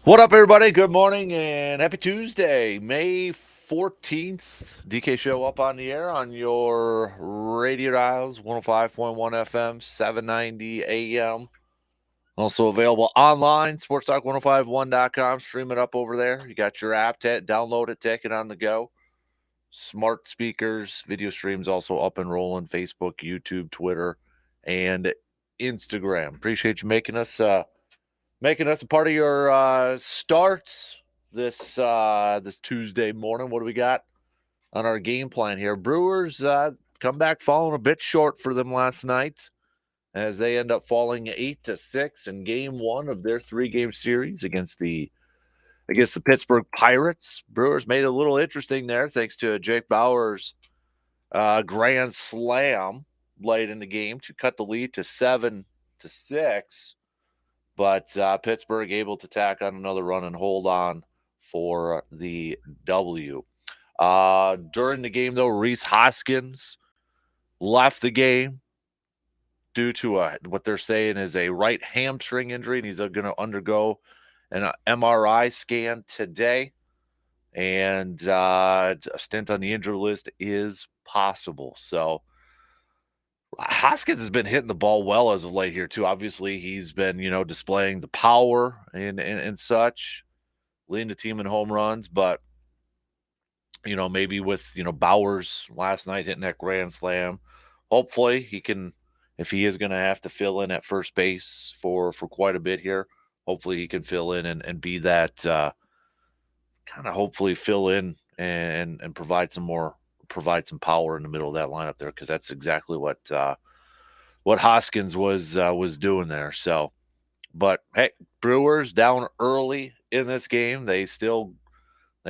What up, everybody? Good morning and happy Tuesday, May 14th. DK Show up on the air on your radio dials, 105.1 FM, 790 AM. Also available online, sportstalk1051.com. Stream it up over there. You got your app, download it, take it on the go. Smart speakers, video streams also up and rolling, Facebook, YouTube, Twitter, and Instagram. Appreciate you making us a part of your starts this Tuesday morning. What do we got on our game plan here? Brewers come back falling a bit short for them last night as they end up falling 8-6 in game one of their 3-game series against the Pittsburgh Pirates. Brewers made it a little interesting there thanks to Jake Bauer's grand slam late in the game to cut the lead to 7-6. But Pittsburgh able to tack on another run and hold on for the W. During the game, though, Rhys Hoskins left the game due to what they're saying is a right hamstring injury, and he's going to undergo an MRI scan today. And a stint on the injury list is possible. So Hoskins has been hitting the ball well as of late here, too. Obviously, he's been, displaying the power and such, leading the team in home runs. But, maybe with, Bauer's last night hitting that grand slam, hopefully he can, if he is going to have to fill in at first base for quite a bit here, hopefully he can fill in and be that kind of hopefully fill in and provide some power in the middle of that lineup there, because that's exactly what Hoskins was doing there. So, but hey, Brewers down early in this game. They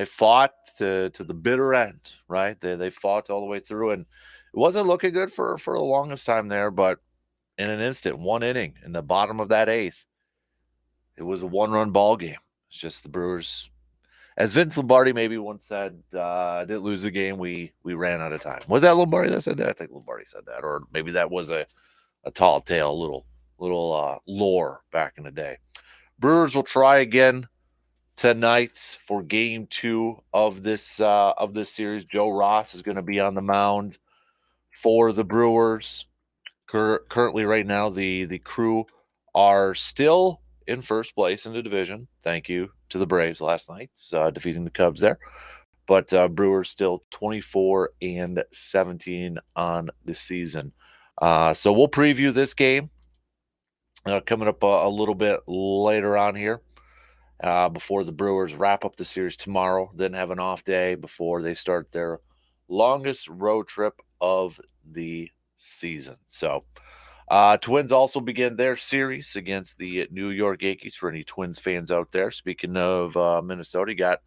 fought to the bitter end, right? They fought all the way through, and it wasn't looking good for the longest time there. But in an instant, one inning in the bottom of that eighth, it was a one-run ball game. It's just the Brewers. As Vince Lombardi maybe once said, didn't lose the game, we ran out of time. Was that Lombardi that said that? I think Lombardi said that. Or maybe that was a tall tale, a little lore back in the day. Brewers will try again tonight for game 2 of this series. Joe Ross is going to be on the mound for the Brewers. Currently right now, the Crew are still in first place in the division. Thank you to the Braves last night, defeating the Cubs there. But Brewers still 24-17 on the season. So we'll preview this game coming up a little bit later on here before the Brewers wrap up the series tomorrow. Then have an off day before they start their longest road trip of the season. So Twins also begin their series against the New York Yankees. For any Twins fans out there, speaking of Minnesota, you got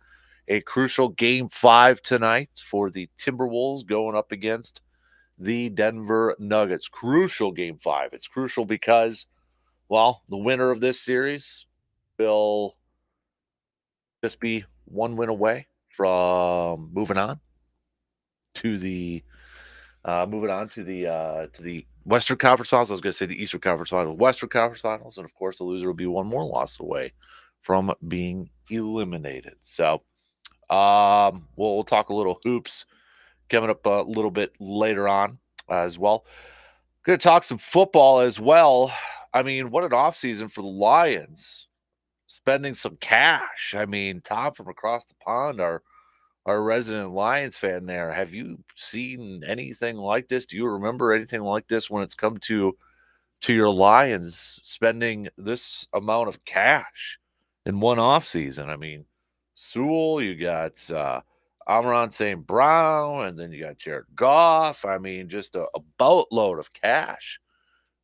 a crucial Game 5 tonight for the Timberwolves going up against the Denver Nuggets. Crucial Game 5. It's crucial because, well, the winner of this series will just be one win away from moving on to the Western Conference Finals. I was going to say the Eastern Conference Finals, Western Conference Finals, and of course the loser will be one more loss away from being eliminated. So we'll talk a little hoops coming up a little bit later on as well. Going to talk some football as well. I mean, what an offseason for the Lions. Spending some cash. I mean, Tom from across the pond, our resident Lions fan there. Have you seen anything like this? Do you remember anything like this when it's come to your Lions spending this amount of cash in one offseason? I mean, Sewell, you got Amon St. Brown, and then you got Jared Goff. I mean, just a boatload of cash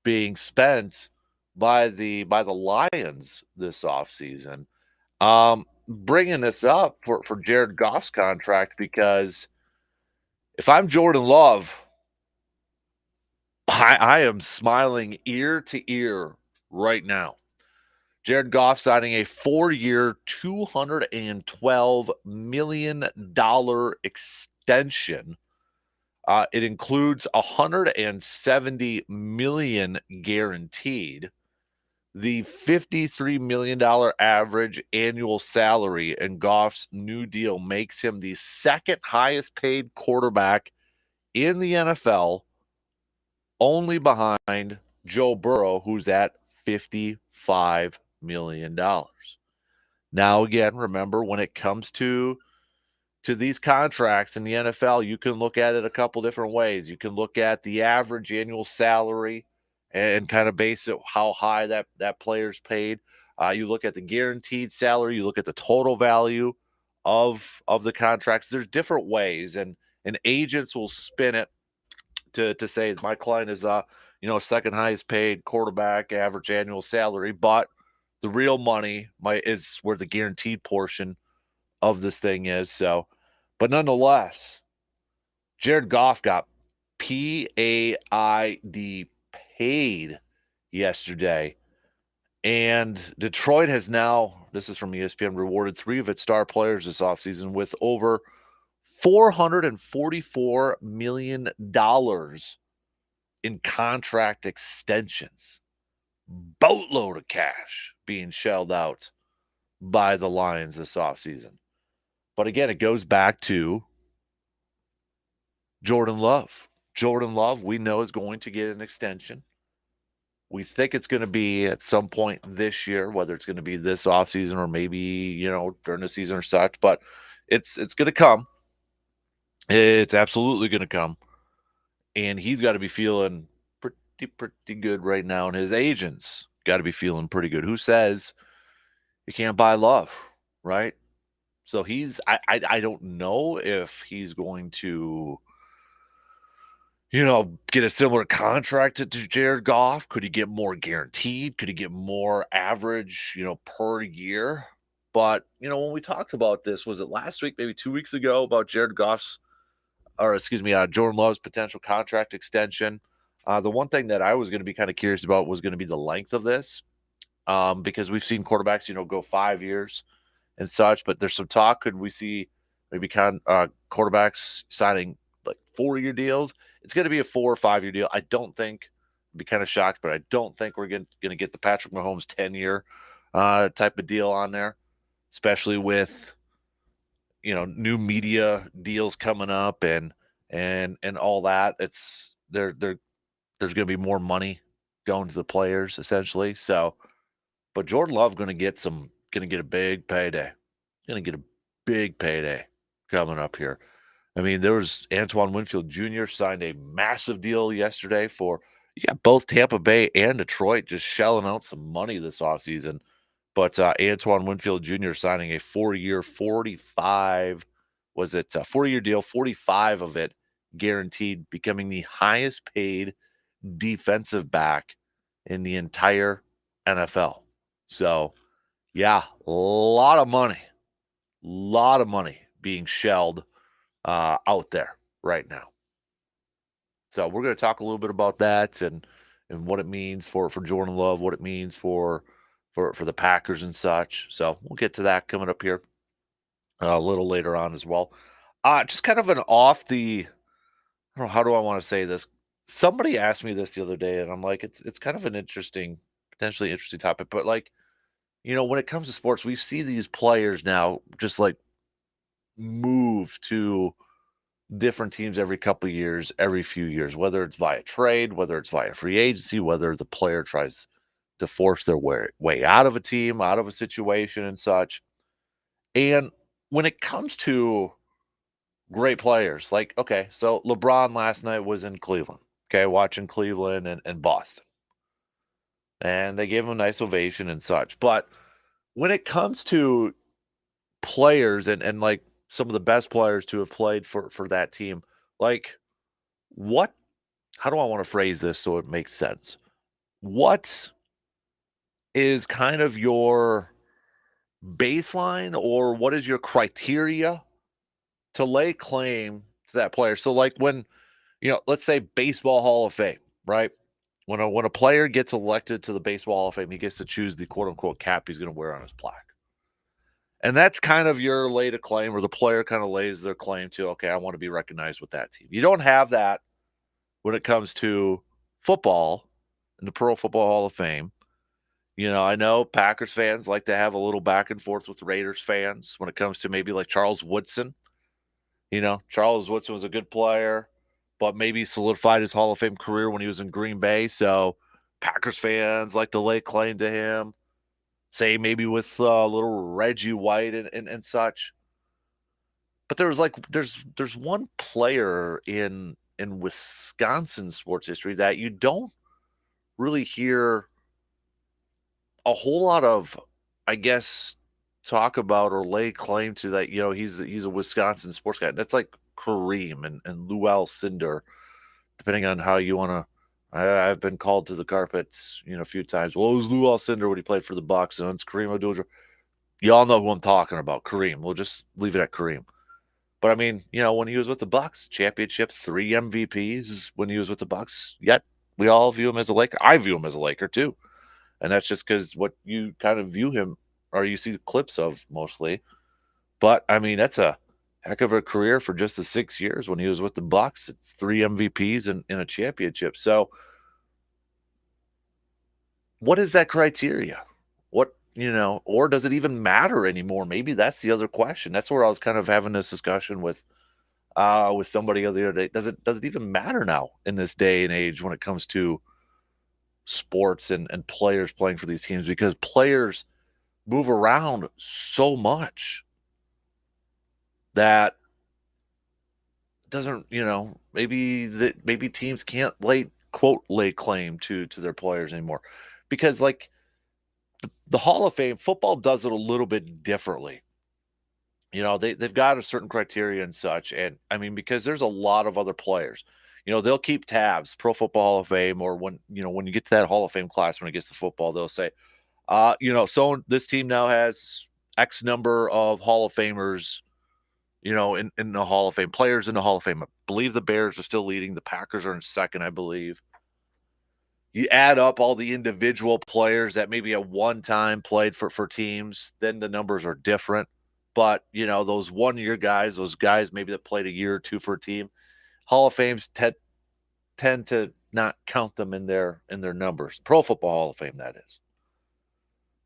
being spent by the Lions this offseason. Bringing this up for Jared Goff's contract, because if I'm Jordan Love, I am smiling ear to ear right now. Jared Goff signing a 4-year, $212 million extension. It includes $170 million guaranteed. The $53 million average annual salary in Goff's new deal makes him the second highest paid quarterback in the NFL, only behind Joe Burrow, who's at $55 million. Now, again, remember, when it comes to these contracts in the NFL, you can look at it a couple different ways. You can look at the average annual salary and kind of base it how high that player's paid. You look at the guaranteed salary. You look at the total value of the contracts. There's different ways, and agents will spin it to say my client is the second highest paid quarterback average annual salary, but the real money is where the guaranteed portion of this thing is. So, but nonetheless, Jared Goff got PAID paid yesterday. And Detroit has now, this is from ESPN, rewarded 3 of its star players this offseason with over $444 million in contract extensions. Boatload of cash being shelled out by the Lions this offseason. But again, it goes back to Jordan Love. Jordan Love, we know, is going to get an extension. We think it's going to be at some point this year, whether it's going to be this offseason or maybe, during the season or such. But it's going to come. It's absolutely going to come. And he's got to be feeling pretty good right now. And his agents got to be feeling pretty good. Who says you can't buy Love, right? So I don't know if he's going to, get a similar contract to Jared Goff. Could he get more guaranteed? Could he get more average, per year? But, when we talked about this, was it last week, maybe 2 weeks ago, about Jordan Love's potential contract extension? The one thing that I was going to be kind of curious about was going to be the length of this, because we've seen quarterbacks, go 5 years and such, but there's some talk. Could we see maybe quarterbacks signing like 4-year deals? It's going to be a 4 or 5 year deal. I don't think, I'd be kind of shocked, but I don't think we're going to get the Patrick Mahomes 10-year type of deal on there, especially with, new media deals coming up and all that. It's there's going to be more money going to the players essentially. So, but Jordan Love going to get a big payday. Going to get a big payday coming up here. I mean, there was Antoine Winfield Jr. signed a massive deal yesterday you got both Tampa Bay and Detroit just shelling out some money this offseason. But Antoine Winfield Jr. signing a 4-year, 4-year deal, 45 of it guaranteed, becoming the highest paid defensive back in the entire NFL. So, yeah, a lot of money being shelled out there right now. So we're going to talk a little bit about that and what it means for Jordan Love, what it means for the Packers and such. So we'll get to that coming up here a little later on as well. Just kind of I don't know, how do I want to say this? Somebody asked me this the other day, and I'm like, it's kind of an potentially interesting topic. But like, when it comes to sports, we see these players now just like move to different teams every couple of years, every few years, whether it's via trade, whether it's via free agency, whether the player tries to force their way out of a team, out of a situation and such. And when it comes to great players, like, okay, so LeBron last night was in Cleveland, okay, watching Cleveland and Boston. And they gave him a nice ovation and such. But when it comes to players and like some of the best players to have played for that team, like how do I want to phrase this so it makes sense? What is kind of your baseline, or what is your criteria to lay claim to that player? So like when, let's say Baseball Hall of Fame, right? When a player gets elected to the Baseball Hall of Fame, he gets to choose the quote unquote cap he's going to wear on his plaque. And that's kind of your lay to claim, or the player kind of lays their claim to, okay, I want to be recognized with that team. You don't have that when it comes to football in the Pro Football Hall of Fame. I know Packers fans like to have a little back and forth with Raiders fans when it comes to maybe like Charles Woodson. Charles Woodson was a good player, but maybe solidified his Hall of Fame career when he was in Green Bay. So Packers fans like to lay claim to him. Say maybe with little Reggie White and such. But there's one player in Wisconsin sports history that you don't really hear a whole lot of, I guess, talk about or lay claim to that. He's a Wisconsin sports guy. That's like Kareem and Lou Cinder, depending on how you want to. I've been called to the carpets, a few times. Well, it was Lou Cinder when he played for the Bucks, and it's Kareem Abdul. Y'all know who I'm talking about, Kareem. We'll just leave it at Kareem. But I mean, when he was with the Bucks, championship, 3 MVPs when he was with the Bucks. Yet we all view him as a Laker. I view him as a Laker too, and that's just because what you kind of view him or you see clips of mostly. But I mean, that's a heck of a career for just the 6 years when he was with the Bucks. It's 3 MVPs and a championship. So, what is that criteria? Or does it even matter anymore? Maybe that's the other question. That's where I was kind of having this discussion with somebody the other day. Does it even matter now in this day and age when it comes to sports and players playing for these teams? Because players move around so much that doesn't, maybe teams can't lay claim to their players anymore. Because like the Hall of Fame, football does it a little bit differently. They've got a certain criteria and such. And I mean, because there's a lot of other players, they'll keep tabs, Pro Football Hall of Fame, or when you get to that Hall of Fame class, when it gets to football, they'll say, so this team now has X number of Hall of Famers, in the Hall of Fame, players in the Hall of Fame. I believe the Bears are still leading. The Packers are in second, I believe. You add up all the individual players that maybe at one time played for teams, then the numbers are different. But, those 1 year guys, those guys maybe that played a year or two for a team, Hall of Fames tend to not count them in their numbers. Pro Football Hall of Fame, that is.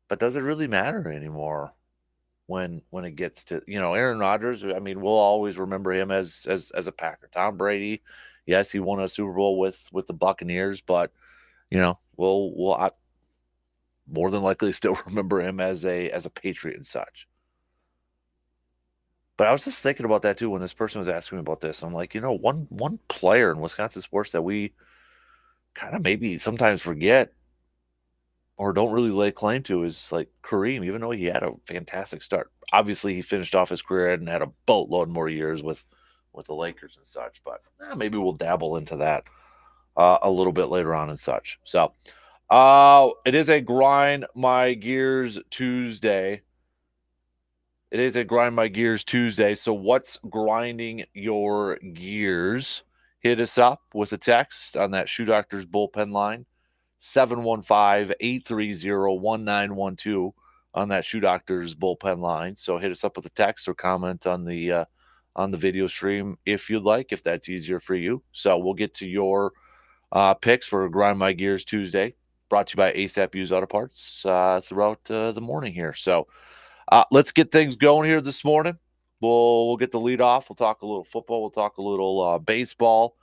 But does it really matter anymore when it gets to, Aaron Rodgers? I mean, we'll always remember him as a Packer. Tom Brady, yes, he won a Super Bowl with the Buccaneers, but we'll more than likely still remember him as a Patriot and such. But I was just thinking about that too when this person was asking me about this. I'm like, one player in Wisconsin sports that we kind of maybe sometimes forget or don't really lay claim to is like Kareem, even though he had a fantastic start. Obviously, he finished off his career and had a boatload more years with the Lakers and such. But maybe we'll dabble into that a little bit later on and such. So, it is a grind my gears Tuesday. It is a grind my gears Tuesday. So, what's grinding your gears? Hit us up with a text on that Shoe Doctors bullpen line, 715-830-1912 on that Shoe Doctors bullpen line. So hit us up with a text or comment on the video stream if you'd like, if that's easier for you. So we'll get to your picks for Grind My Gears Tuesday, brought to you by ASAP Used Auto Parts throughout the morning here. So let's get things going here this morning. We'll get the lead off. We'll talk a little football. We'll talk a little baseball.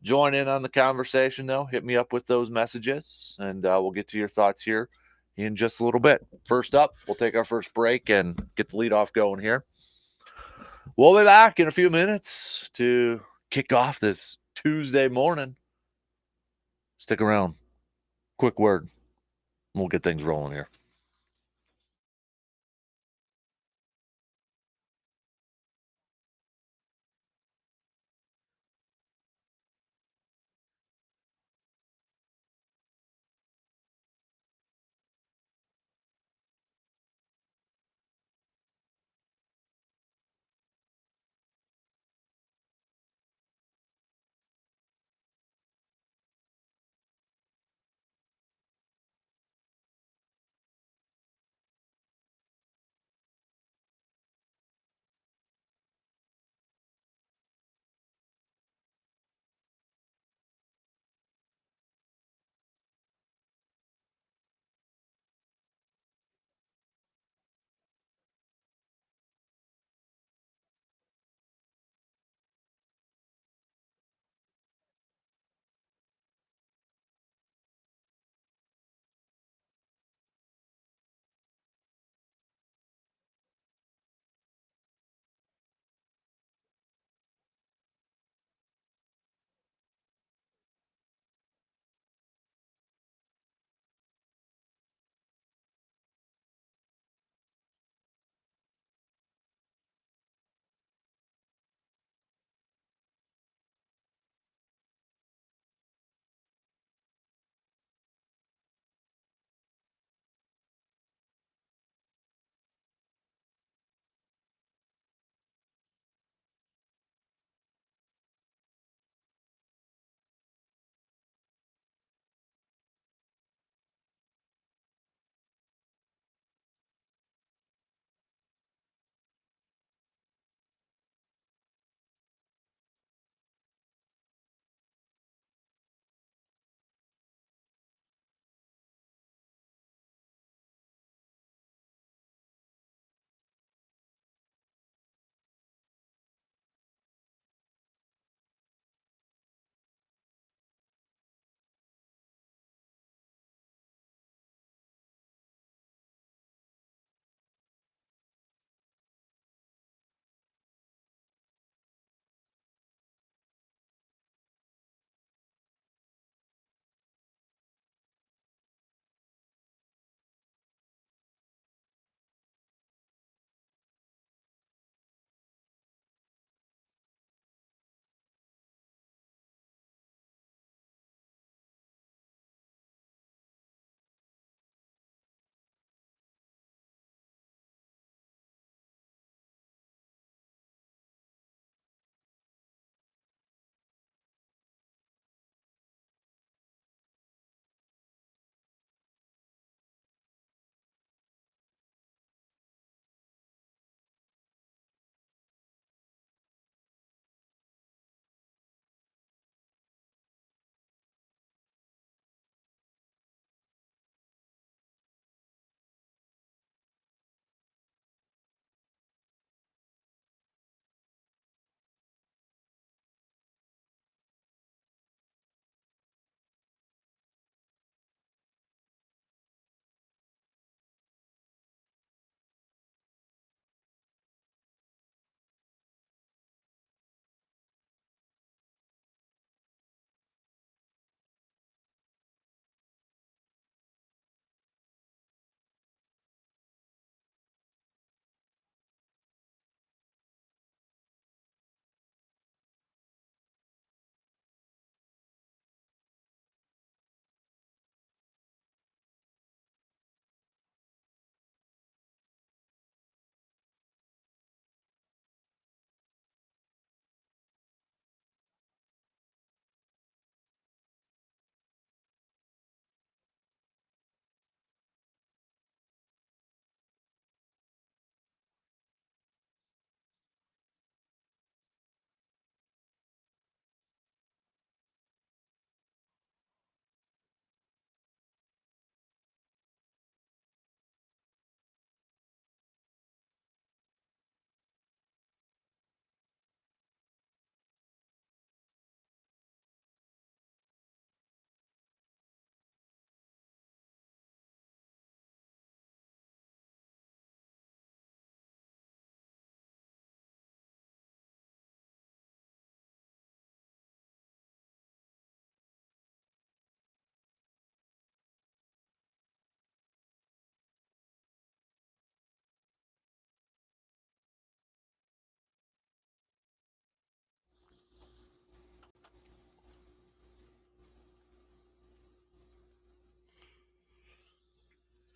Join in on the conversation, though. Hit me up with those messages, and we'll get to your thoughts here in just a little bit. First up, we'll take our first break and get the lead off going here. We'll be back in a few minutes to kick off this Tuesday morning. Stick around. Quick word. We'll get things rolling here.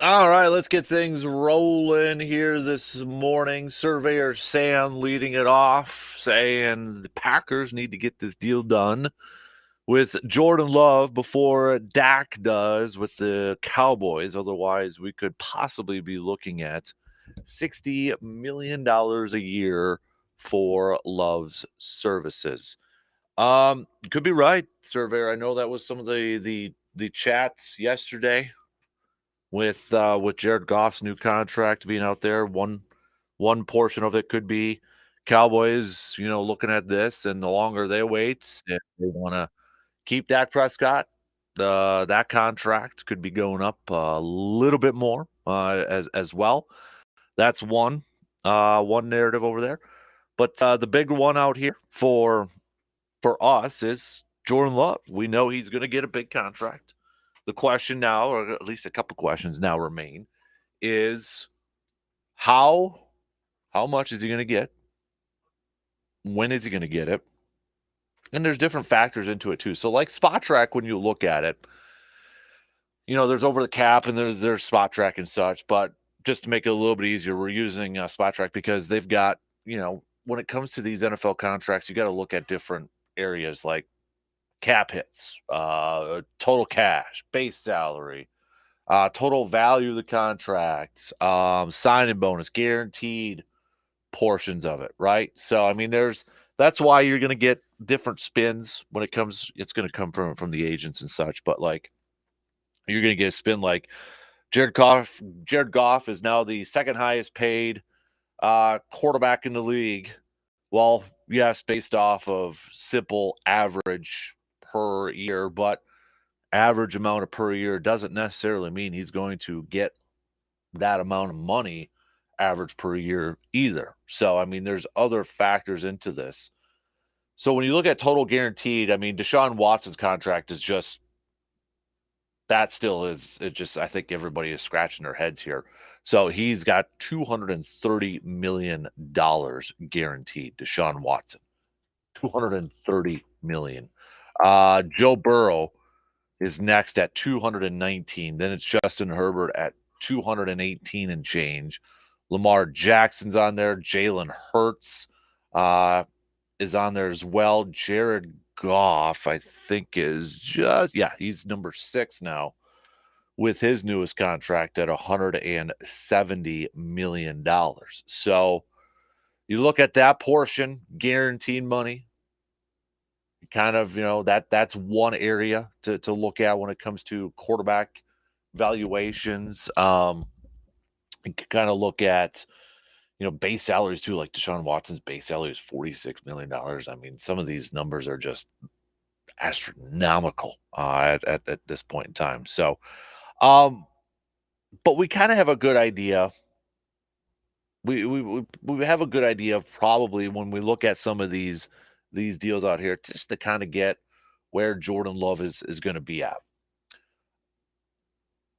All right, let's get things rolling here this morning. Surveyor Sam leading it off, saying the Packers need to get this deal done with Jordan Love before Dak does with the Cowboys. Otherwise, we could possibly be looking at $60 million a year for Love's services. You could be right, Surveyor. I know that was some of the chats yesterday with Jared Goff's new contract being out there. One portion of it could be Cowboys, looking at this, and the longer they wait, if they want to keep Dak Prescott, that contract could be going up a little bit more as well. That's one narrative over there. But the big one out here for us is Jordan Love. We know he's going to get a big contract. The question now, or at least a couple questions now remain, is how much is he going to get? When is he going to get it? And there's different factors into it too. So like Spot Track, when you look at it, there's over the cap and there's Spot Track and such. But just to make it a little bit easier, we're using Spot Track because they've got, when it comes to these NFL contracts, you got to look at different areas like cap hits, total cash, base salary, total value of the contract, signing bonus, guaranteed portions of it, right? So I mean, that's why you're going to get different spins when it comes. It's going to come from the agents and such, but like you're going to get a spin like Jared Goff. Jared Goff is now the second highest paid quarterback in the league. Well, yes, based off of simple average per year, but average amount of per year doesn't necessarily mean he's going to get that amount of money average per year either. So, I mean, there's other factors into this. So when you look at total guaranteed, I mean, Deshaun Watson's contract is just, that still is, it just, I think everybody is scratching their heads here. So he's got $230 million guaranteed, Deshaun Watson. $230 million. Joe Burrow is next at 219. Then it's Justin Herbert at 218 and change. Lamar Jackson's on there. Jalen Hurts is on there as well. Jared Goff, I think, is he's number 6 now with his newest contract at $170 million. So you look at that portion, guaranteed money, kind of, that's one area to look at when it comes to quarterback valuations. You can kind of look at, base salaries too, like Deshaun Watson's base salary is $46 million. I mean, some of these numbers are just astronomical at this point in time. So, but we kind of have a good idea. We have a good idea of probably when we look at some of these deals out here, just to kind of get where Jordan Love is going to be at.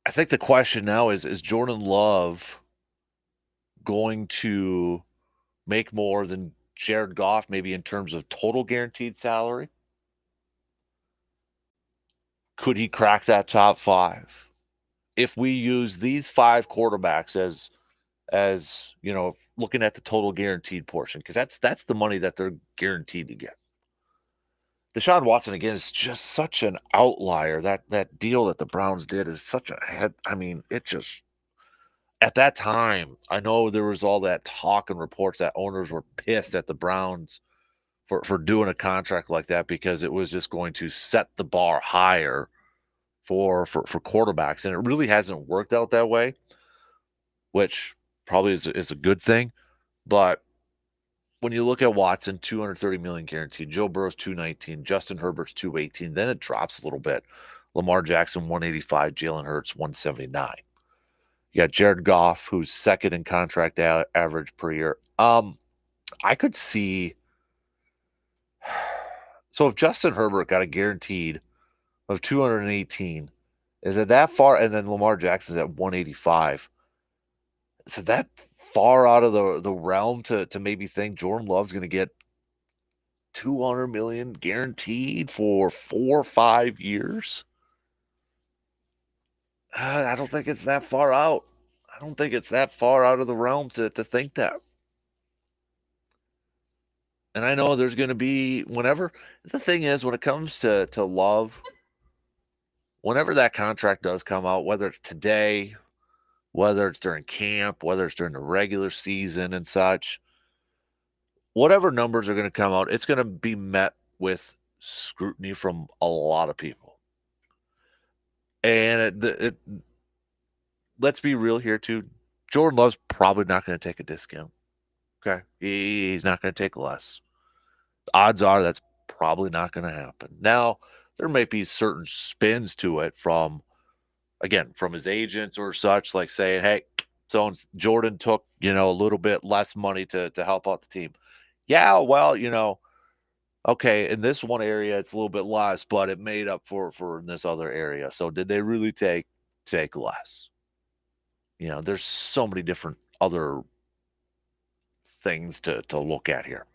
I think the question now is Jordan Love going to make more than Jared Goff, maybe in terms of total guaranteed salary? Could he crack that top 5? If we use these 5 quarterbacks as looking at the total guaranteed portion, because that's the money that they're guaranteed to get. Deshaun Watson, again, is just such an outlier. That deal that the Browns did is such a head. I mean, it just, at that time, I know there was all that talk and reports that owners were pissed at the Browns for doing a contract like that because it was just going to set the bar higher for quarterbacks. And it really hasn't worked out that way, which probably is a good thing. But when you look at Watson, $230 million guaranteed, Joe Burrow's $219, Justin Herbert's $218, then it drops a little bit. Lamar Jackson, $185, Jalen Hurts, $179. You got Jared Goff, who's second in contract average per year. I could see. So if Justin Herbert got a guaranteed of 218, is it that far? And then Lamar Jackson's at 185. Is it that far out of the realm to maybe think Jordan Love's going to get $200 million guaranteed for 4 or 5 years? I don't think it's that far out. I don't think it's that far out of the realm to think that. And I know there's going to be whenever the thing is when it comes to Love, whenever that contract does come out, whether it's today, whether it's during camp, whether it's during the regular season and such, whatever numbers are going to come out, it's going to be met with scrutiny from a lot of people. And let's be real here too. Jordan Love's probably not going to take a discount. Okay, he's not going to take less. Odds are that's probably not going to happen. Now, there may be certain spins to it from his agents or such, like saying, hey, so Jordan took, a little bit less money to help out the team. Yeah, well, okay, in this one area it's a little bit less, but it made up for in this other area. So did they really take less? There's so many different other things to look at here.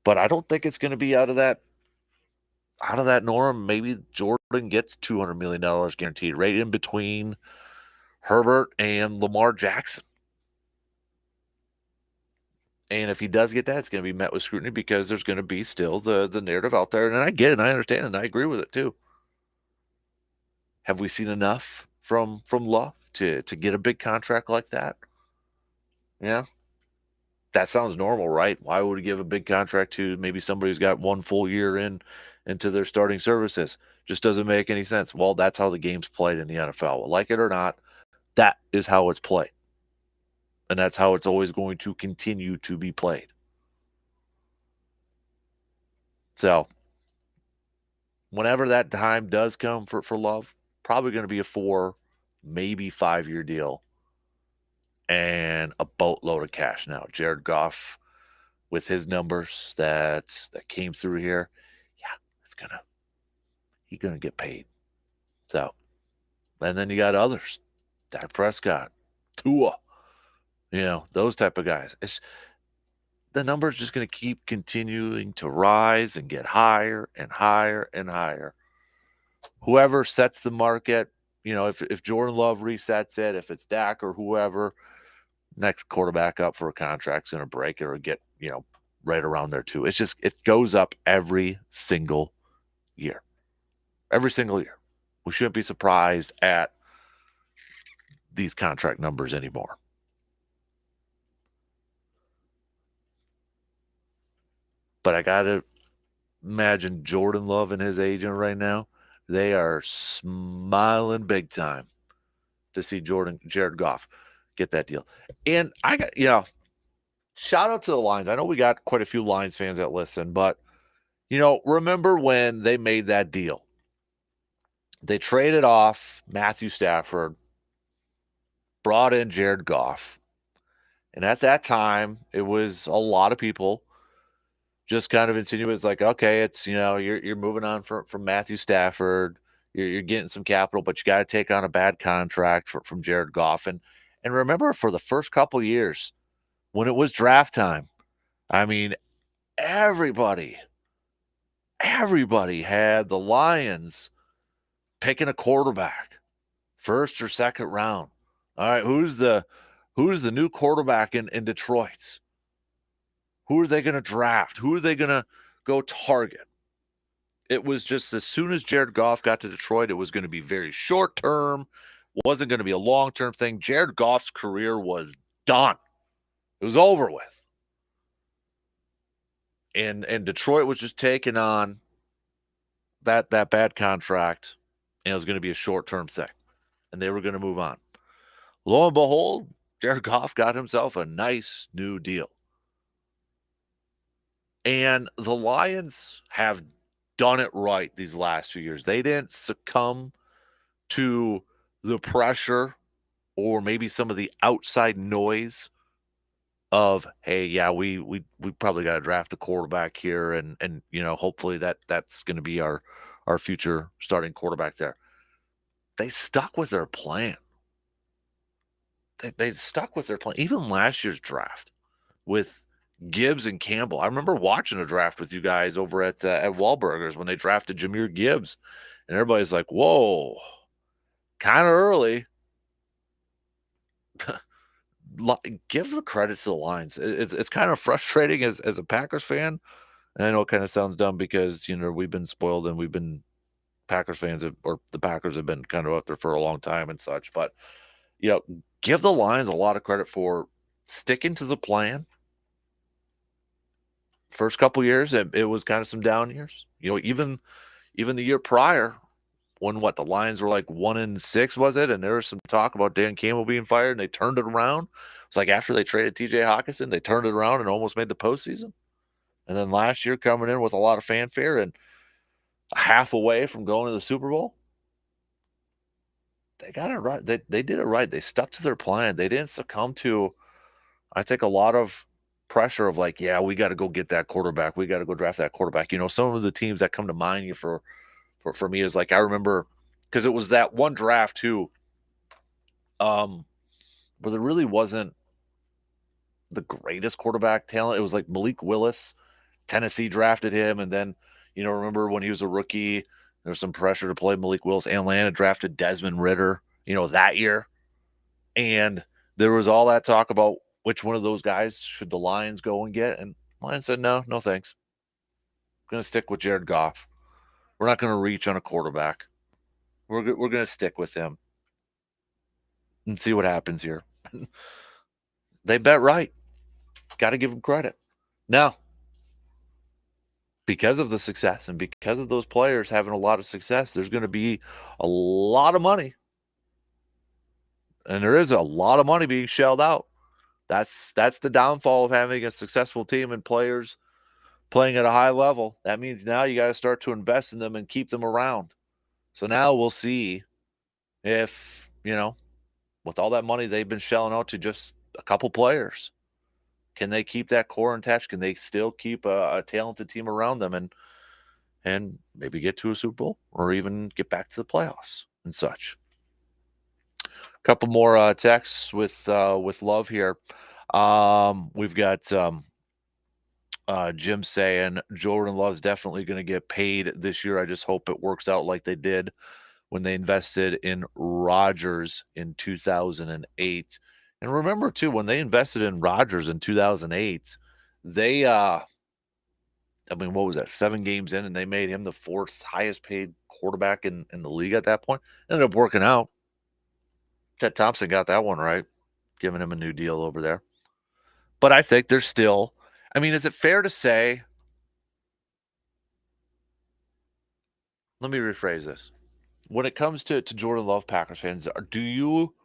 But I don't think it's going to be out of that norm. Maybe Jordan gets $200 million guaranteed, right in between Herbert and Lamar Jackson. And if he does get that, it's going to be met with scrutiny because there's going to be still the narrative out there. And I get it, and I understand it, and I agree with it too. Have we seen enough from Love to get a big contract like that? Yeah. That sounds normal, right? Why would we give a big contract to maybe somebody who's got one full year into their starting services? Just doesn't make any sense. Well, that's how the game's played in the NFL. Like it or not, that is how it's played. And that's how it's always going to continue to be played. So, whenever that time does come for Love, probably going to be a 4, maybe 5-year deal and a boatload of cash. Now, Jared Goff, with his numbers that came through here, yeah, he's gonna get paid. So, and then you got others, Dak Prescott, Tua, those type of guys. The number's just gonna keep continuing to rise and get higher and higher and higher. Whoever sets the market, if Jordan Love resets it, if it's Dak or whoever, next quarterback up for a contract's going to break it or get, right around there too. It's just, it goes up every single year. Every single year. We shouldn't be surprised at these contract numbers anymore. But I got to imagine Jordan Love and his agent right now, they are smiling big time to see Jared Goff get that deal. And I got, shout out to the Lions. I know we got quite a few Lions fans that listen, but, remember when they made that deal? They traded off Matthew Stafford, brought in Jared Goff. And at that time, it was a lot of people just kind of insinuated like, okay, it's, you're moving on from Matthew Stafford. You're getting some capital, but you got to take on a bad contract from Jared Goff. And remember, for the first couple of years, when it was draft time, I mean, everybody had the Lions picking a quarterback, first or second round. All right, who's the new quarterback in Detroit? Who are they going to draft? Who are they going to go target? It was just as soon as Jared Goff got to Detroit, it was going to be very short term. Wasn't going to be a long term thing. Jared Goff's career was done. It was over with. And Detroit was just taking on that bad contract, and it was going to be a short-term thing, and they were going to move on. Lo and behold, Jared Goff got himself a nice new deal. And the Lions have done it right these last few years. They didn't succumb to the pressure or maybe some of the outside noise of, hey, yeah, we probably got to draft a quarterback here, and hopefully that's going to be our future starting quarterback there. They stuck with their plan. They stuck with their plan. Even last year's draft with Gibbs and Campbell. I remember watching a draft with you guys over at Wahlburgers when they drafted Jahmyr Gibbs, and everybody's like, "Whoa, kind of early." give the credits to the Lions. It's kind of frustrating as a Packers fan, and I know it kind of sounds dumb because we've been spoiled and we've been Packers fans or the Packers have been kind of up there for a long time and such. But give the Lions a lot of credit for sticking to the plan. First couple years, it was kind of some down years. Even the year prior, when the Lions were like 1-6, was it? And there was some talk about Dan Campbell being fired, and they turned it around. It's like after they traded T.J. Hockenson, they turned it around and almost made the postseason. And then last year, coming in with a lot of fanfare and half away from going to the Super Bowl, they got it right. They did it right. They stuck to their plan. They didn't succumb to, I think, a lot of pressure of like, yeah, we got to go get that quarterback. We got to go draft that quarterback. Some of the teams that come to mind for me is like, I remember because it was that one draft too, where there really wasn't the greatest quarterback talent. It was like Malik Willis. Tennessee drafted him, and then remember when he was a rookie, there was some pressure to play Malik Willis. Atlanta drafted Desmond Ridder, that year, and there was all that talk about which one of those guys should the Lions go and get, and Lions said no thanks. I'm going to stick with Jared Goff. We're not going to reach on a quarterback. We're going to stick with him and see what happens here. They bet right. Got to give them credit. Now, because of the success and because of those players having a lot of success, there's going to be a lot of money. And there is a lot of money being shelled out. That's the downfall of having a successful team and players playing at a high level. That means now you got to start to invest in them and keep them around. So now we'll see if, with all that money they've been shelling out to just a couple players, can they keep that core attached? Can they still keep a talented team around them and maybe get to a Super Bowl or even get back to the playoffs and such? A couple more texts with love here. We've got Jim saying Jordan Love's definitely going to get paid this year. I just hope it works out like they did when they invested in Rodgers in 2008. And remember, too, when they invested in Rodgers in 2008, they, what was that, 7 games in, and they made him the 4th highest paid quarterback in the league at that point. Ended up working out. Ted Thompson got that one right, giving him a new deal over there. But I think there's still, is it fair to say, let me rephrase this. When it comes to Jordan Love, Packers fans, do you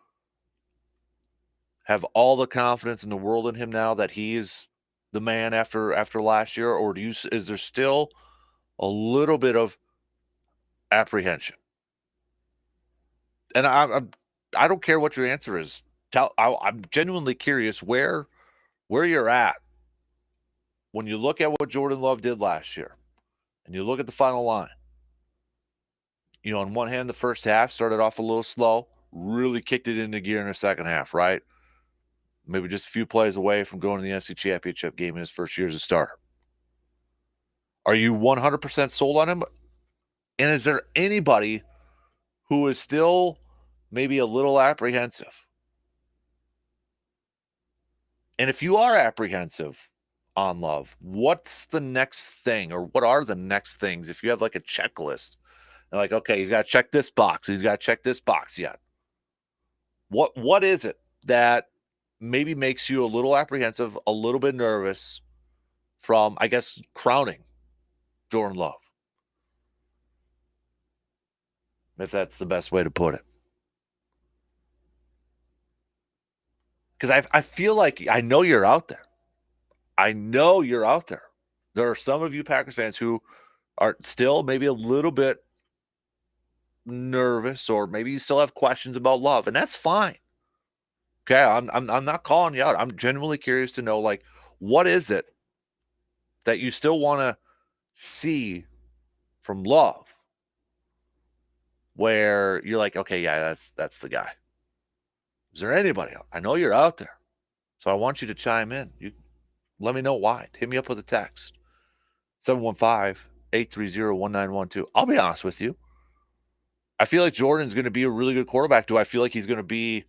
have all the confidence in the world in him now that he's the man after last year, or is there still a little bit of apprehension? And I don't care what your answer is. I'm genuinely curious where you're at when you look at what Jordan Love did last year, and you look at the final line. On one hand, the first half started off a little slow, really kicked it into gear in the second half, right? Maybe just a few plays away from going to the NFC Championship game in his first year as a starter. Are you 100% sold on him? And is there anybody who is still maybe a little apprehensive? And if you are apprehensive on Love, what's the next thing, or what are the next things? If you have like a checklist, and like, okay, he's got to check this box, he's got to check this box yet. What is it that maybe makes you a little apprehensive, a little bit nervous from, I guess, crowning Jordan Love? If that's the best way to put it. Because I feel like I know you're out there. I know you're out there. There are some of you Packers fans who are still maybe a little bit nervous, or maybe you still have questions about Love, and that's fine. Okay, I'm not calling you out. I'm genuinely curious to know, like, what is it that you still want to see from Love where you're like, okay, yeah, that's the guy. Is there anybody else? I know you're out there, so I want you to chime in. You let me know why. Hit me up with a text. 715-830-1912. I'll be honest with you. I feel like Jordan's going to be a really good quarterback. Do I feel like he's going to be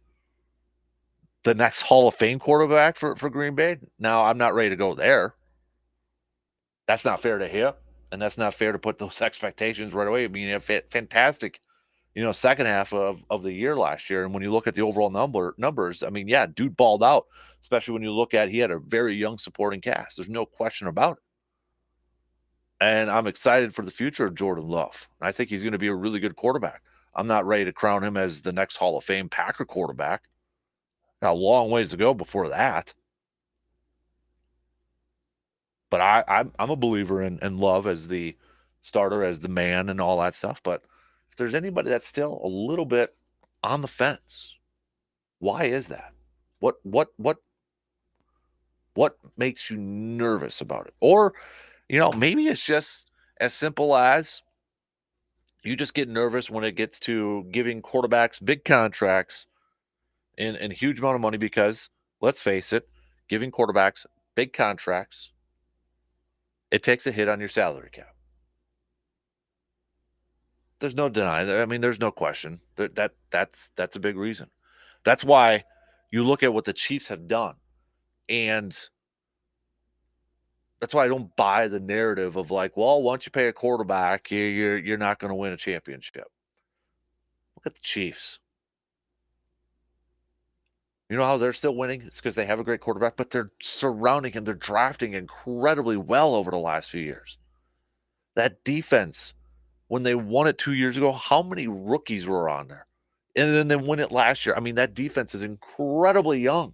the next Hall of Fame quarterback for Green Bay. Now, I'm not ready to go there. That's not fair to him, and that's not fair to put those expectations right away. I mean, a fantastic, second half of the year last year, and when you look at the overall numbers, I mean, yeah, dude balled out. Especially when you look at he had a very young supporting cast. There's no question about it. And I'm excited for the future of Jordan Love. I think he's going to be a really good quarterback. I'm not ready to crown him as the next Hall of Fame Packer quarterback. Got a long ways to go before that. But I'm a believer in Love as the starter, as the man, and all that stuff. But if there's anybody that's still a little bit on the fence, why is that? What makes you nervous about it? Or, maybe it's just as simple as you just get nervous when it gets to giving quarterbacks big contracts and huge amount of money because, let's face it, giving quarterbacks big contracts, it takes a hit on your salary cap. There's no denying that. I mean, there's no question that's a big reason. That's why you look at what the Chiefs have done, and that's why I don't buy the narrative of like, well, once you pay a quarterback, you're not going to win a championship. Look at the Chiefs. You know how they're still winning? It's because they have a great quarterback, but they're surrounding him. They're drafting incredibly well over the last few years. That defense, when they won it 2 years ago, how many rookies were on there? And then they win it last year. I mean, that defense is incredibly young.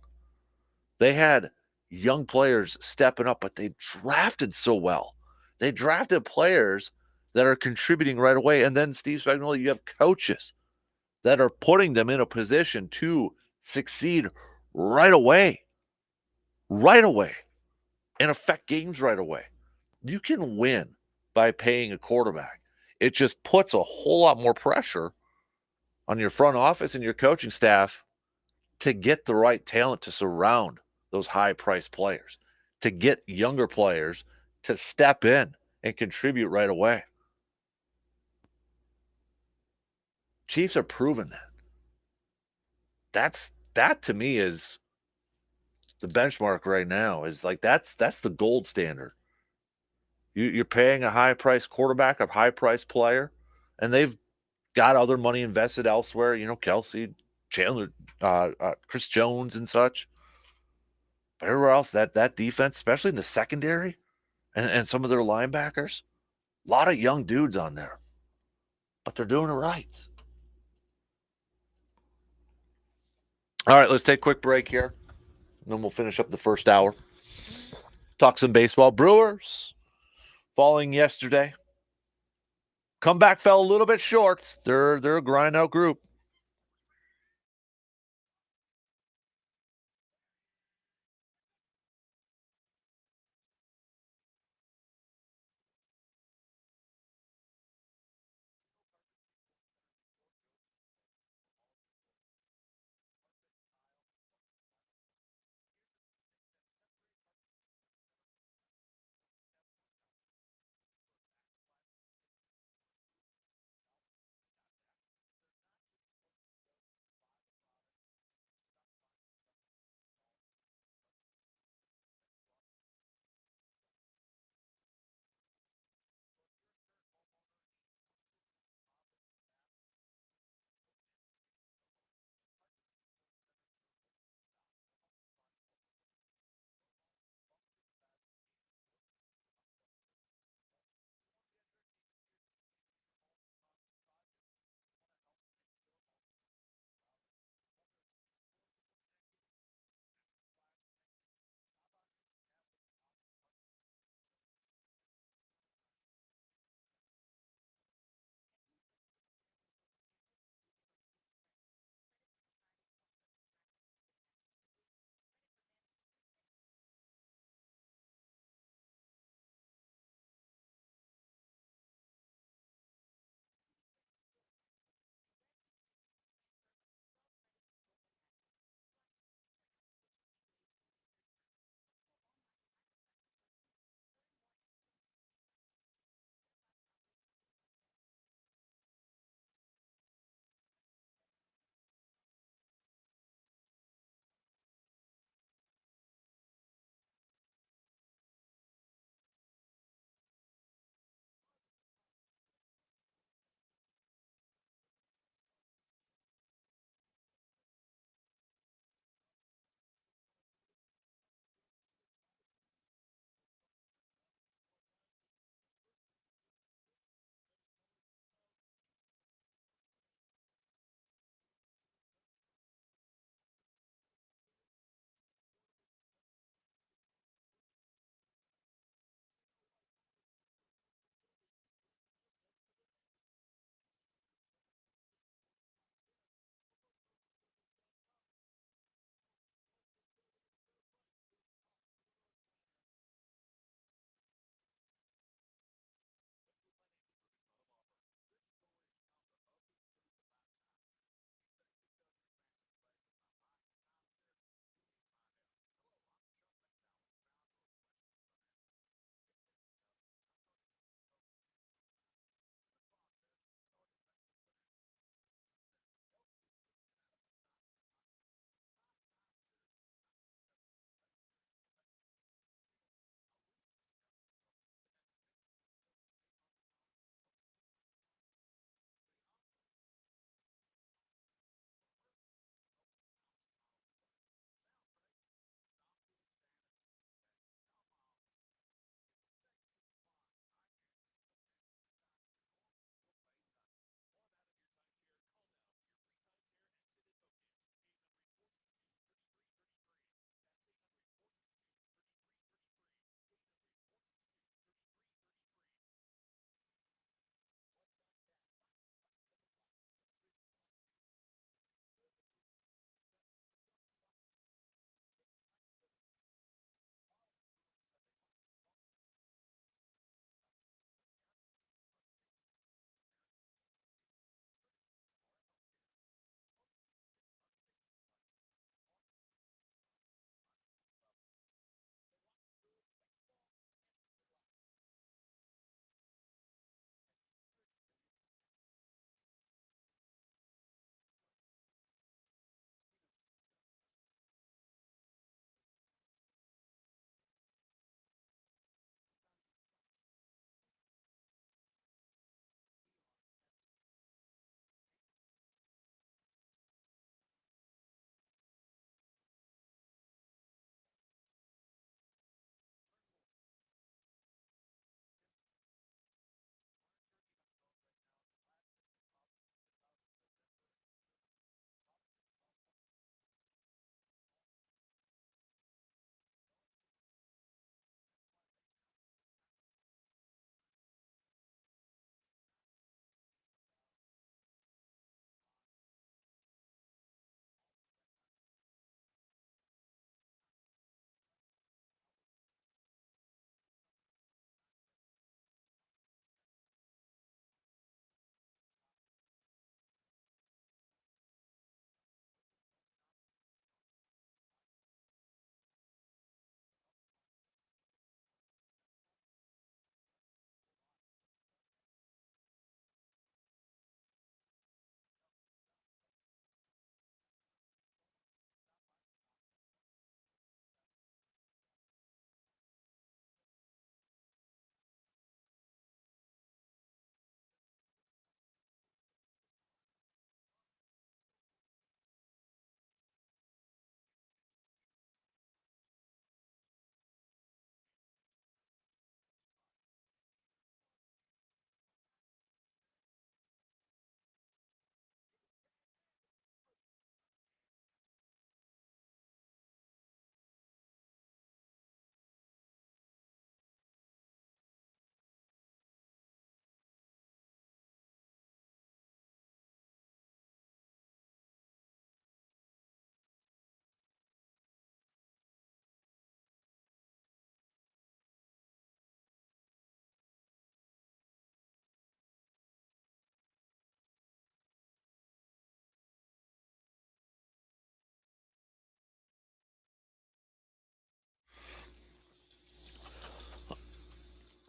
They had young players stepping up, but they drafted so well. They drafted players that are contributing right away. And then Steve Spagnuolo, you have coaches that are putting them in a position to succeed right away, and affect games right away. You can win by paying a quarterback. It just puts a whole lot more pressure on your front office and your coaching staff to get the right talent to surround those high-priced players, to get younger players to step in and contribute right away. Chiefs are proving that. That to me is the benchmark right now. Is like that's the gold standard. You're paying a high-priced quarterback, a high-priced player, and they've got other money invested elsewhere. Kelsey, Chandler, Chris Jones, and such. But everywhere else, that defense, especially in the secondary, and some of their linebackers, a lot of young dudes on there, but they're doing it right. All right, let's take a quick break here, and then we'll finish up the first hour. Talk some baseball. Brewers falling yesterday. Comeback fell a little bit short. They're a grind out group.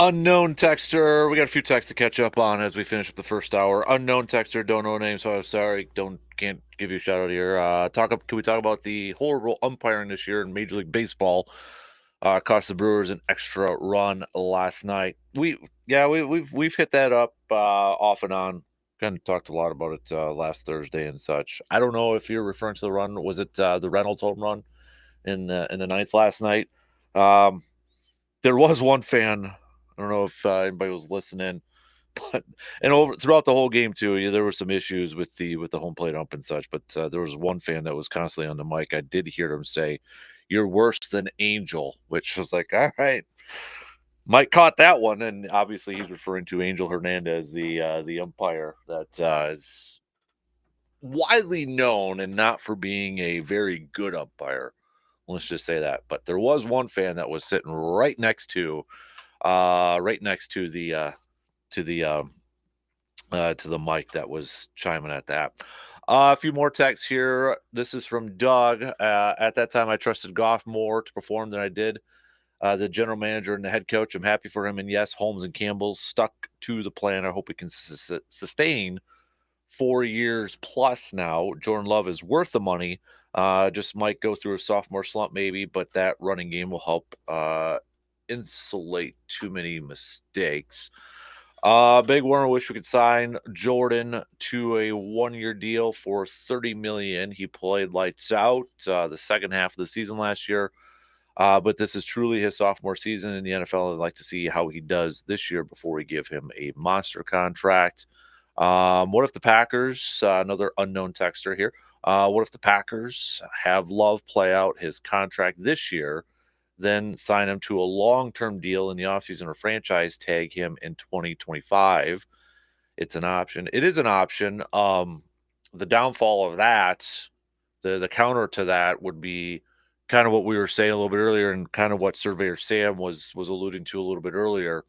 Unknown texter. We got a few texts to catch up on as we finish up the first hour. Unknown texter, don't know name, so I'm sorry. Can't give you a shout out here. Can we talk about the horrible umpiring this year in Major League Baseball? Cost the Brewers an extra run last night. We've hit that up off and on. Kind of talked a lot about it last Thursday and such. I don't know if you're referring to the run. Was it the Reynolds home run in the ninth last night? There was one fan. I don't know if anybody was listening, but throughout the whole game too, yeah, there were some issues with the home plate ump and such. But there was one fan that was constantly on the mic. I did hear him say, "You're worse than Angel," which was like, all right. Mike caught that one, and obviously he's referring to Angel Hernandez, the umpire that is widely known and not for being a very good umpire. Let's just say that. But there was one fan that was sitting right next to the to the mic that was chiming at that. A few more texts here. This is from Doug. At that time, I trusted Goff more to perform than I did the general manager and the head coach. I'm happy for him. And yes, Holmes and Campbell stuck to the plan. I hope we can sustain 4 years plus now. Jordan Love is worth the money. Just might go through a sophomore slump maybe, but that running game will help insulate too many mistakes. Big Warner wish we could sign Jordan to a 1-year deal for $30 million. He played lights out the second half of the season last year. But this is truly his sophomore season in the NFL. I'd like to see how he does this year before we give him a monster contract. What if the Packers, another unknown texter here, what if the Packers have Love play out his contract this year, then sign him to a long-term deal in the offseason or franchise tag him in 2025? It's an option. It is an option. The downfall of that, the counter to that would be kind of what we were saying a little bit earlier and kind of what Surveyor Sam was alluding to a little bit earlier.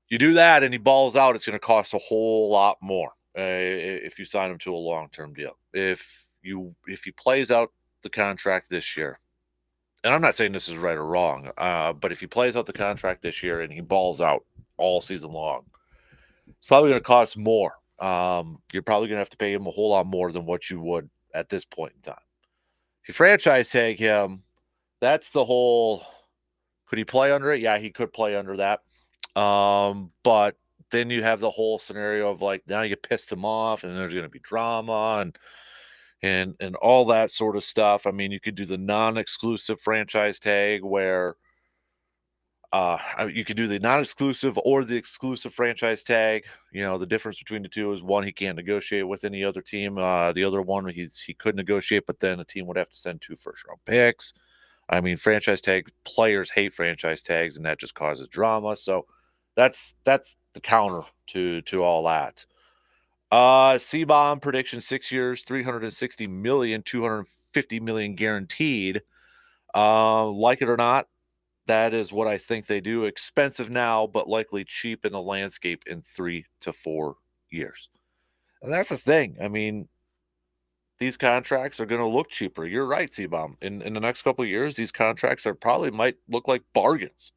You do that and he balls out, it's going to cost a whole lot more if you sign him to a long-term deal. If he plays out the contract this year, and I'm not saying this is right or wrong, but if he plays out the contract this year and he balls out all season long, it's probably going to cost more. You're probably going to have to pay him a whole lot more than what you would at this point in time. If you franchise tag him, that's the whole. Could he play under it? Yeah, he could play under that. But then you have the whole scenario of like now you pissed him off, and there's going to be drama and all that sort of stuff. I mean, you could do the non-exclusive franchise tag where you could do the non-exclusive or the exclusive franchise tag. You know, the difference between the two is one, he can't negotiate with any other team. The other one, he could negotiate, but then a team would have to send 2 first-round picks. I mean, franchise tag players hate franchise tags, and that just causes drama. So that's the counter to all that. C-Bomb prediction: 6 years, $360 million, $250 million guaranteed. Like it or not, that is what I think they do. Expensive now, but likely cheap in the landscape in 3 to 4 years. And that's the thing. I mean, these contracts are going to look cheaper. You're right, C-Bomb. In the next couple of years, these contracts might look like bargains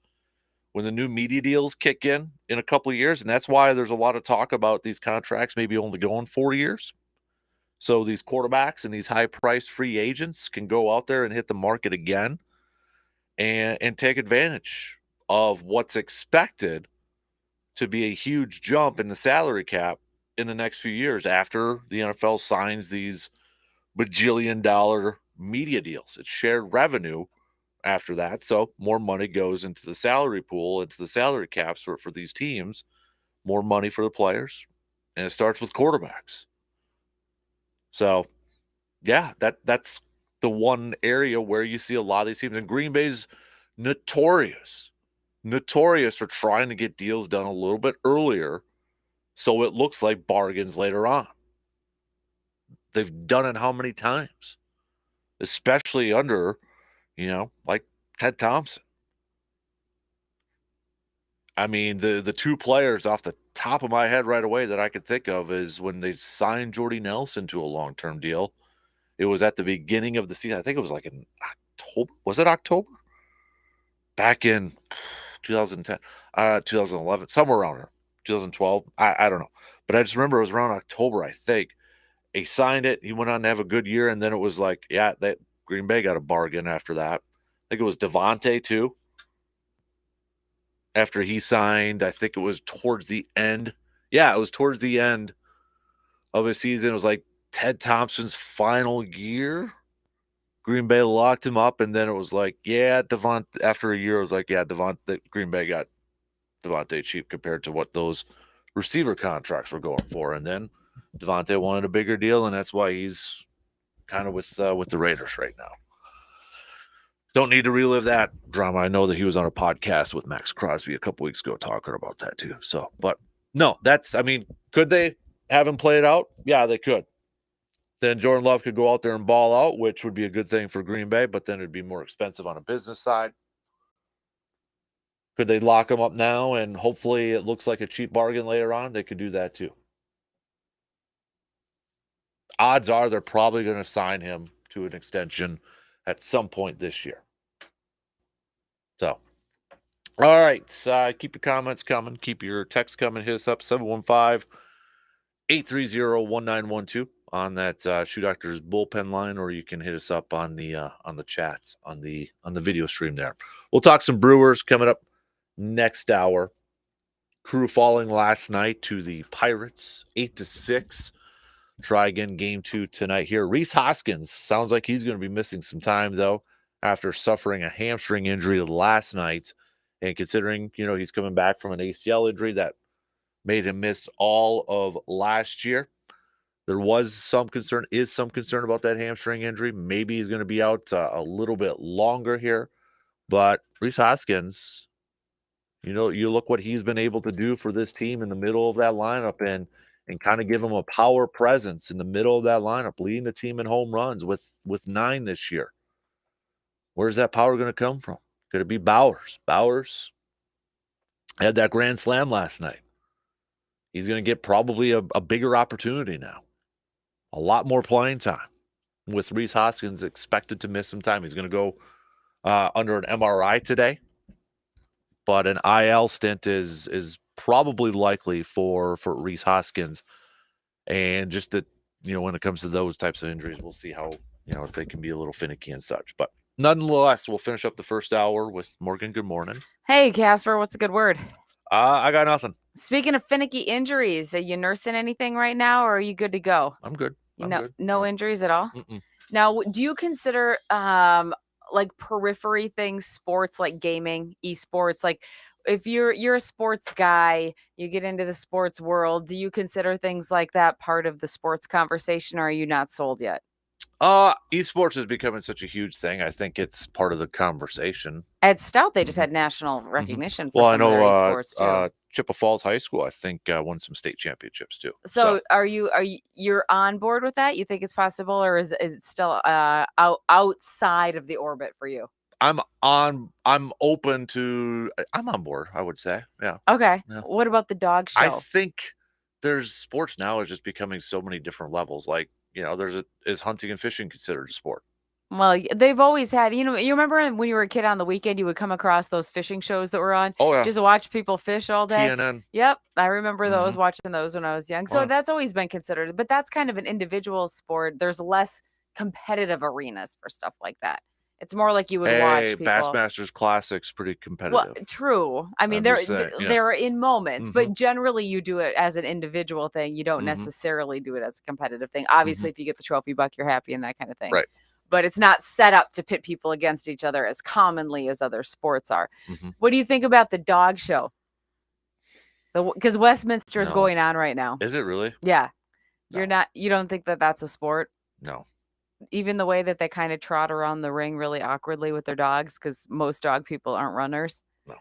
when the new media deals kick in a couple of years. And that's why there's a lot of talk about these contracts maybe only going 4 years. So these quarterbacks and these high-priced free agents can go out there and hit the market again and take advantage of what's expected to be a huge jump in the salary cap in the next few years after the NFL signs these bajillion-dollar media deals. It's shared revenue after that, so more money goes into the salary pool, into the salary caps for these teams, more money for the players, and it starts with quarterbacks. So, yeah, that's the one area where you see a lot of these teams. And Green Bay's notorious for trying to get deals done a little bit earlier so it looks like bargains later on. They've done it how many times? Especially under, like Ted Thompson. I mean, the 2 players off the top of my head right away that I could think of is when they signed Jordy Nelson to a long-term deal. It was at the beginning of the season. I think it was like in October. Was it October? Back in 2010, 2011, somewhere around there, 2012. I don't know. But I just remember it was around October, I think. He signed it. He went on to have a good year, and then it was like, yeah, that Green Bay got a bargain after that. I think it was Devontae too. After he signed, I think it was towards the end. Yeah, it was towards the end of his season. It was like Ted Thompson's final year. Green Bay locked him up, and then it was like, yeah, Devontae. After a year, it was like, yeah, Devontae. Green Bay got Devontae cheap compared to what those receiver contracts were going for, and then Devontae wanted a bigger deal, and that's why he's kind of with the Raiders right now. Don't need to relive that drama. I know that he was on a podcast with Max Crosby a couple weeks ago talking about that too. So, but no, could they have him play it out? Yeah, they could. Then Jordan Love could go out there and ball out, which would be a good thing for Green Bay, but then it'd be more expensive on a business side. Could they lock him up now and hopefully it looks like a cheap bargain later on? They could do that too. Odds are they're probably going to sign him to an extension at some point this year. So, all right. Keep your comments coming. Keep your texts coming. Hit us up, 715-830-1912 on that Shoe Doctor's bullpen line, or you can hit us up on the chats on the video stream there. We'll talk some Brewers coming up next hour. Crew falling last night to the Pirates, 8-6. Try again game 2 tonight here. Rhys Hoskins sounds like he's going to be missing some time, though, after suffering a hamstring injury last night. And considering, he's coming back from an ACL injury that made him miss all of last year, there is some concern about that hamstring injury. Maybe he's going to be out a little bit longer here. But Rhys Hoskins, you look what he's been able to do for this team in the middle of that lineup and kind of give him a power presence in the middle of that lineup, leading the team in home runs with 9 this year. Where's that power going to come from? Could it be Bowers? Bowers had that grand slam last night. He's going to get probably a bigger opportunity now. A lot more playing time with Rhys Hoskins expected to miss some time. He's going to go under an MRI today, but an IL stint is probably likely for Rhys Hoskins. And just that, when it comes to those types of injuries, we'll see how, if they can be a little finicky and such. But nonetheless, we'll finish up the first hour with Morgan. Good morning. Hey, Kasper, what's a good word? I got nothing. Speaking of finicky injuries, are you nursing anything right now, or are you good to go? I'm good. No injuries at all? Mm-mm. Now, do you consider like periphery things, sports like gaming, esports? Like if you're a sports guy, you get into the sports world, do you consider things like that part of the sports conversation, or are you not sold yet? Esports is becoming such a huge thing. I think it's part of the conversation. At Stout, they just had national recognition for some of their esports too. Chippewa Falls High School, I think, won some state championships too. So you're on board with that? You think it's possible, or is it still outside of the orbit for you? I'm open to. I'm on board, I would say. Yeah. Okay. Yeah. What about the dog show? I think there's sports now is just becoming so many different levels. Like, is hunting and fishing considered a sport? Well, they've always had, you remember when you were a kid on the weekend, you would come across those fishing shows that were on? Oh, yeah. Just watch people fish all day. TNN. Yep. I remember those, watching those when I was young. So Wow. that's always been considered, but that's kind of an individual sport. There's less competitive arenas for stuff like that. It's more like you would watch people. Bassmasters Classic's pretty competitive. Well, true. I mean, they're in moments, but generally you do it as an individual thing. You don't necessarily do it as a competitive thing. Obviously, if you get the trophy buck, you're happy and that kind of thing. Right. But it's not set up to pit people against each other as commonly as other sports are. What do you think about the dog show? Because Westminster is going on right now. Is it really? Yeah. No. You don't think that that's a sport? No. Even the way that they kind of trot around the ring really awkwardly with their dogs, because most dog people aren't runners. No.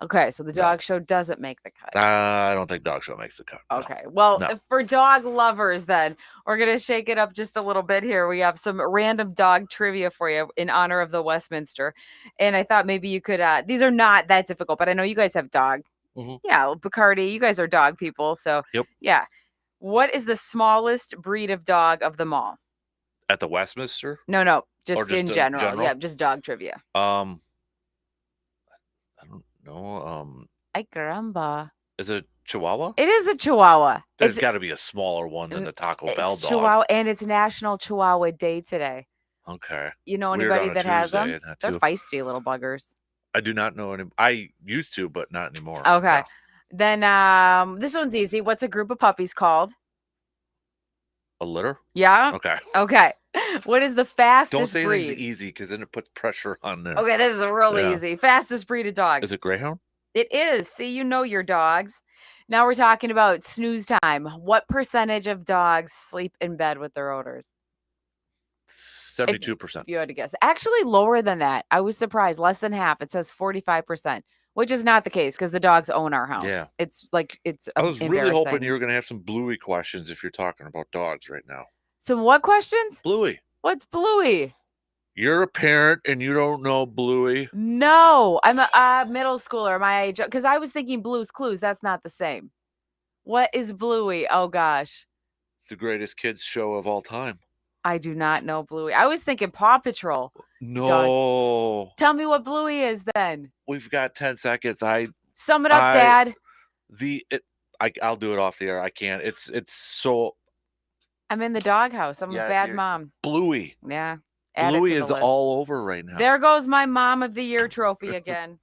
Okay, so the dog show doesn't make the cut. I don't think dog show makes the cut. Okay, well, for dog lovers, then we're gonna shake it up just a little bit here. We have some random dog trivia for you in honor of the Westminster, and I thought maybe you could. These are not that difficult, but I know you guys have dog. Yeah, Bacardi, you guys are dog people, so yeah. What is the smallest breed of dog of them all? At the Westminster? No, just in general. Yeah, just dog trivia. No. Ay caramba. Is it Chihuahua? It is a Chihuahua. There's got to be a smaller one than the Taco Bell It's dog. Chihuahua, and it's National Chihuahua Day today. Okay. You know Weird anybody on a that has Tuesday, them? not They're too. feisty little buggers. I do not know any. I used to, but not anymore. Okay. No. Then this one's easy. What's a group of puppies called? A litter? Yeah. Okay. Okay. What is the fastest Don't say breed? things easy because then it puts pressure on there. Okay, this is real Yeah. easy. Fastest breed of dog. Is it Greyhound? It is. See, you know your dogs. Now we're talking about snooze time. What percentage of dogs sleep in bed with their owners? 72%. If you had to guess. Actually, lower than that. I was surprised. Less than half. It says 45%, which is not the case because the dogs own our house. Yeah. It's like, it's I was really hoping embarrassing. you were going to have some Bluey questions if you're talking about dogs right now. Some what questions? Bluey. What's Bluey? You're a parent and you don't know Bluey. No, I'm a middle schooler my age because I was thinking Blue's Clues. That's not the same. What is Bluey? Oh gosh, The greatest kids show of all time. I do not know Bluey. I was thinking Paw Patrol. No. Tell me what Bluey is then. We've got 10 seconds. Sum it up, Dad. I'll do it off the air. I can't. It's so. I'm in the doghouse. I'm a bad mom. Bluey. Yeah. Add it Bluey to the is list. all over right now. There goes my Mom of the Year trophy again.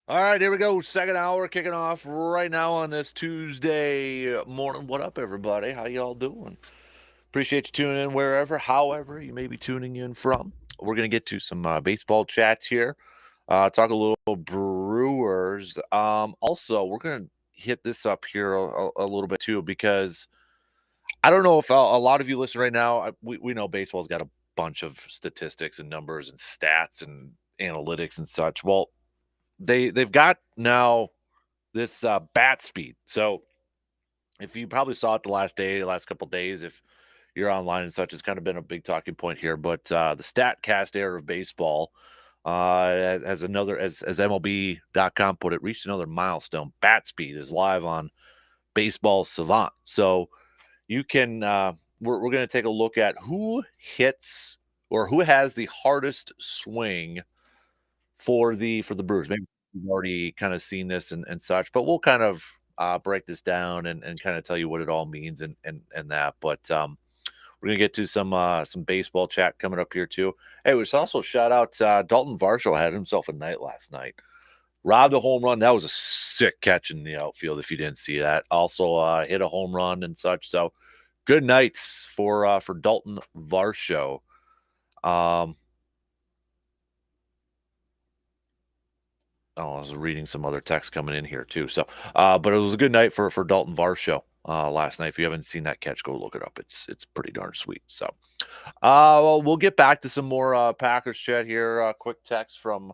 All right, here we go. Second hour kicking off right now on this Tuesday morning. What up, everybody? How y'all doing? Appreciate you tuning in however you may be tuning in from. We're going to get to some baseball chats here. Talk a little Brewers. Also, we're going to hit this up here a little bit too, because I don't know if a lot of you listen right now. We know baseball's got a bunch of statistics and numbers and stats and analytics and such. Well, they've got now this bat speed. So if you probably saw it the last couple days, if you're online and such, has kind of been a big talking point here. But the StatCast era of baseball has another, as MLB.com put it, reached another milestone. Bat speed is live on Baseball Savant. So you can we're going to take a look at who hits or who has the hardest swing for the Brewers. Maybe you've already kind of seen this and such, but we'll kind of break this down and kind of tell you what it all means and that. But we're gonna get to some baseball chat coming up here too. Hey, we should also shout out Dalton Varsho had himself a night last night. Robbed a home run. That was a sick catch in the outfield. If you didn't see that, also hit a home run and such. So good nights for Dalton Varsho. I was reading some other text coming in here too. So, but it was a good night for Dalton Varsho last night. If you haven't seen that catch, go look it up. It's pretty darn sweet. So, well, we'll get back to some more Packers chat here. Quick text from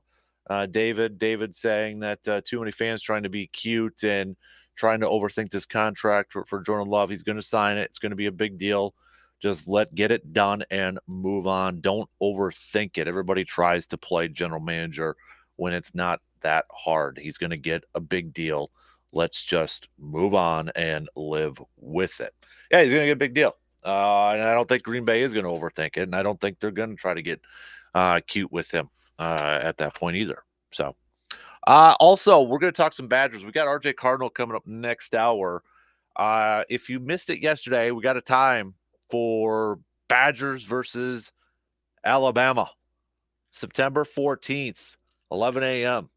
David. David saying that too many fans trying to be cute and trying to overthink this contract for Jordan Love. He's going to sign it. It's going to be a big deal. Just get it done and move on. Don't overthink it. Everybody tries to play general manager when it's not that hard. He's going to get a big deal. Let's just move on and live with it. Yeah, he's going to get a big deal. And I don't think Green Bay is going to overthink it. And I don't think they're going to try to get cute with him at that point either. So, also, we're going to talk some Badgers. We got RJ Cardinal coming up next hour. If you missed it yesterday, we got a time for Badgers versus Alabama, September 14th, 11 a.m.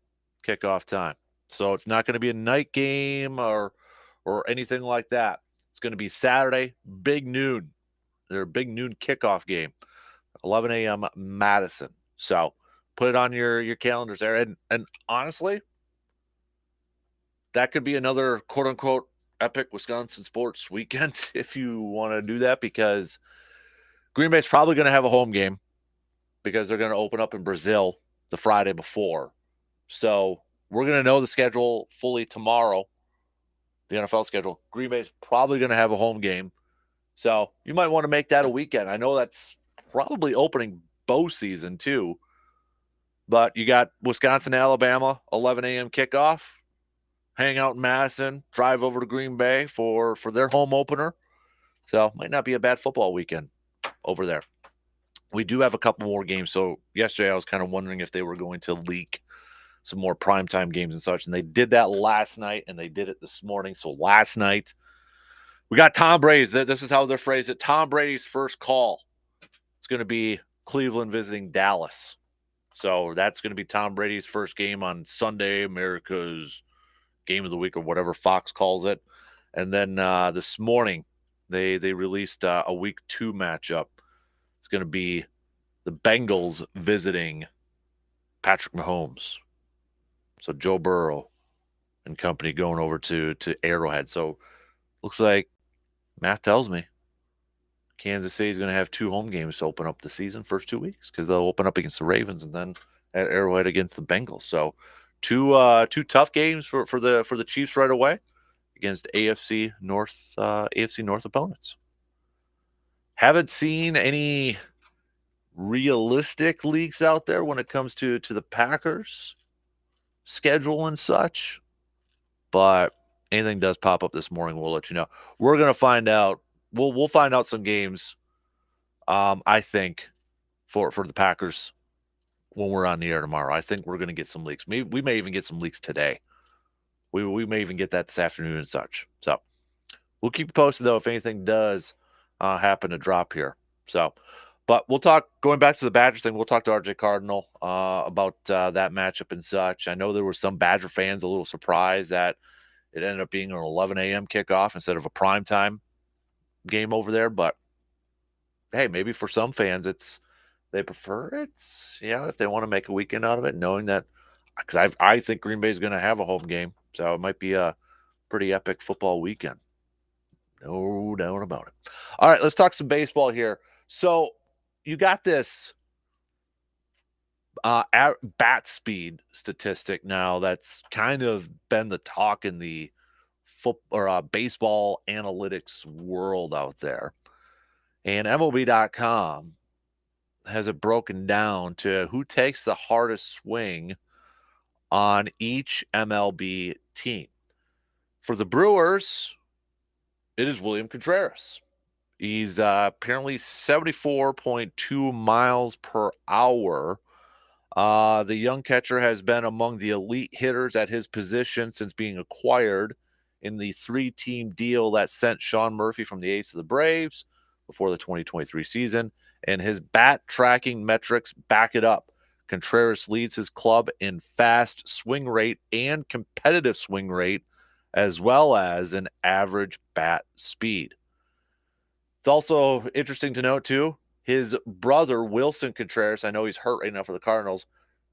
kickoff time. So it's not going to be a night game or anything like that. It's going to be Saturday, big noon. Their big noon kickoff game, 11 a.m. Madison. So put it on your calendars there. And honestly, that could be another quote unquote epic Wisconsin sports weekend if you want to do that, because Green Bay's probably going to have a home game because they're going to open up in Brazil the Friday before. So we're going to know the schedule fully tomorrow, the NFL schedule. Green Bay's probably going to have a home game. So you might want to make that a weekend. I know that's probably opening bow season too. But you got Wisconsin, Alabama, 11 a.m. kickoff. Hang out in Madison, drive over to Green Bay for their home opener. So might not be a bad football weekend over there. We do have a couple more games. So yesterday I was kind of wondering if they were going to leak some more primetime games and such. And they did that last night, and they did it this morning. So last night, we got Tom Brady's. This is how they're phrased it. Tom Brady's first call. It's going to be Cleveland visiting Dallas. So that's going to be Tom Brady's first game on Sunday, America's game of the week or whatever Fox calls it. And then this morning, they released a week 2 matchup. It's going to be the Bengals visiting Patrick Mahomes. So Joe Burrow and company going over to Arrowhead. So looks like math tells me Kansas City is going to have 2 home games to open up the season, first 2 weeks, because they'll open up against the Ravens and then at Arrowhead against the Bengals. So two tough games for the Chiefs right away against AFC North opponents. Haven't seen any realistic leaks out there when it comes to the Packers schedule and such, but anything does pop up this morning, we'll let you know. We're gonna find out. We'll find out some games. I think for the Packers when we're on the air tomorrow. I think we're gonna get some leaks. Maybe we may even get some leaks today. We may even get that this afternoon and such. So we'll keep you posted though if anything does happen to drop here. So But we'll talk, going back to the Badger thing, we'll talk to RJ Cardinal about that matchup and such. I know there were some Badger fans a little surprised that it ended up being an 11 a.m. kickoff instead of a primetime game over there. But, hey, maybe for some fans they prefer it. If they want to make a weekend out of it, knowing that, because I think Green Bay is going to have a home game. So it might be a pretty epic football weekend. No doubt about it. All right, let's talk some baseball here. So you got this bat speed statistic now that's kind of been the talk in the baseball analytics world out there. And MLB.com has it broken down to who takes the hardest swing on each MLB team. For the Brewers, it is William Contreras. He's apparently 74.2 miles per hour. The young catcher has been among the elite hitters at his position since being acquired in the 3-team deal that sent Sean Murphy from the A's to the Braves before the 2023 season, and his bat tracking metrics back it up. Contreras leads his club in fast swing rate and competitive swing rate, as well as an average bat speed. It's also interesting to note, too, his brother, Wilson Contreras, I know he's hurt right now for the Cardinals.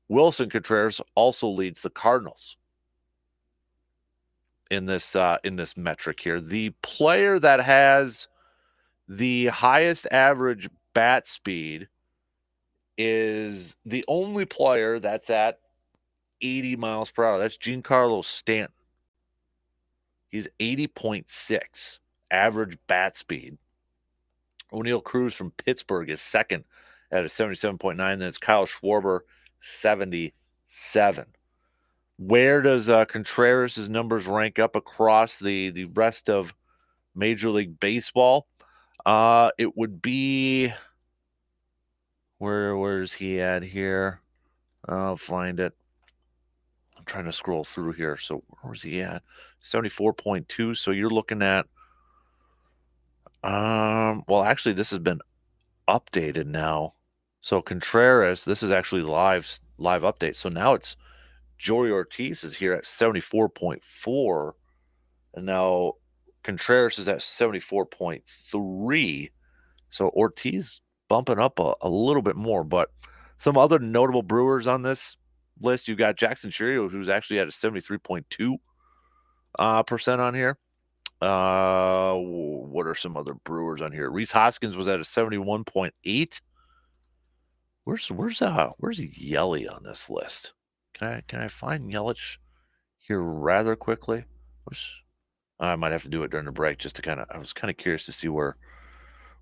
Wilson Contreras also leads the Cardinals in this metric here. The player that has the highest average bat speed is the only player that's at 80 miles per hour. That's Giancarlo Stanton. He's 80.6 average bat speed. O'Neal Cruz from Pittsburgh is second at a 77.9. Then it's Kyle Schwarber, 77. Where does Contreras' numbers rank up across the rest of Major League Baseball? It would be, where's he at here? I'll find it. I'm trying to scroll through here. So where's he at? 74.2. So you're looking at, well, actually, this has been updated now. So Contreras, this is actually live update. So now it's Joey Ortiz is here at 74.4, and now Contreras is at 74.3. So Ortiz bumping up a little bit more. But some other notable Brewers on this list, you got Jackson Chourio, who's actually at a 73.2 percent on here. What are some other Brewers on here? Rhys Hoskins was at a 71.8. Where's Yelich on this list? Can I find Yelich here rather quickly? I might have to do it during the break just to I was kind of curious to see where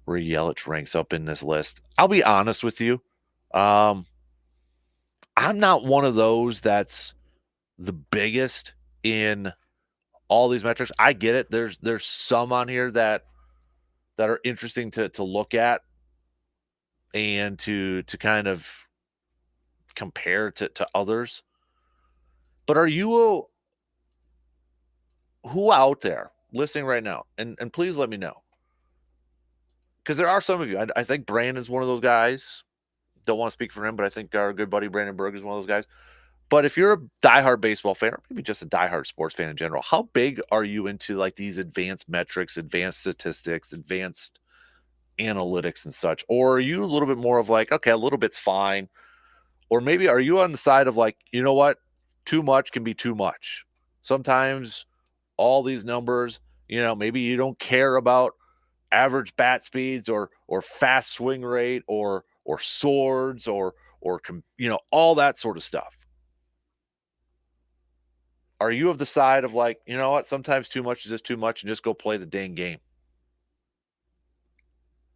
Yelich ranks up in this list. I'll be honest with you. I'm not one of those that's the biggest in all these metrics. I get it. There's some on here that are interesting to look at and to kind of compare to others. But are you who out there listening right now? And please let me know. Because there are some of you. I think Brandon's one of those guys. Don't want to speak for him, but I think our good buddy Brandon Berg is one of those guys. But if you're a diehard baseball fan, or maybe just a diehard sports fan in general, how big are you into like these advanced metrics, advanced statistics, advanced analytics and such? Or are you a little bit more of like, okay, a little bit's fine? Or maybe are you on the side of like, you know what? Too much can be too much. Sometimes all these numbers, maybe you don't care about average bat speeds or fast swing rate or swords or all that sort of stuff. Are you of the side of like, you know what, sometimes too much is just too much and just go play the dang game?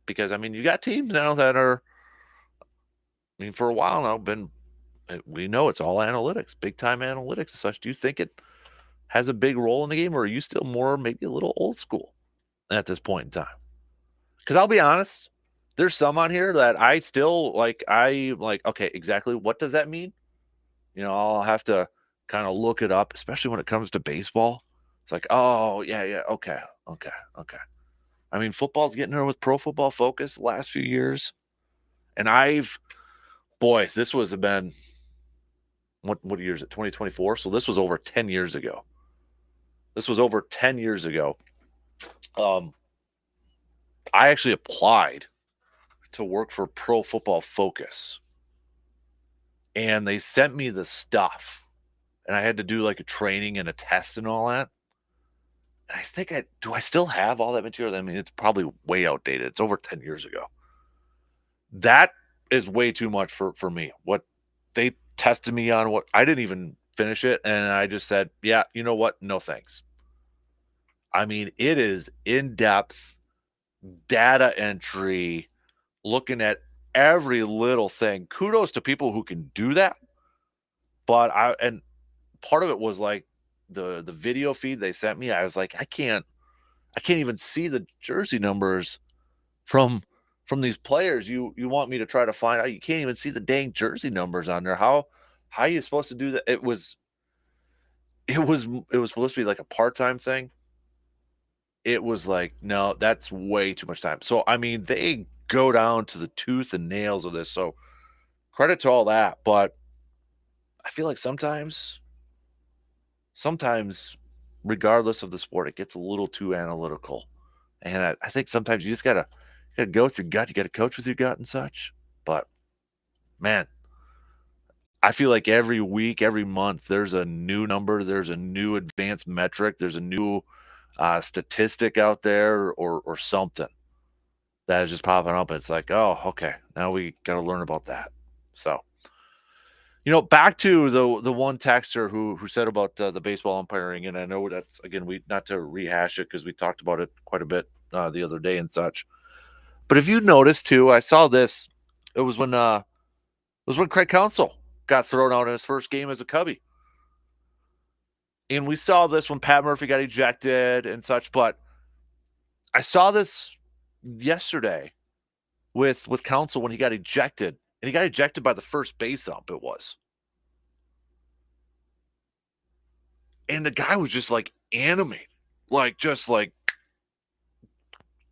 Because, you got teams now that are, for a while now, we know it's all analytics, big-time analytics and such. Do you think it has a big role in the game, or are you still more maybe a little old school at this point in time? Because I'll be honest, there's some on here that I still like, okay, exactly what does that mean? I'll have to kind of look it up, especially when it comes to baseball. It's like, oh, yeah, okay. Football's getting there with Pro Football Focus the last few years. And this was been what year is it? 2024. So this was over 10 years ago. This was over 10 years ago. Um, I actually applied to work for Pro Football Focus, and they sent me the stuff, and I had to do like a training and a test and all that. And I think I still have all that material. I mean, it's probably way outdated. It's over 10 years ago. That is way too much for me. What they tested me on, what I didn't even finish it, and I just said, yeah, you know what? No thanks. I mean, it is in depth data entry, looking at every little thing. Kudos to people who can do that. But part of it was like the video feed they sent me. I was like, I can't even see the jersey numbers from these players. You want me to try to find out? You can't even see the dang jersey numbers on there. How are you supposed to do that? It was supposed to be like a part-time thing. It was like, no, that's way too much time. So I mean, they go down to the tooth and nails of this. So credit to all that, but I feel like sometimes regardless of the sport, it gets a little too analytical. And I think sometimes you just gotta go with your gut. You gotta coach with your gut and such. But man, I feel like every week, every month, there's a new number, there's a new advanced metric, there's a new statistic out there or something that is just popping up. It's like, oh, okay, now we got to learn about that. So, back to the one texter who said about the baseball umpiring, and I know that's again we not to rehash it because we talked about it quite a bit the other day and such. But if you noticed too, I saw this. It was when Craig Counsell got thrown out in his first game as a Cubby. And we saw this when Pat Murphy got ejected and such, but I saw this yesterday with Counsell when he got ejected, and he got ejected by the first base ump. It was, and the guy was just like animated,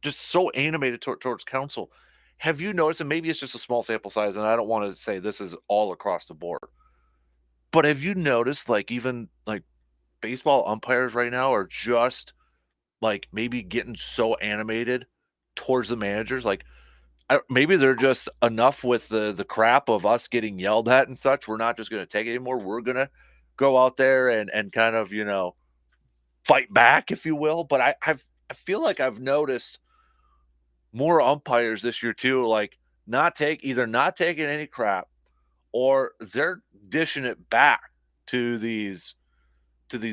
just so animated towards Counsell. Have you noticed? And maybe it's just a small sample size, and I don't want to say this is all across the board, but have you noticed, like even like baseball umpires right now are just like maybe getting so animated towards the managers, like maybe they're just enough with the crap of us getting yelled at and such. We're not just going to take it anymore. We're going to go out there and kind of fight back, if you will. But I feel like I've noticed more umpires this year too, like not taking any crap, or they're dishing it back to these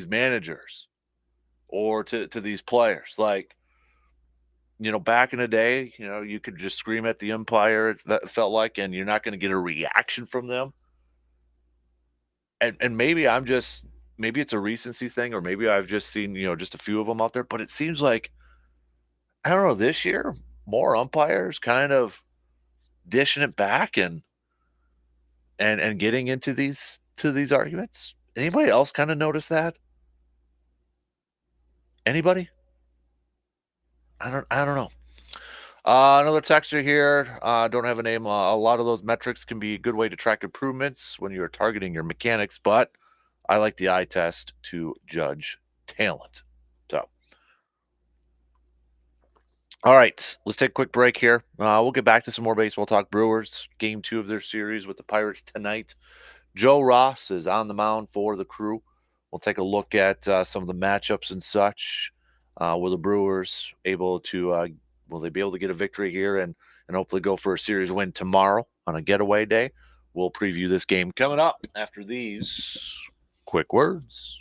managers or to these players. Like, back in the day, you could just scream at the umpire, that felt like, and you're not going to get a reaction from them. And maybe it's a recency thing, or maybe I've just seen, just a few of them out there, but it seems like, I don't know, this year, more umpires kind of dishing it back and getting into these arguments. Anybody else kind of notice that? Anybody? I don't know. Another texture here. Don't have a name. A lot of those metrics can be a good way to track improvements when you're targeting your mechanics, but I like the eye test to judge talent. So, all right, let's take a quick break here. We'll get back to some more baseball talk. Brewers, game 2 of their series with the Pirates tonight. Joe Ross is on the mound for the Crew. We'll take a look at some of the matchups and such. Will the Brewers will they be able to get a victory here and hopefully go for a series win tomorrow on a getaway day? We'll preview this game coming up after these quick words.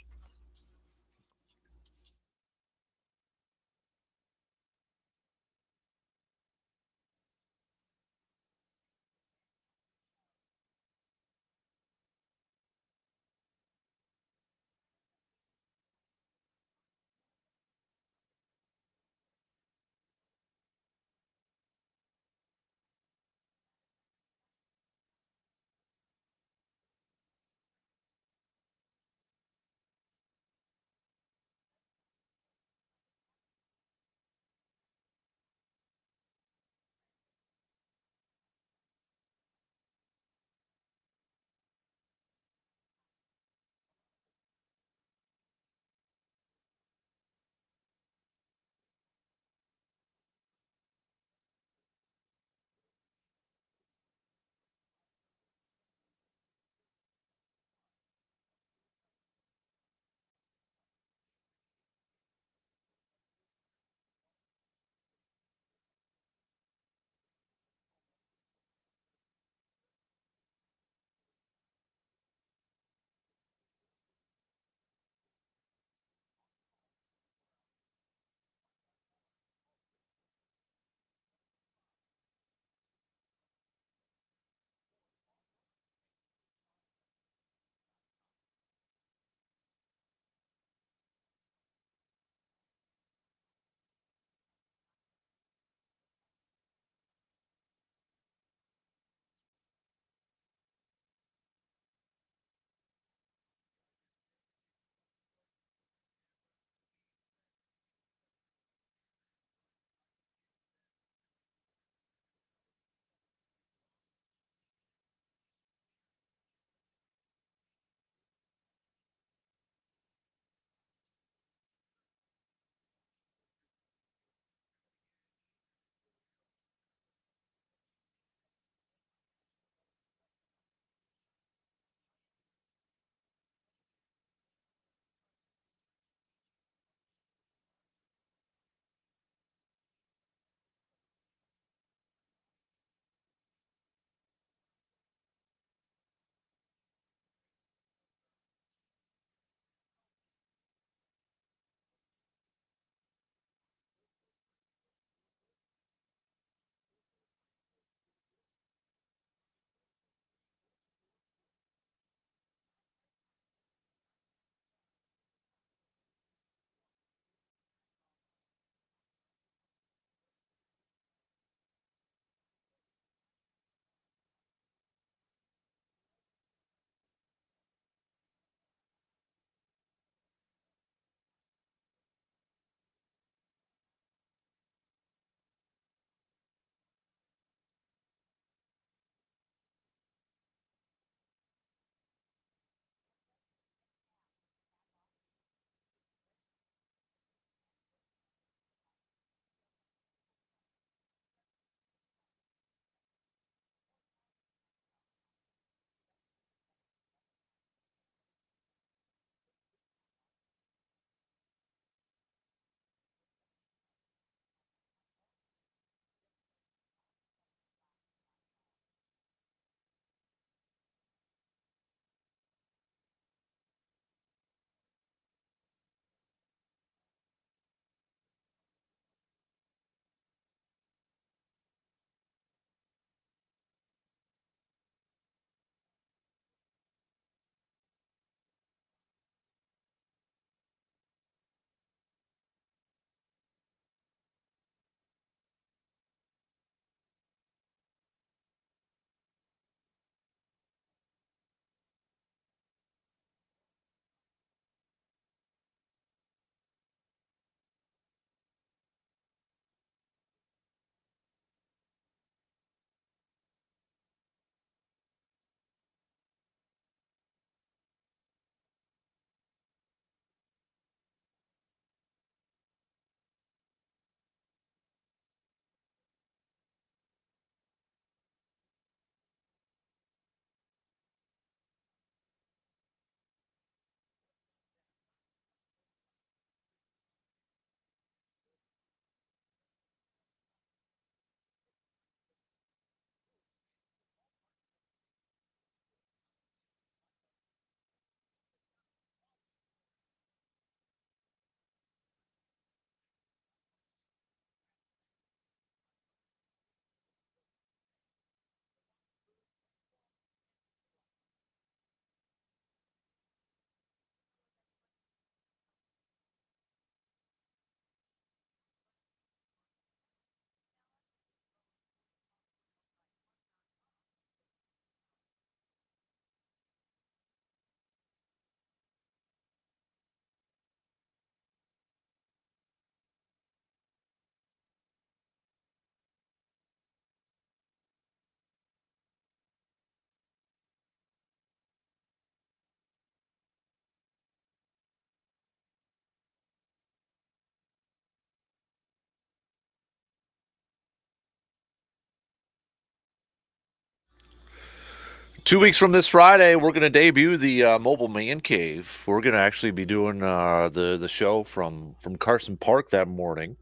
2 weeks from this Friday, we're going to debut the mobile man cave. We're going to actually be doing the show from Carson Park that morning,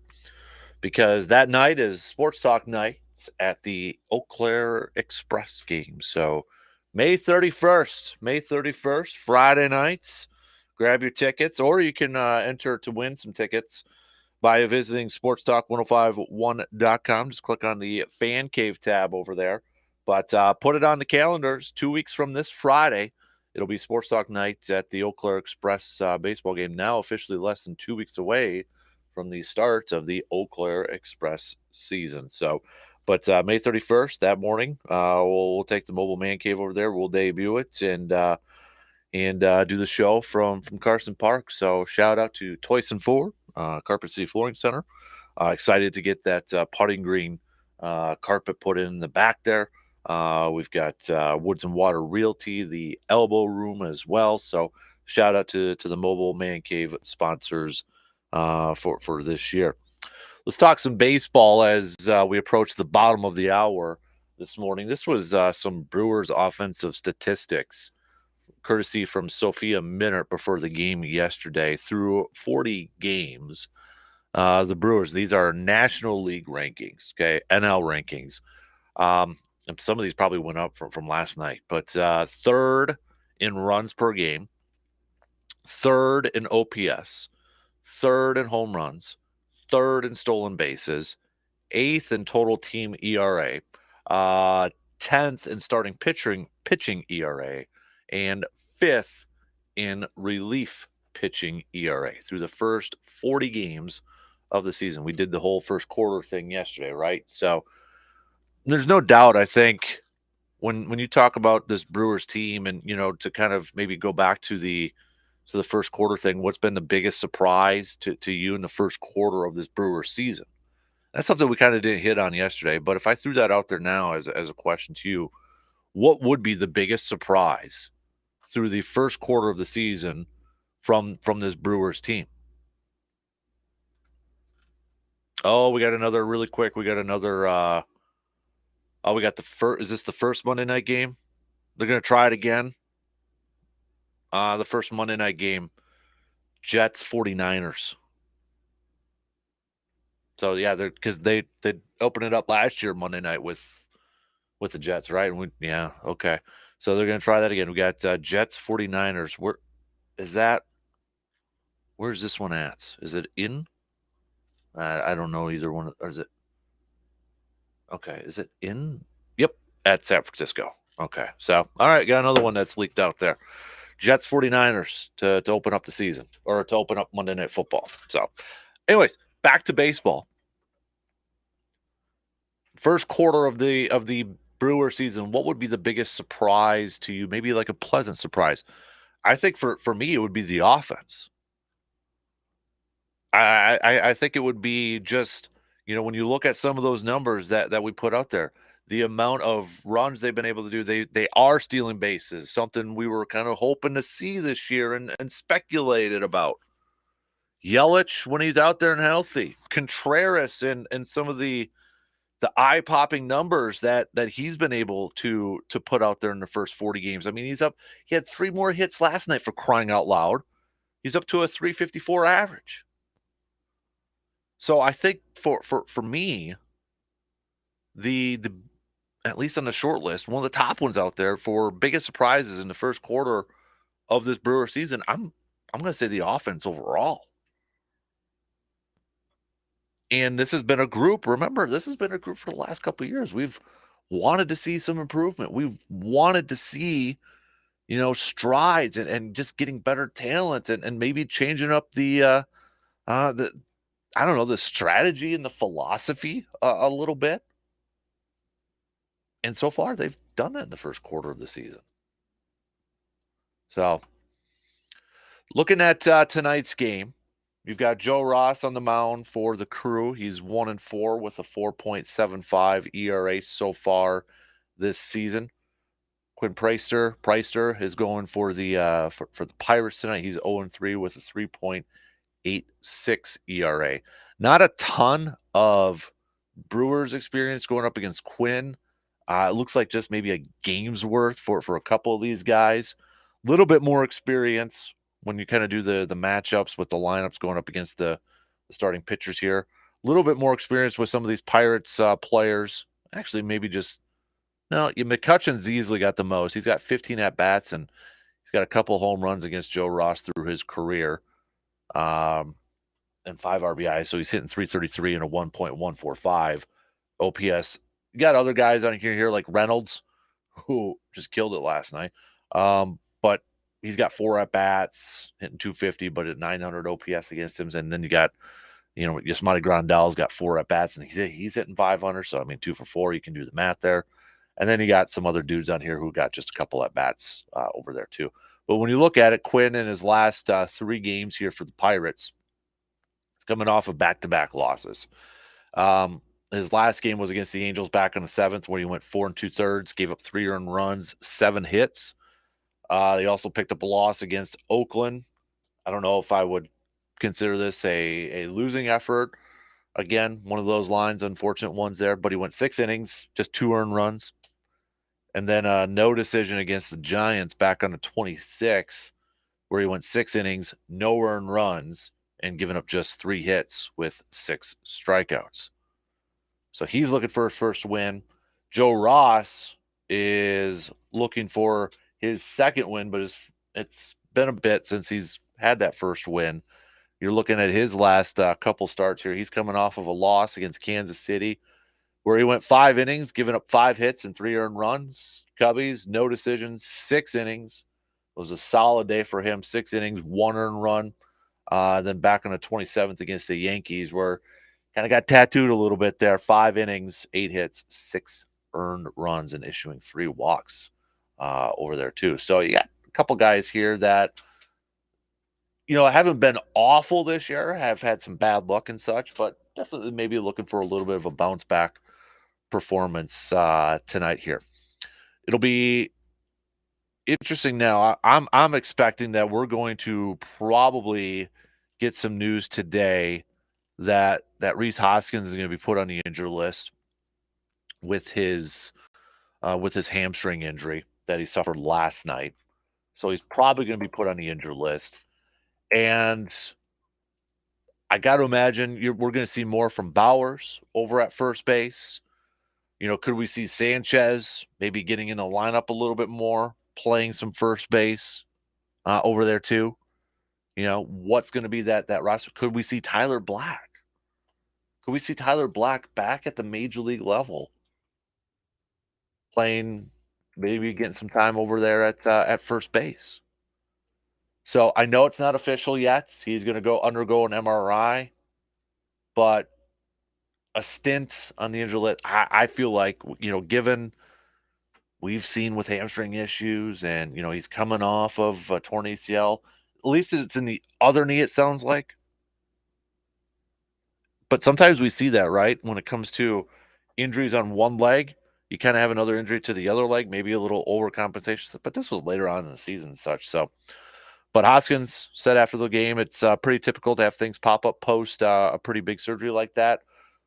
because that night is Sports Talk night at the Eau Claire Express game. So May 31st, Friday nights. Grab your tickets, or you can enter to win some tickets by visiting sportstalk1051.com. Just click on the Fan Cave tab over there. But put it on the calendars. 2 weeks from this Friday, it'll be Sports Talk night at the Eau Claire Express baseball game, now officially less than 2 weeks away from the start of the Eau Claire Express season. So, but May 31st, that morning, we'll take the mobile man cave over there. We'll debut it and do the show from Carson Park. So shout out to Toyson Ford, Carpet City Flooring Center. Excited to get that putting green carpet put in the back there. We've got Woods and Water Realty, the Elbow Room as well. So shout out to the mobile man cave sponsors for this year. Let's talk some baseball as we approach the bottom of the hour this morning. This was some Brewers offensive statistics, courtesy from Sophia Minert before the game yesterday. Through 40 games, the Brewers, these are National League rankings, okay, NL rankings. And some of these probably went up from last night, but third in runs per game, third in OPS, third in home runs, third in stolen bases, eighth in total team ERA, 10th in starting pitching ERA, and fifth in relief pitching ERA through the first 40 games of the season. We did the whole first quarter thing yesterday, right? So there's no doubt, I think, when you talk about this Brewers team and, to kind of maybe go back to the first quarter thing, what's been the biggest surprise to you in the first quarter of this Brewers season? That's something we kind of didn't hit on yesterday, but if I threw that out there now as a question to you, what would be the biggest surprise through the first quarter of the season from this Brewers team? Oh, we got another really quick. We got another. We got the first. Is this the first Monday night game? They're gonna try it again. The first Monday night game, Jets 49ers. So yeah, because they opened it up last year Monday night with the Jets, right? And okay. So they're gonna try that again. We got Jets 49ers. Where's this one at? Is it in? I don't know either one. Or is it? Okay, is it in? Yep, at San Francisco. Okay, so all right, got another one that's leaked out there. Jets 49ers to open up the season, or to open up Monday Night Football. So anyways, back to baseball. First quarter of the Brewer season, what would be the biggest surprise to you? Maybe like a pleasant surprise. I think for me, it would be the offense. I think it would be just, when you look at some of those numbers that we put out there, the amount of runs they've been able to do, they are stealing bases, something we were kind of hoping to see this year and speculated about. Yelich, when he's out there and healthy, Contreras and some of the eye-popping numbers that he's been able to put out there in the first 40 games. I mean, he had 3 more hits last night, for crying out loud. He's up to a 354 average. So I think for me, the at least on the short list, one of the top ones out there for biggest surprises in the first quarter of this Brewer season, I'm going to say the offense overall. And this has been a group. Remember, this has been a group for the last couple of years. We've wanted to see some improvement. We've wanted to see, strides and just getting better talent and maybe changing up the I don't know, the strategy and the philosophy a little bit. And so far, they've done that in the first quarter of the season. So, looking at tonight's game, you've got Joe Ross on the mound for the Crew. He's 1-4 with a 4.75 ERA so far this season. Quinn Preister is going for the for the Pirates tonight. He's 0-3 with a 3.86 ERA. Not a ton of Brewers experience going up against Quinn. It looks like just maybe a game's worth for a couple of these guys. A little bit more experience when you kind of do the matchups with the lineups going up against the starting pitchers here. A little bit more experience with some of these Pirates players. Actually, maybe just no. McCutcheon's easily got the most. He's got 15 at bats and he's got a couple home runs against Joe Ross through his career, and 5 RBIs. So he's hitting 333 and a 1.145 OPS. You got other guys on here like Reynolds, who just killed it last night. But he's got 4 at bats, hitting 250, but at 900 OPS against him. And then you got, Yasmani Grandal's got 4 at bats, and he's hitting 500. So I mean, 2 for 4. You can do the math there. And then you got some other dudes on here who got just a couple at bats over there too. But when you look at it, Quinn in his last 3 games here for the Pirates, he's coming off of back-to-back losses. His last game was against the Angels back on the 7th, where he went 4 2/3, gave up 3 earned runs, 7 hits. They also picked up a loss against Oakland. I don't know if I would consider this a losing effort. Again, one of those lines, unfortunate ones there, but he went 6 innings, just 2 earned runs. And then no decision against the Giants back on the 26th, where he went 6 innings, no earned runs, and given up just 3 hits with 6 strikeouts. So he's looking for his first win. Joe Ross is looking for his second win, but it's been a bit since he's had that first win. You're looking at his last couple starts here. He's coming off of a loss against Kansas City, where he went 5 innings, giving up 5 hits and 3 earned runs. Cubbies, no decisions, 6 innings. It was a solid day for him. 6 innings, 1 earned run. Then back on the 27th against the Yankees, where kind of got tattooed a little bit there. 5 innings, 8 hits, 6 earned runs, and issuing 3 walks over there too. So you got a couple guys here that, haven't been awful this year, have had some bad luck and such, but definitely maybe looking for a little bit of a bounce back performance tonight here. It'll be interesting now. I'm expecting that we're going to probably get some news today that Rhys Hoskins is going to be put on the injury list with his hamstring injury that he suffered last night. So he's probably going to be put on the injury list. And I got to imagine we're going to see more from Bowers over at first base. Could we see Sanchez maybe getting in the lineup a little bit more, playing some first base over there too? What's going to be that roster? Could we see Tyler Black? Could we see Tyler Black back at the major league level, playing, maybe getting some time over there at first base? So I know it's not official yet. He's going to undergo an MRI, but a stint on the injury list, I feel like, given we've seen with hamstring issues and, he's coming off of a torn ACL, at least it's in the other knee, it sounds like. But sometimes we see that, right? When it comes to injuries on one leg, you kind of have another injury to the other leg, maybe a little overcompensation. But this was later on in the season and such. So, but Hoskins said after the game, it's pretty typical to have things pop up post a pretty big surgery like that.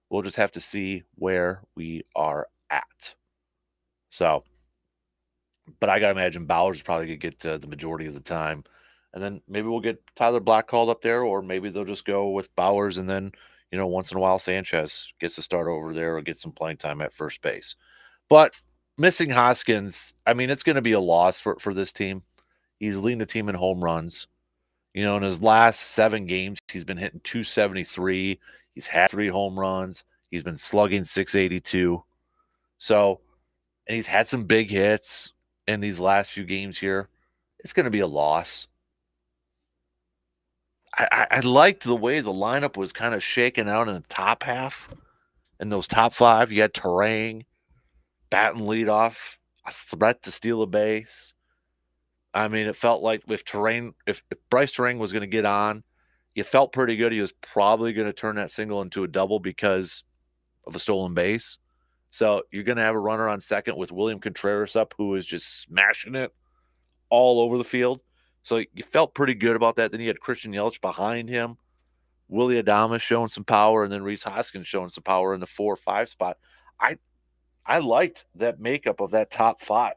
We'll just have to see where we are at. So, but I got to imagine Bowers is probably going to get the majority of the time. And then maybe we'll get Tyler Black called up there, or maybe they'll just go with Bowers and then, once in a while Sanchez gets to start over there or get some playing time at first base. But missing Hoskins, I mean, it's going to be a loss for this team. He's leading the team in home runs. In his last 7 games, he's been hitting 273. He's had 3 home runs. He's been slugging 682. So, and he's had some big hits in these last few games here. It's going to be a loss. I liked the way the lineup was kind of shaken out in the top half. In those top 5, you had Terang, batting leadoff, a threat to steal a base. I mean, it felt like if Bryce Terang was going to get on, you felt pretty good. He was probably going to turn that single into a double because of a stolen base. So you're going to have a runner on second with William Contreras up, who is just smashing it all over the field. So you felt pretty good about that. Then you had Christian Yelich behind him, Willie Adames showing some power, and then Rhys Hoskins showing some power in the 4-5 spot. I liked that makeup of that top five.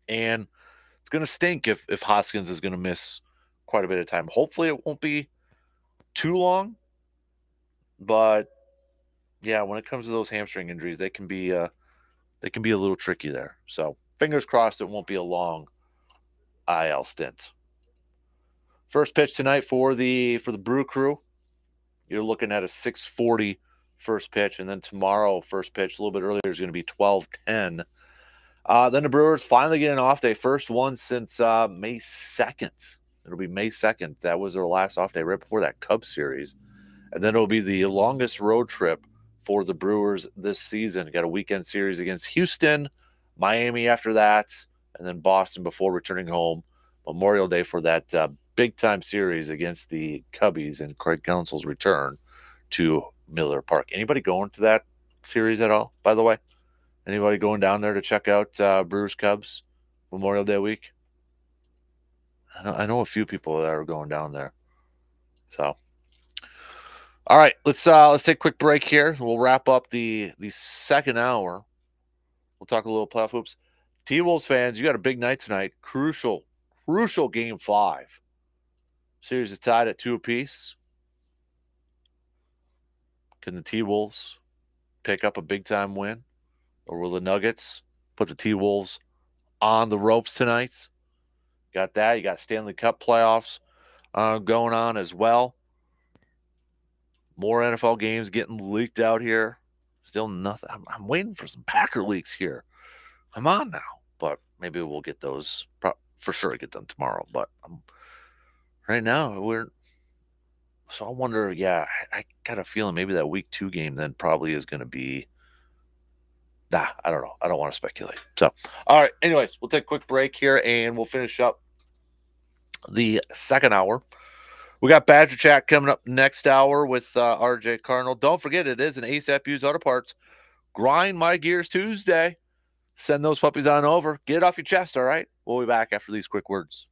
And it's going to stink if Hoskins is going to miss quite a bit of time. Hopefully, it won't be too long. But yeah, when it comes to those hamstring injuries, they can be a little tricky there. So fingers crossed it won't be a long IL stint. First pitch tonight for the Brew Crew. You're looking at a 6:40 first pitch, and then tomorrow first pitch a little bit earlier is going to be 12:10. Then the Brewers finally get an off day, first one since May 2nd. It'll be May 2nd. That was their last off day right before that Cubs series. And then it'll be the longest road trip for the Brewers this season. Got a weekend series against Houston, Miami after that, and then Boston before returning home Memorial Day for that big-time series against the Cubbies and Craig Counsell's return to Miller Park. Anybody going to that series at all, by the way? Anybody going down there to check out Brewers Cubs Memorial Day week? I know a few people that are going down there. So, all right, let's take a quick break here. We'll wrap up the second hour. We'll talk a little playoff hoops. T-Wolves fans, you got a big night tonight. Crucial game 5. Series is tied at 2 apiece. Can the T-Wolves pick up a big-time win? Or will the Nuggets put the T-Wolves on the ropes tonight? Got that. You got Stanley Cup playoffs going on as well. More NFL games getting leaked out here. Still nothing. I'm waiting for some Packer leaks here. I'm on now. But maybe we'll get those. For sure get them tomorrow. But right now, so I wonder, I got a feeling maybe that week 2 game then probably is going to be, I don't know. I don't want to speculate. So, all right. Anyways, we'll take a quick break here and we'll finish up the second hour. We got Badger Chat coming up next hour with RJ Cardinal. Don't forget, it is an ASAP Used Auto Parts Grind My Gears Tuesday. Send those puppies on over. Get it off your chest, all right? We'll be back after these quick words.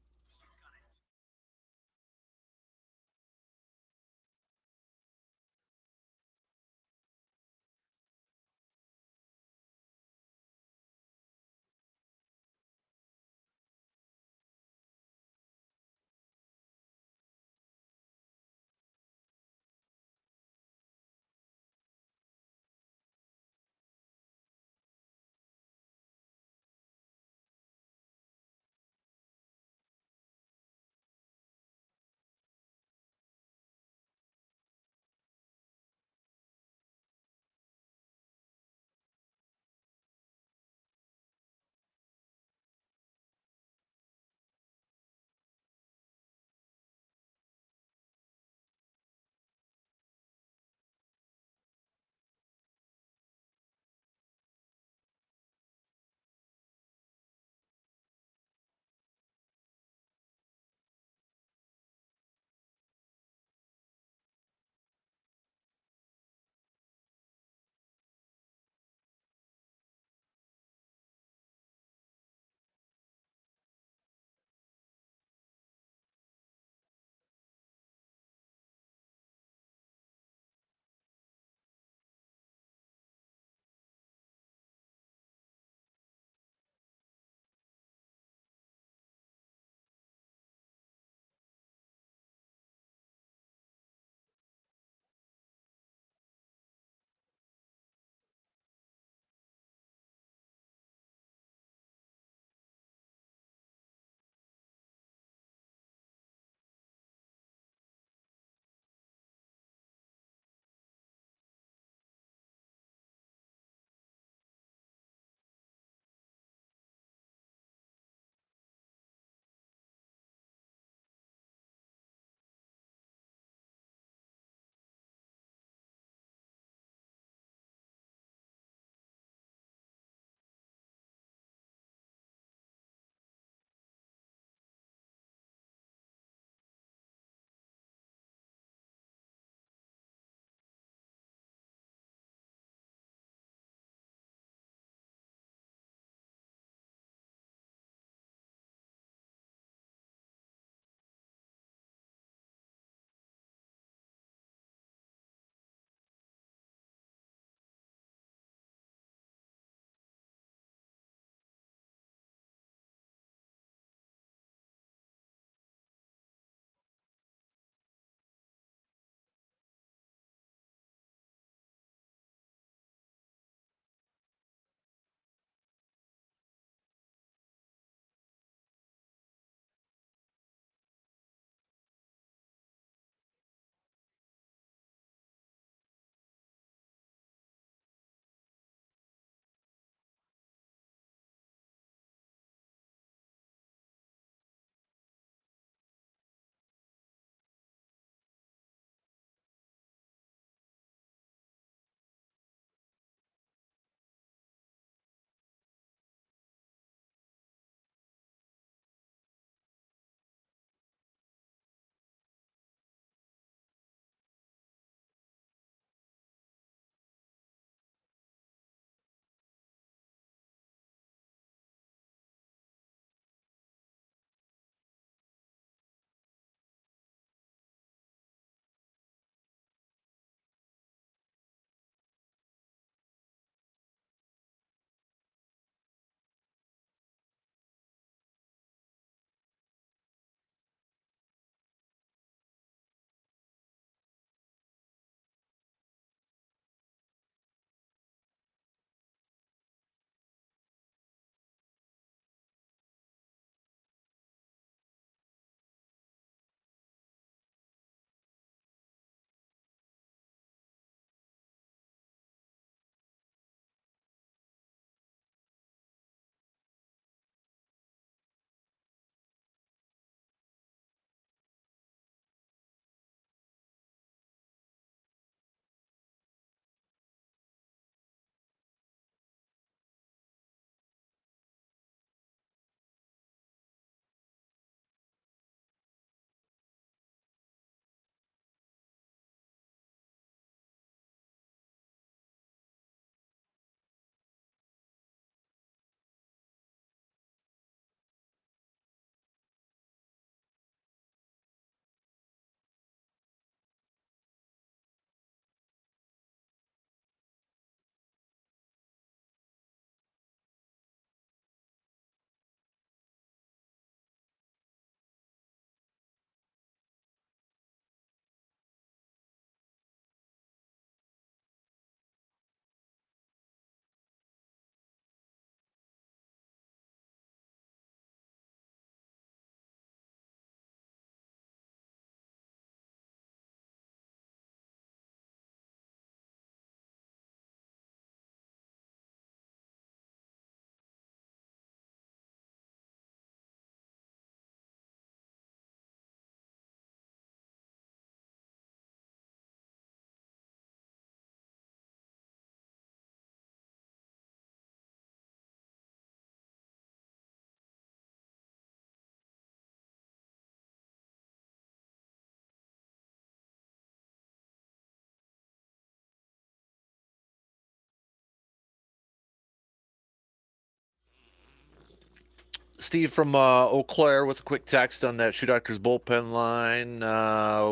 Steve from Eau Claire with a quick text on that Shoe Doctors bullpen line.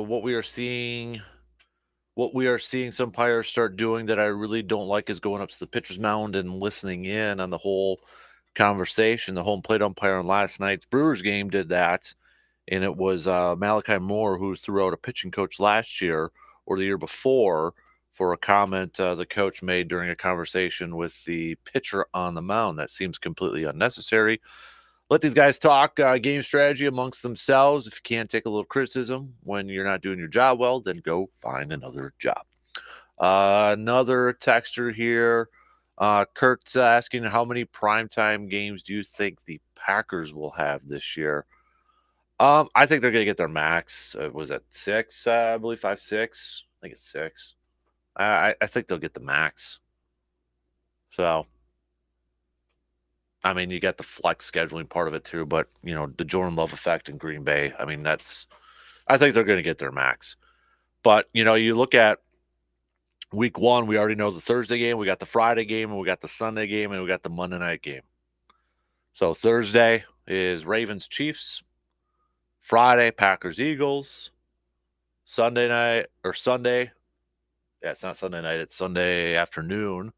What we are seeing some umpires start doing that I really don't like is going up to the pitcher's mound and listening in on the whole conversation. The home plate umpire on last night's Brewers game did that, and it was Malachi Moore who threw out a pitching coach last year or the year before for a comment the coach made during a conversation with the pitcher on the mound. That seems completely unnecessary. Let these guys talk game strategy amongst themselves. If you can't take a little criticism when you're not doing your job well, then go find another job. Another texter here. Kurt's asking, how many primetime games do you think the Packers will have this year? I think they're going to get their max. Was that 6? I believe 5, 6. I think it's 6. I think they'll get the max. So, I mean, you got the flex scheduling part of it too, but, you know, the Jordan Love effect in Green Bay, I mean, I think they're going to get their max. But, you know, you look at week 1, we already know the Thursday game, we got the Friday game, and we got the Sunday game, and we got the Monday night game. So Thursday is Ravens-Chiefs. Friday, Packers-Eagles. Sunday, yeah, it's not Sunday night, it's Sunday afternoon,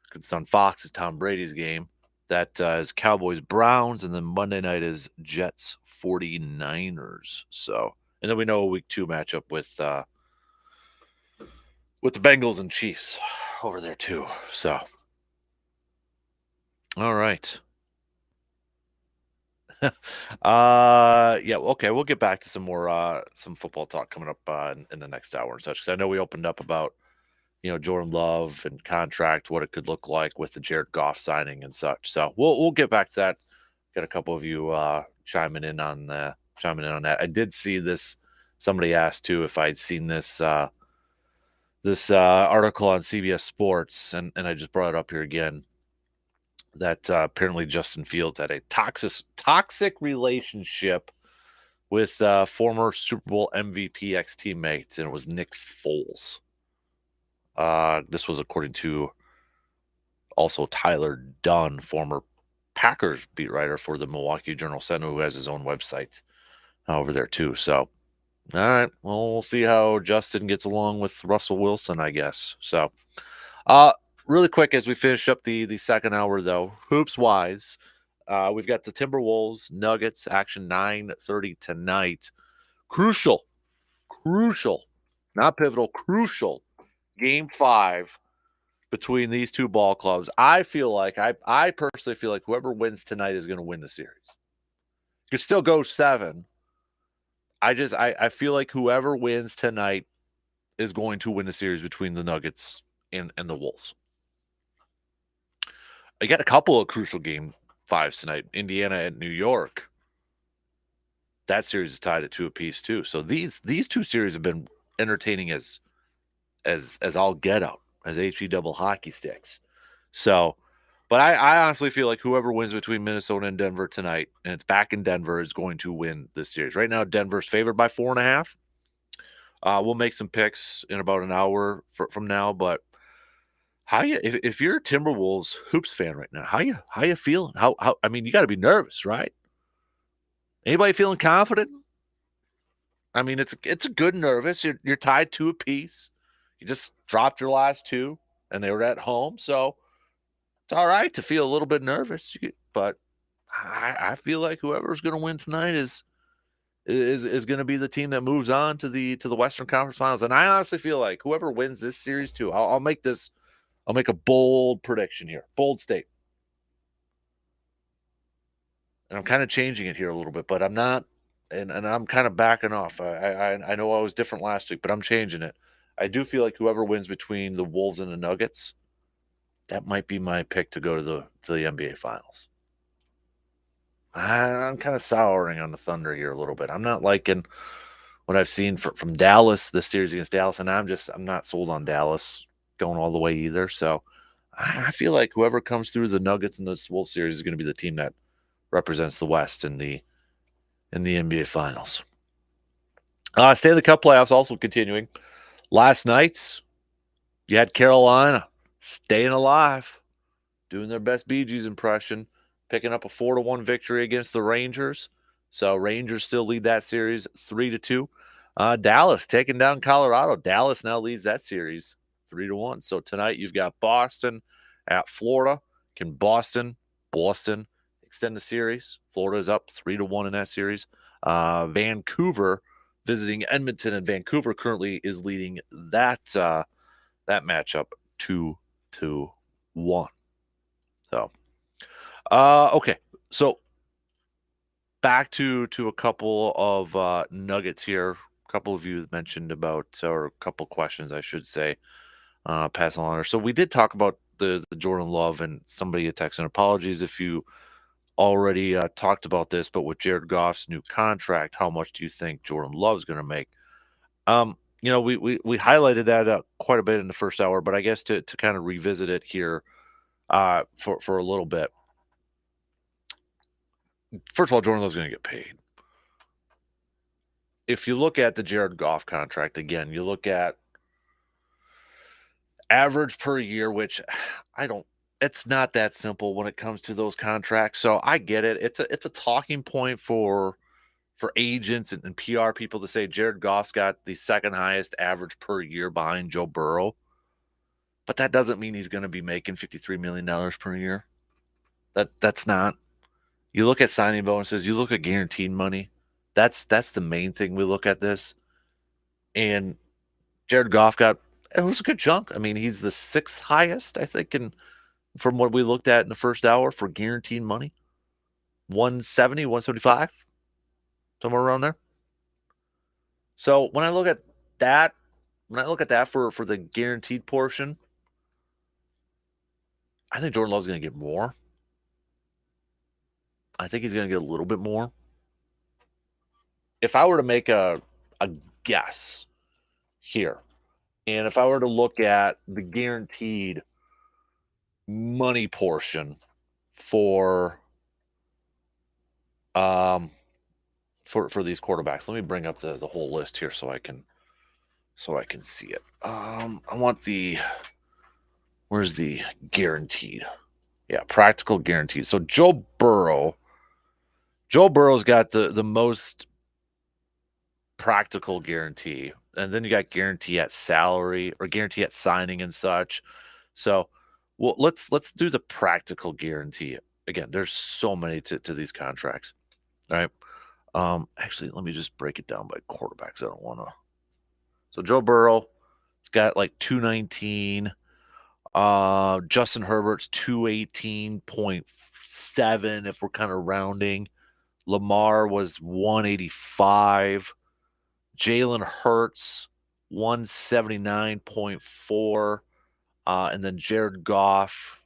because it's on Fox, it's Tom Brady's game. That is Cowboys-Browns, and then Monday night is Jets-49ers. So, and then we know a week 2 matchup with the Bengals and Chiefs over there too. So, all right. Yeah, okay, we'll get back to some more some football talk coming up in the next hour and such, because I know we opened up about, you know, Jordan Love and contract, what it could look like with the Jared Goff signing and such. So we'll get back to that. Got a couple of you chiming in on that. I did see this. Somebody asked too if I'd seen this article on CBS Sports, and I just brought it up here again. That apparently Justin Fields had a toxic relationship with former Super Bowl MVP ex-teammate, and it was Nick Foles. This was according to also Tyler Dunn, former Packers beat writer for the Milwaukee Journal-Sentinel, who has his own website over there too. So, all right, well, we'll see how Justin gets along with Russell Wilson, I guess. So, really quick as we finish up the second hour, though, hoops-wise, we've got the Timberwolves Nuggets action 9:30 tonight. Crucial, not pivotal, crucial. Game 5 between these two ball clubs. I personally feel like whoever wins tonight is going to win the series. Could still go 7. I feel like whoever wins tonight is going to win the series between the Nuggets and the Wolves. I got a couple of crucial game 5s tonight. Indiana and New York. That series is tied at 2 apiece too. So these two series have been entertaining as all get out, as HE double hockey sticks. So, but I honestly feel like whoever wins between Minnesota and Denver tonight, and it's back in Denver, is going to win this series. Right now, Denver's favored by 4.5. We'll make some picks in about an hour from now, but if you're a Timberwolves hoops fan right now, how you feeling? How I mean, you got to be nervous, right? Anybody feeling confident? I mean, it's a good nervous. You're tied 2 apiece. You just dropped your last 2, and they were at home, so it's all right to feel a little bit nervous. But I feel like whoever's going to win tonight is going to be the team that moves on to the Western Conference Finals. And I honestly feel like whoever wins this series too, I'll make a bold prediction here, bold state. And I'm kind of changing it here a little bit, but I'm not, and I'm kind of backing off. I know I was different last week, but I'm changing it. I do feel like whoever wins between the Wolves and the Nuggets, that might be my pick to go to the NBA Finals. I'm kind of souring on the Thunder here a little bit. I'm not liking what I've seen from Dallas, this series against Dallas, and I'm not sold on Dallas going all the way either. So I feel like whoever comes through the Nuggets in this Wolves series is going to be the team that represents the West in the NBA Finals. Stanley Cup playoffs also continuing. Last night's, you had Carolina staying alive, doing their best Bee Gees impression. picking up a 4-1 victory against the Rangers. So Rangers still lead that series 3-2. Dallas taking down Colorado. Dallas now leads that series 3-1. So tonight you've got Boston at Florida. Can Boston extend the series? Florida is up 3-1 in that series. Vancouver visiting Edmonton, and Vancouver currently is leading that matchup 2-1. So, okay. So back to a couple of nuggets here. A couple of you mentioned about, or a couple questions, I should say, pass along. So we did talk about the Jordan Love, and somebody had texted. Apologies if you already talked about this, but with Jared Goff's new contract, how much do you think Jordan Love's going to make? We highlighted that quite a bit in the first hour, but I guess to kind of revisit it here for a little bit. First of all, Jordan Love's going to get paid. If you look at the Jared Goff contract, again, you look at average per year, which it's not that simple when it comes to those contracts. So I get it. It's a talking point for agents and PR people to say Jared Goff's got the second highest average per year behind Joe Burrow. But that doesn't mean he's going to be making $53 million per year. That's not. You look at signing bonuses, you look at guaranteed money. That's the main thing we look at this. And Jared Goff it was a good chunk. I mean, he's the sixth highest, I think, from what we looked at in the first hour for guaranteed money. 170, 175, somewhere around there. So when I look at that, for the guaranteed portion, I think Jordan Love's going to get more. I think he's going to get a little bit more. If I were to make a guess here, and if I were to look at the guaranteed money portion for these quarterbacks, let me bring up the whole list here so I can see it. I want where's the guaranteed? Yeah, practical guaranteed. So Joe Burrow's got the most practical guarantee, and then you got guarantee at salary or guarantee at signing and such. So, well, let's do the practical guarantee. Again, there's so many to these contracts. All right. Actually, let me just break it down by quarterbacks. I don't want to. So Joe Burrow, it's got like 219. Justin Herbert's 218.7 if we're kind of rounding. Lamar was 185. Jalen Hurts, 179.4. And then Jared Goff,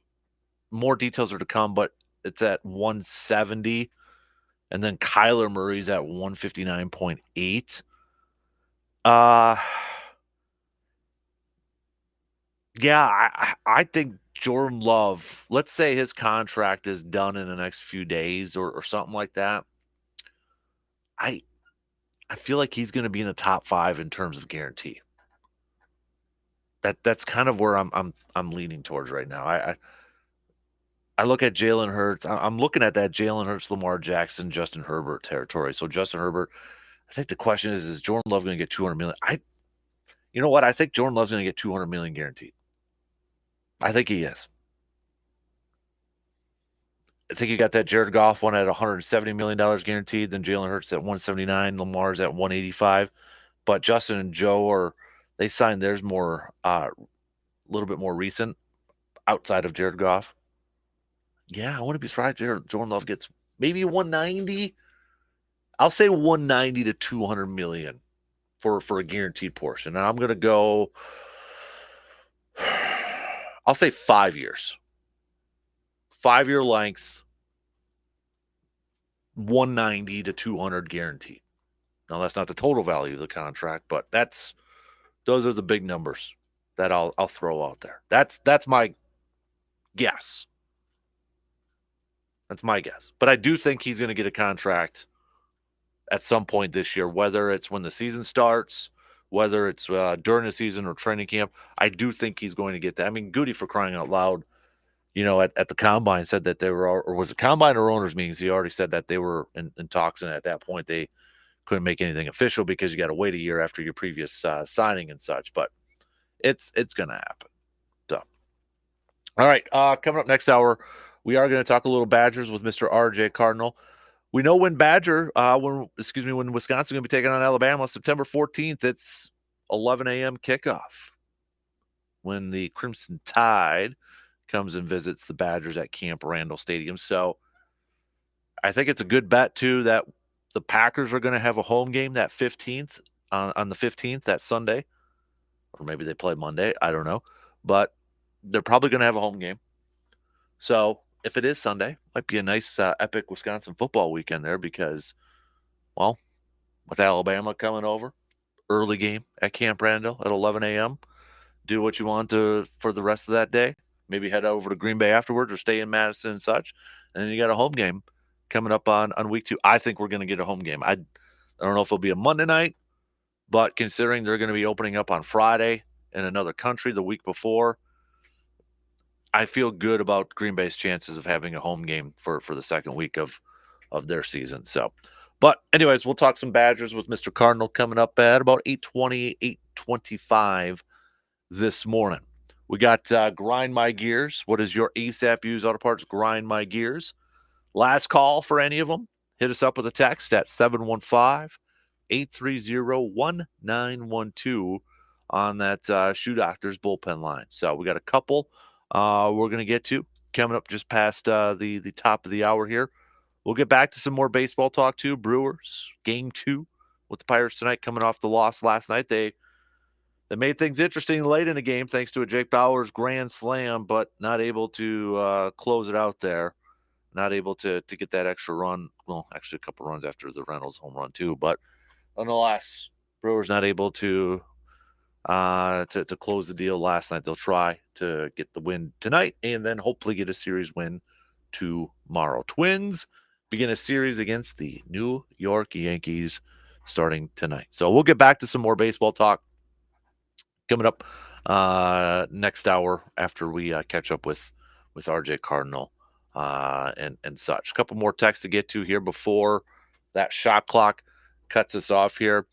more details are to come, but it's at 170. And then Kyler Murray's at 159.8. Yeah, I think Jordan Love, let's say his contract is done in the next few days or something like that. I feel like he's going to be in the top 5 in terms of guarantee. That's kind of where I'm leaning towards right now. I look at Jalen Hurts. I'm looking at that Jalen Hurts, Lamar Jackson, Justin Herbert territory. So Justin Herbert, I think the question is Jordan Love going to get $200 million? You know what? I think Jordan Love's going to get $200 million guaranteed. I think he is. I think you got that Jared Goff one at $170 million guaranteed. Then Jalen Hurts at 179. Lamar's at 185. But Justin and Joe they signed theirs more, a little bit more recent, outside of Jared Goff. Yeah, I wouldn't be surprised Jordan Love gets maybe 190. I'll say 190 to 200 million for a guaranteed portion. Now I'm going to go, I'll say 5 years. 5-year length, 190 to 200 guaranteed. Now that's not the total value of the contract, but those are the big numbers that I'll throw out there. That's my guess. That's my guess. But I do think he's going to get a contract at some point this year, whether it's when the season starts, whether it's during the season or training camp. I do think he's going to get that. I mean, Goody, for crying out loud, at the combine said that they were, or was it combine or owners meetings? He already said that they were in talks, and at that point they couldn't make anything official because you got to wait a year after your previous signing and such. But it's gonna happen. So, all right, coming up next hour, we are going to talk a little Badgers with Mr. RJ Cardinal. We know when when Wisconsin's going to be taking on Alabama, September 14th. It's 11 a.m. kickoff when the Crimson Tide comes and visits the Badgers at Camp Randall Stadium. So I think it's a good bet too that the Packers are going to have a home game that 15th on the 15th, that Sunday, or maybe they play Monday. I don't know, but they're probably going to have a home game. So if it is Sunday, might be a nice epic Wisconsin football weekend there because, well, with Alabama coming over, early game at Camp Randall at 11 a.m. Do what you want to for the rest of that day. Maybe head over to Green Bay afterwards or stay in Madison and such. And then you got a home game coming up on week 2. I think we're going to get a home game. I don't know if it'll be a Monday night, but considering they're going to be opening up on Friday in another country the week before, I feel good about Green Bay's chances of having a home game for the second week of their season. So, but anyways, we'll talk some Badgers with Mr. Cardinal coming up at about 8:20, 8:25 this morning. We got Grind My Gears. What is your ASAP Used Auto Parts? Grind My Gears. Last call for any of them. Hit us up with a text at 715-830-1912 on that Shoe Doctors bullpen line. So we got a couple we're going to get to coming up just past the top of the hour here. We'll get back to some more baseball talk too. Brewers, game 2 with the Pirates tonight coming off the loss last night. They made things interesting late in the game thanks to a Jake Bauers grand slam, but not able to close it out there. Not able to get that extra run. Well, actually a couple runs after the Reynolds home run too. But nonetheless, Brewers not able to close the deal last night. They'll try to get the win tonight and then hopefully get a series win tomorrow. Twins begin a series against the New York Yankees starting tonight. So we'll get back to some more baseball talk coming up next hour after we catch up with RJ Cardinal and such. A couple more texts to get to here before that shot clock cuts us off here.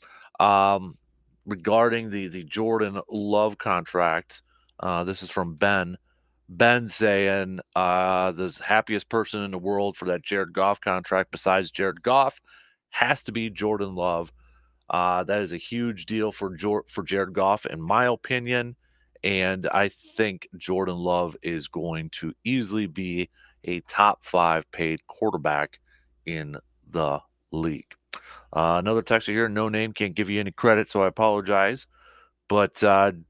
Regarding the Jordan Love contract, this is from Ben. Ben saying the happiest person in the world for that Jared Goff contract besides Jared Goff has to be Jordan Love. That is a huge deal for Jared Goff, in my opinion. And I think Jordan Love is going to easily be a top 5 paid quarterback in the league. Another texter here, no name, can't give you any credit, so I apologize. But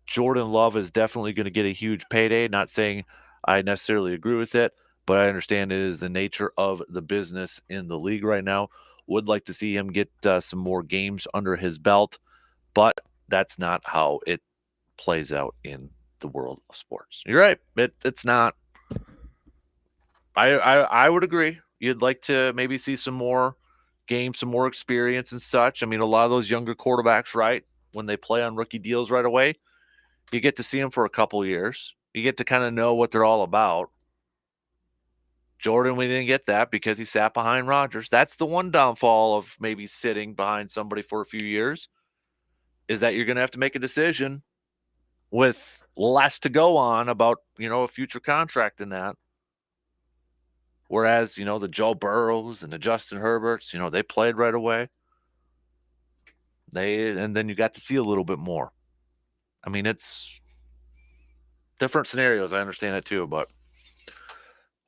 Jordan Love is definitely going to get a huge payday. Not saying I necessarily agree with it, but I understand it is the nature of the business in the league right now. Would like to see him get some more games under his belt, but that's not how it plays out in the world of sports. You're right. It's not. I would agree. You'd like to maybe see some more games, some more experience and such. I mean, a lot of those younger quarterbacks, right, when they play on rookie deals right away, you get to see them for a couple years. You get to kind of know what they're all about. Jordan, we didn't get that because he sat behind Rodgers. That's the one downfall of maybe sitting behind somebody for a few years, is that you're going to have to make a decision with less to go on about, a future contract in that. Whereas, the Joe Burrows and the Justin Herberts, they played right away. And then you got to see a little bit more. I mean, it's different scenarios. I understand it too, but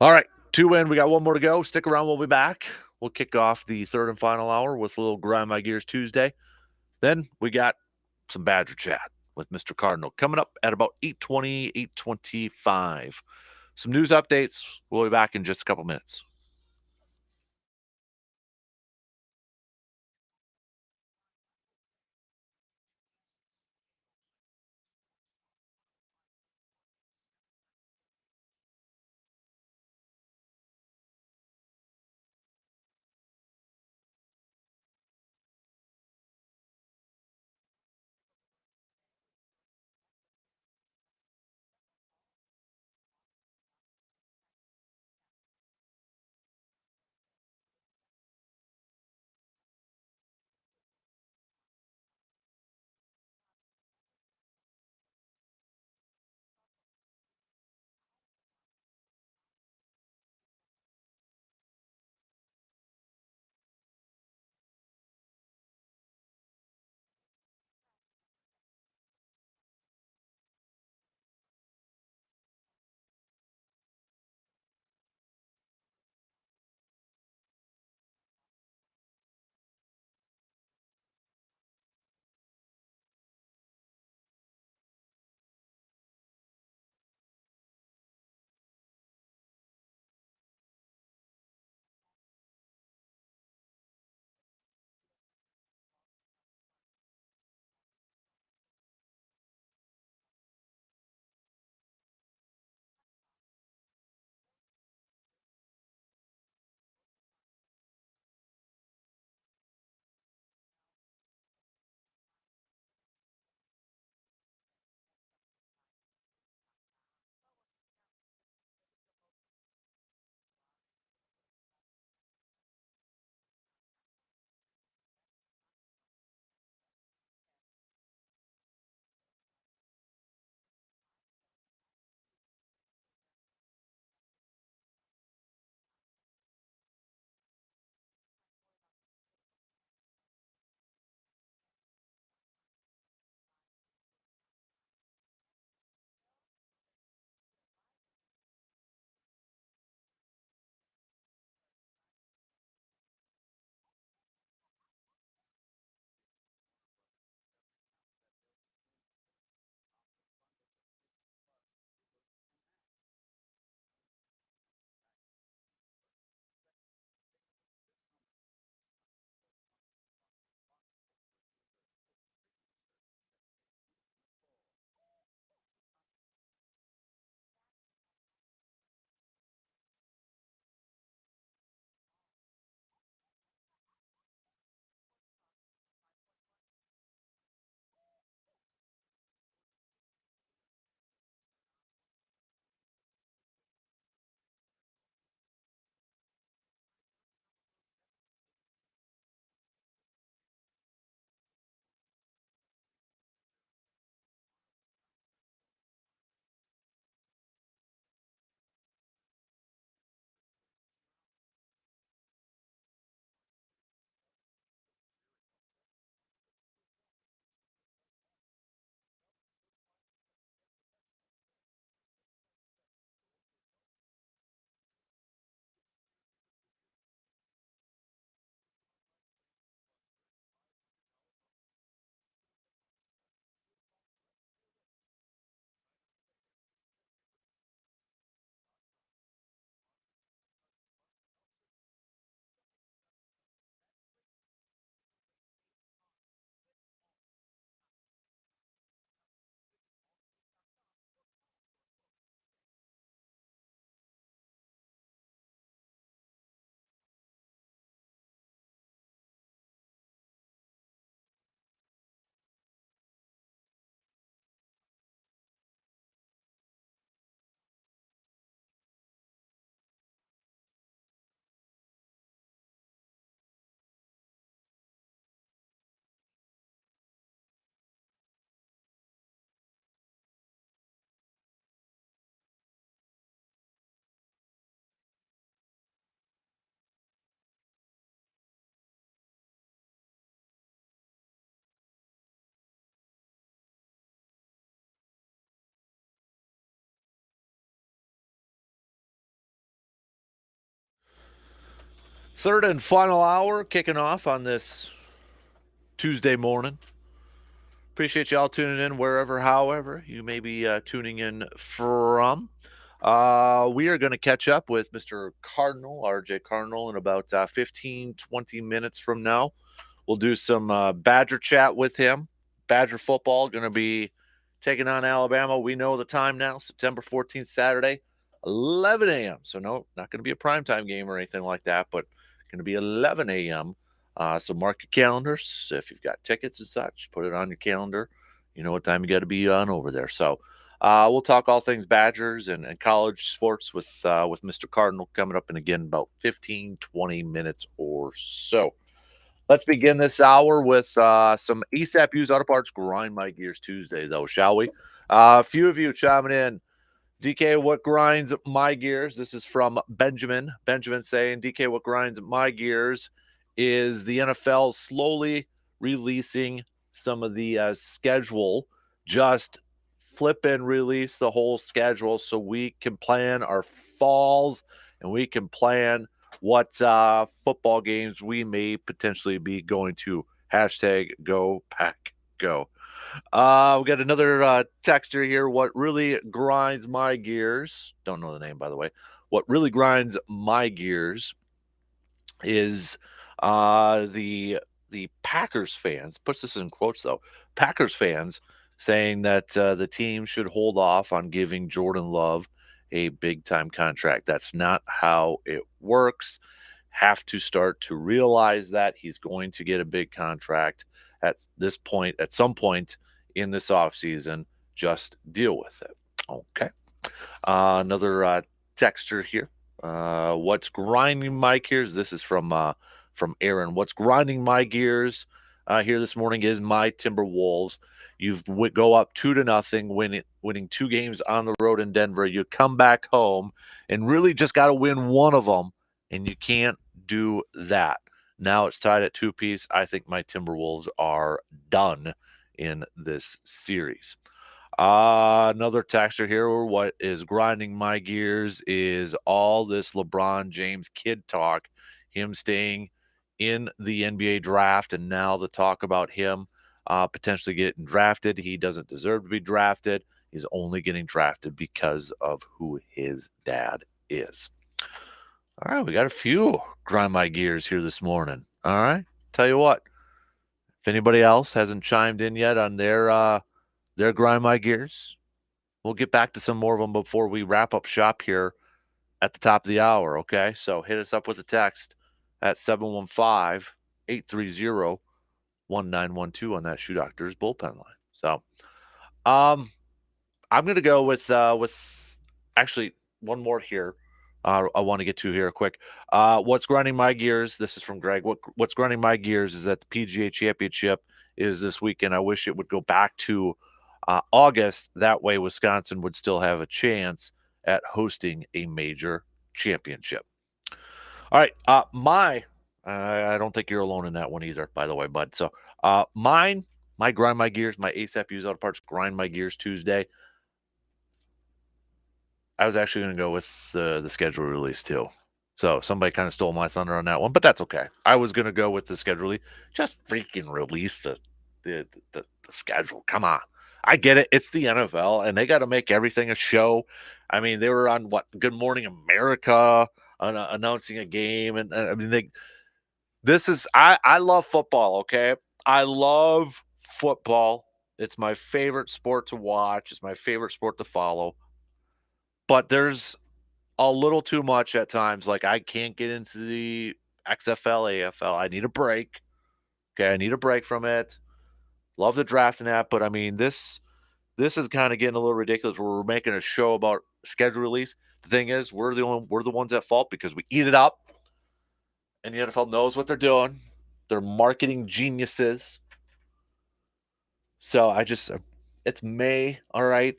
all right, 2 in. We got one more to go. Stick around. We'll be back. We'll kick off the third and final hour with a little Grind My Gears Tuesday. Then we got some Badger chat with Mr. Cardinal coming up at about 8:20, 8:25. Some news updates. We'll be back in just a couple minutes. Third and final hour kicking off on this Tuesday morning. Appreciate y'all tuning in wherever, however you may be tuning in from. We are going to catch up with Mr. Cardinal, RJ Cardinal, in about 15, 20 minutes from now. We'll do some Badger chat with him. Badger football going to be taking on Alabama. We know the time now, September 14th, Saturday, 11 a.m. So no, not going to be a primetime game or anything like that, but going to be 11 a.m. So mark your calendars. If you've got tickets and such, put it on your calendar. You know what time you got to be on over there. So we'll talk all things Badgers and college sports with Mr. Cardinal coming up in again about 15, 20 minutes or so. Let's begin this hour with some ASAP Used Auto Parts Grind My Gears Tuesday, though, shall we? A few of you chiming in. DK, what grinds my gears? This is from Benjamin. Benjamin saying, DK, what grinds my gears is the NFL slowly releasing some of the schedule. Just flip and release the whole schedule so we can plan our falls and we can plan what football games we may potentially be going to. Hashtag go pack go. We got another texter here. What really grinds my gears? Don't know the name, by the way. What really grinds my gears is the Packers fans. Puts this in quotes though. Packers fans saying that the team should hold off on giving Jordan Love a big time contract. That's not how it works. Have to start to realize that he's going to get a big contract at this point, at some point in this offseason. Just deal with it. Okay. Another texter here. What's grinding my gears? This is from Aaron. What's grinding my gears here this morning is my Timberwolves. You go up 2-0, winning 2 games on the road in Denver. You come back home and really just got to win one of them, and you can't do that. Now it's tied at 2-2. I think my Timberwolves are done in this series. Another texter here. What is grinding my gears is all this LeBron James kid talk, him staying in the NBA draft, and now the talk about him potentially getting drafted. He doesn't deserve to be drafted. He's only getting drafted because of who his dad is. All right, we got a few grind my gears here this morning. All right, tell you what, if anybody else hasn't chimed in yet on their grind my gears, we'll get back to some more of them before we wrap up shop here at the top of the hour, okay? So hit us up with a text at 715-830-1912 on that Shoe Doctors bullpen line. So I'm going to go with actually one more here. I want to get to here quick. What's grinding my gears? This is from Greg. What's grinding my gears is that the PGA Championship is this weekend. I wish it would go back to August. That way, Wisconsin would still have a chance at hosting a major championship. All right, I don't think you're alone in that one either, by the way, bud. So my grind my gears, my ASAP Used Auto Parts grind my gears Tuesday. I was actually going to go with the schedule release too. So somebody kind of stole my thunder on that one, but that's okay. I was going to go with the schedule release. Just freaking release the schedule. Come on. I get it. It's the NFL, and they got to make everything a show. I mean, they were on Good Morning America announcing a game, and I mean, I love football. Okay, I love football. It's my favorite sport to watch. It's my favorite sport to follow. But there's a little too much at times. Like, I can't get into the XFL, AFL. I need a break. Okay, I need a break from it. Love the draft and that, but I mean, this is kind of getting a little ridiculous. Where we're making a show about schedule release. The thing is, we're the ones at fault because we eat it up, and the NFL knows what they're doing. They're marketing geniuses. So it's May, all right.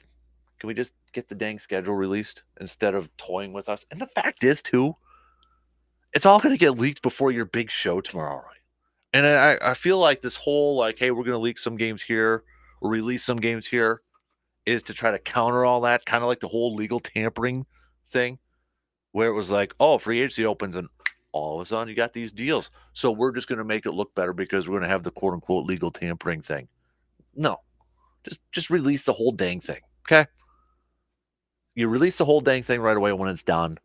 Can we just get the dang schedule released instead of toying with us? And the fact is, too, it's all going to get leaked before your big show tomorrow, right? And I feel like this whole, hey, we're going to leak some games here or release some games here is to try to counter all that, kind of like the whole legal tampering thing, where it was like, oh, free agency opens and all of a sudden you got these deals. So we're just going to make it look better because we're going to have the quote unquote legal tampering thing. No, just release the whole dang thing. Okay. You release the whole dang thing right away when it's done.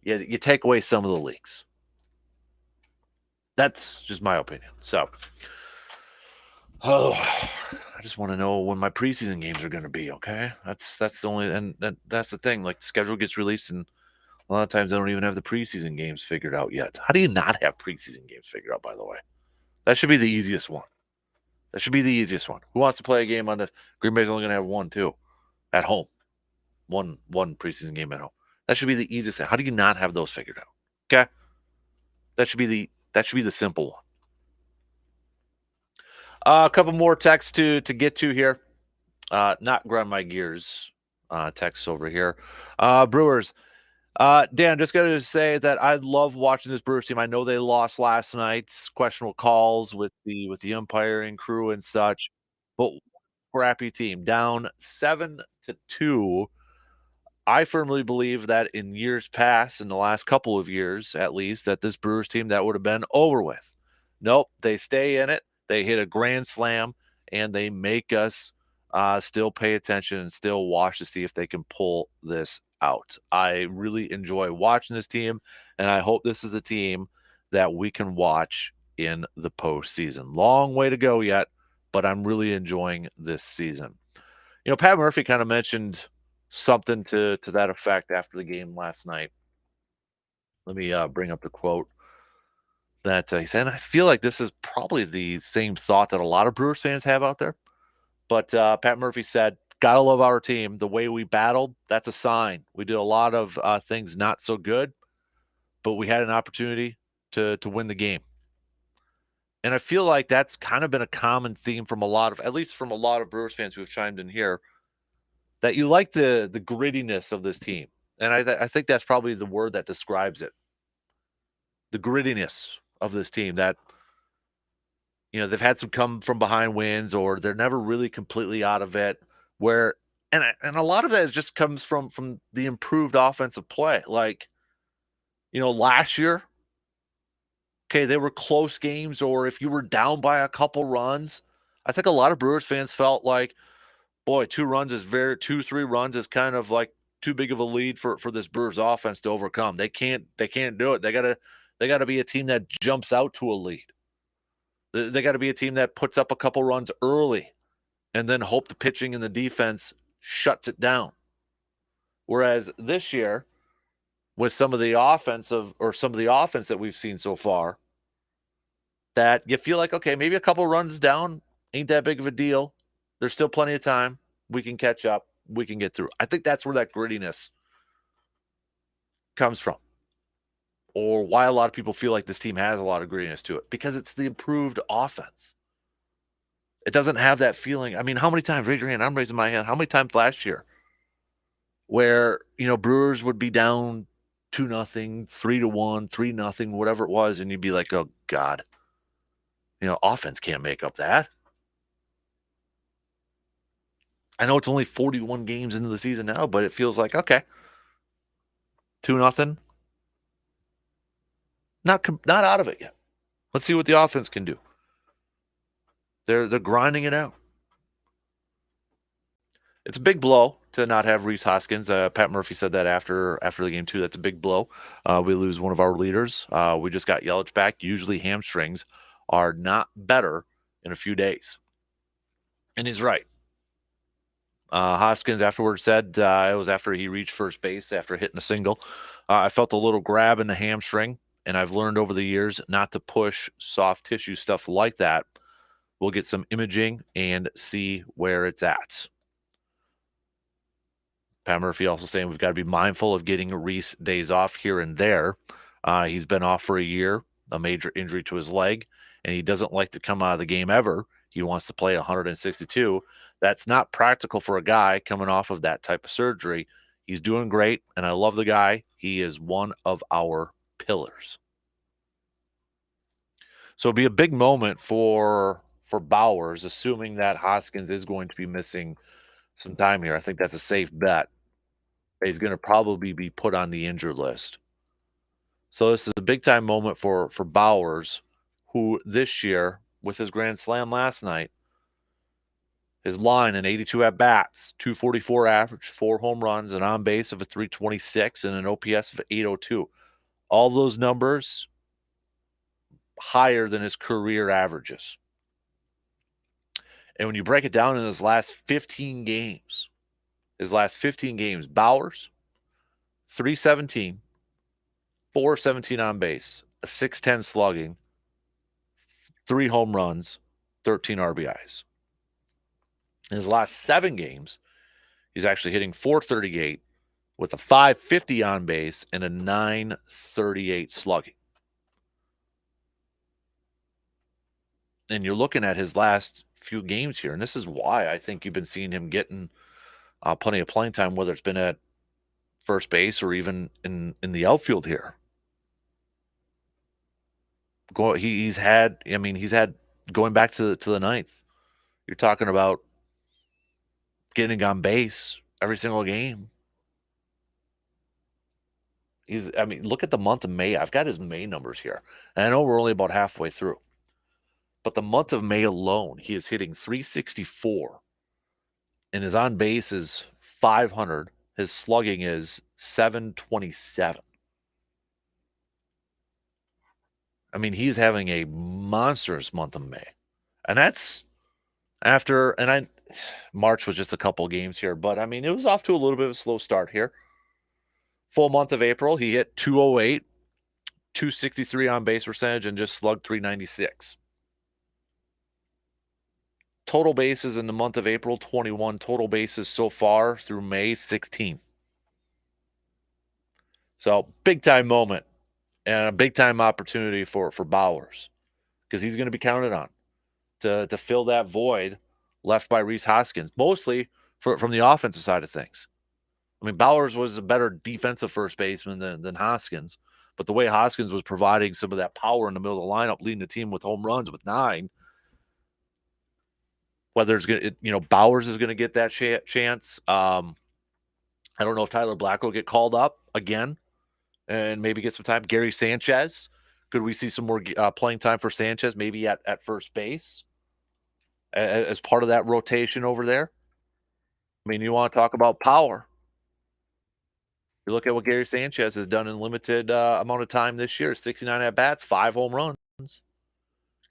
You take away some of the leaks. That's just my opinion. So, I just want to know when my preseason games are going to be. Okay, that's the only, and that's the thing. Like the schedule gets released, and a lot of times I don't even have the preseason games figured out yet. How do you not have preseason games figured out? By the way, that should be the easiest one. That should be the easiest one. Who wants to play a game on this? Green Bay's only going to have one, too, at home. One preseason game at home. That should be the easiest thing. How do you not have those figured out? Okay, that should be the simple one. A couple more texts to get to here. Not grind my gears. Texts over here. Brewers. Dan, just got to say that I love watching this Brewers team. I know they lost last night's questionable calls with the umpiring crew and such, but crappy team down 7-2. I firmly believe that in years past, in the last couple of years at least, that this Brewers team that would have been over with. Nope, they stay in it. They hit a grand slam, and they make us still pay attention and still watch to see if they can pull this out. I really enjoy watching this team, and I hope this is a team that we can watch in the postseason. Long way to go yet, but I'm really enjoying this season. You know, Pat Murphy kind of mentioned something to that effect after the game last night. Let me bring up the quote that he said. And I feel like this is probably the same thought that a lot of Brewers fans have out there. But Pat Murphy said, "Gotta love our team. The way we battled, that's a sign. We did a lot of things not so good, but we had an opportunity to win the game." And I feel like that's kind of been a common theme from at least from a lot of Brewers fans who have chimed in here, that you like the grittiness of this team. And I think that's probably the word that describes it. The grittiness of this team, that they've had some come from behind wins, or they're never really completely out of it, where and a lot of that just comes from the improved offensive play. Like, last year, okay, they were close games, or if you were down by a couple runs, I think a lot of Brewers fans felt like, boy, 2-3 runs is kind of like too big of a lead for this Brewers offense to overcome. They can't do it. They gotta be a team that jumps out to a lead. They got to be a team that puts up a couple runs early and then hope the pitching and the defense shuts it down. Whereas this year, with some of the offense that we've seen so far, that you feel like, okay, maybe a couple runs down ain't that big of a deal. There's still plenty of time. We can catch up. We can get through. I think that's where that grittiness comes from, or why a lot of people feel like this team has a lot of grittiness to it, because it's the improved offense. It doesn't have that feeling. I mean, how many times, raise your hand, I'm raising my hand, how many times last year where, Brewers would be down 2-0, 3-1, 3-0, whatever it was, and you'd be like, oh, God, offense can't make up that. I know it's only 41 games into the season now, but it feels like, okay, 2-0, not out of it yet. Let's see what the offense can do. They're grinding it out. It's a big blow to not have Rhys Hoskins. Pat Murphy said that after the game too. That's a big blow. We lose one of our leaders. We just got Yelich back. Usually hamstrings are not better in a few days, and he's right. Hoskins afterwards said it was after he reached first base after hitting a single. I felt a little grab in the hamstring, and I've learned over the years not to push soft tissue stuff like that. We'll get some imaging and see where it's at. Pat Murphy also saying we've got to be mindful of getting Rhys days off here and there. He's been off for a year, a major injury to his leg, and he doesn't like to come out of the game ever. He wants to play 162. That's not practical for a guy coming off of that type of surgery. He's doing great, and I love the guy. He is one of our pillars. So it'll be a big moment for Bowers, assuming that Hoskins is going to be missing some time here. I think that's a safe bet. He's going to probably be put on the injured list. So this is a big-time moment for Bowers, who this year, with his grand slam last night, his line in 82 at-bats, 244 average, 4 home runs, an on-base of a 326, and an OPS of 802. All those numbers higher than his career averages. And when you break it down in his last 15 games, Bowers, 317, 417 on base, a 610 slugging, 3 home runs, 13 RBIs. In his last 7 games, he's actually hitting 438 with a 550 on base and a 938 slugging. And you're looking at his last few games here, and this is why I think you've been seeing him getting plenty of playing time, whether it's been at first base or even in the outfield here. He's had going back to the ninth. You're talking about getting on base every single game. Look at the month of May. I've got his May numbers here. And I know we're only about halfway through. But the month of May alone, he is hitting 364. And his on base is 500. His slugging is 727. He's having a monstrous month of May. And that's after, March was just a couple games here, but it was off to a little bit of a slow start here. Full month of April, he hit 208, 263 on base percentage, and just slugged 396. Total bases in the month of April, 21. Total bases so far through May, 16. So big-time moment and a big-time opportunity for Bowers, because he's going to be counted on to fill that void left by Rhys Hoskins, mostly from the offensive side of things. Bowers was a better defensive first baseman than Hoskins, but the way Hoskins was providing some of that power in the middle of the lineup, leading the team with home runs with 9, whether it's Bowers is going to get that chance. I don't know if Tyler Black will get called up again and maybe get some time. Gary Sanchez, could we see some more playing time for Sanchez, maybe at first base as part of that rotation over there? You want to talk about power. You look at what Gary Sanchez has done in limited amount of time this year, 69 at-bats, 5 home runs.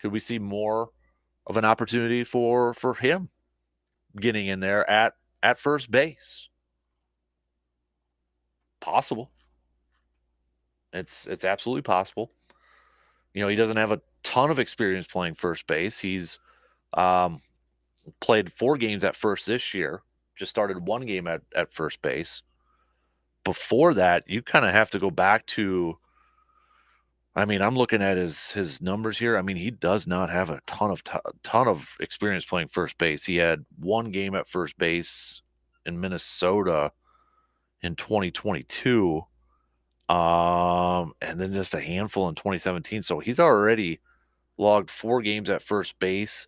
Could we see more of an opportunity for him getting in there at first base? Possible. It's absolutely possible. He doesn't have a ton of experience playing first base. He's played 4 games at first this year, just started 1 game at first base. Before that, you kind of have to go back to, I'm looking at his numbers here. He does not have a ton of experience playing first base. He had 1 game at first base in Minnesota in 2022, and then just a handful in 2017. So he's already logged 4 games at first base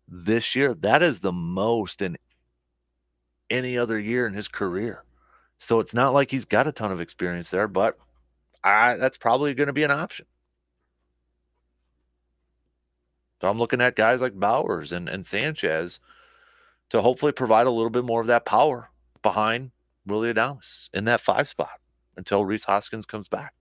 this year. That is the most in any other year in his career. So it's not like he's got a ton of experience there, but that's probably going to be an option. So I'm looking at guys like Bowers and Sanchez to hopefully provide a little bit more of that power behind Willie Adames in that 5 spot until Rhys Hoskins comes back.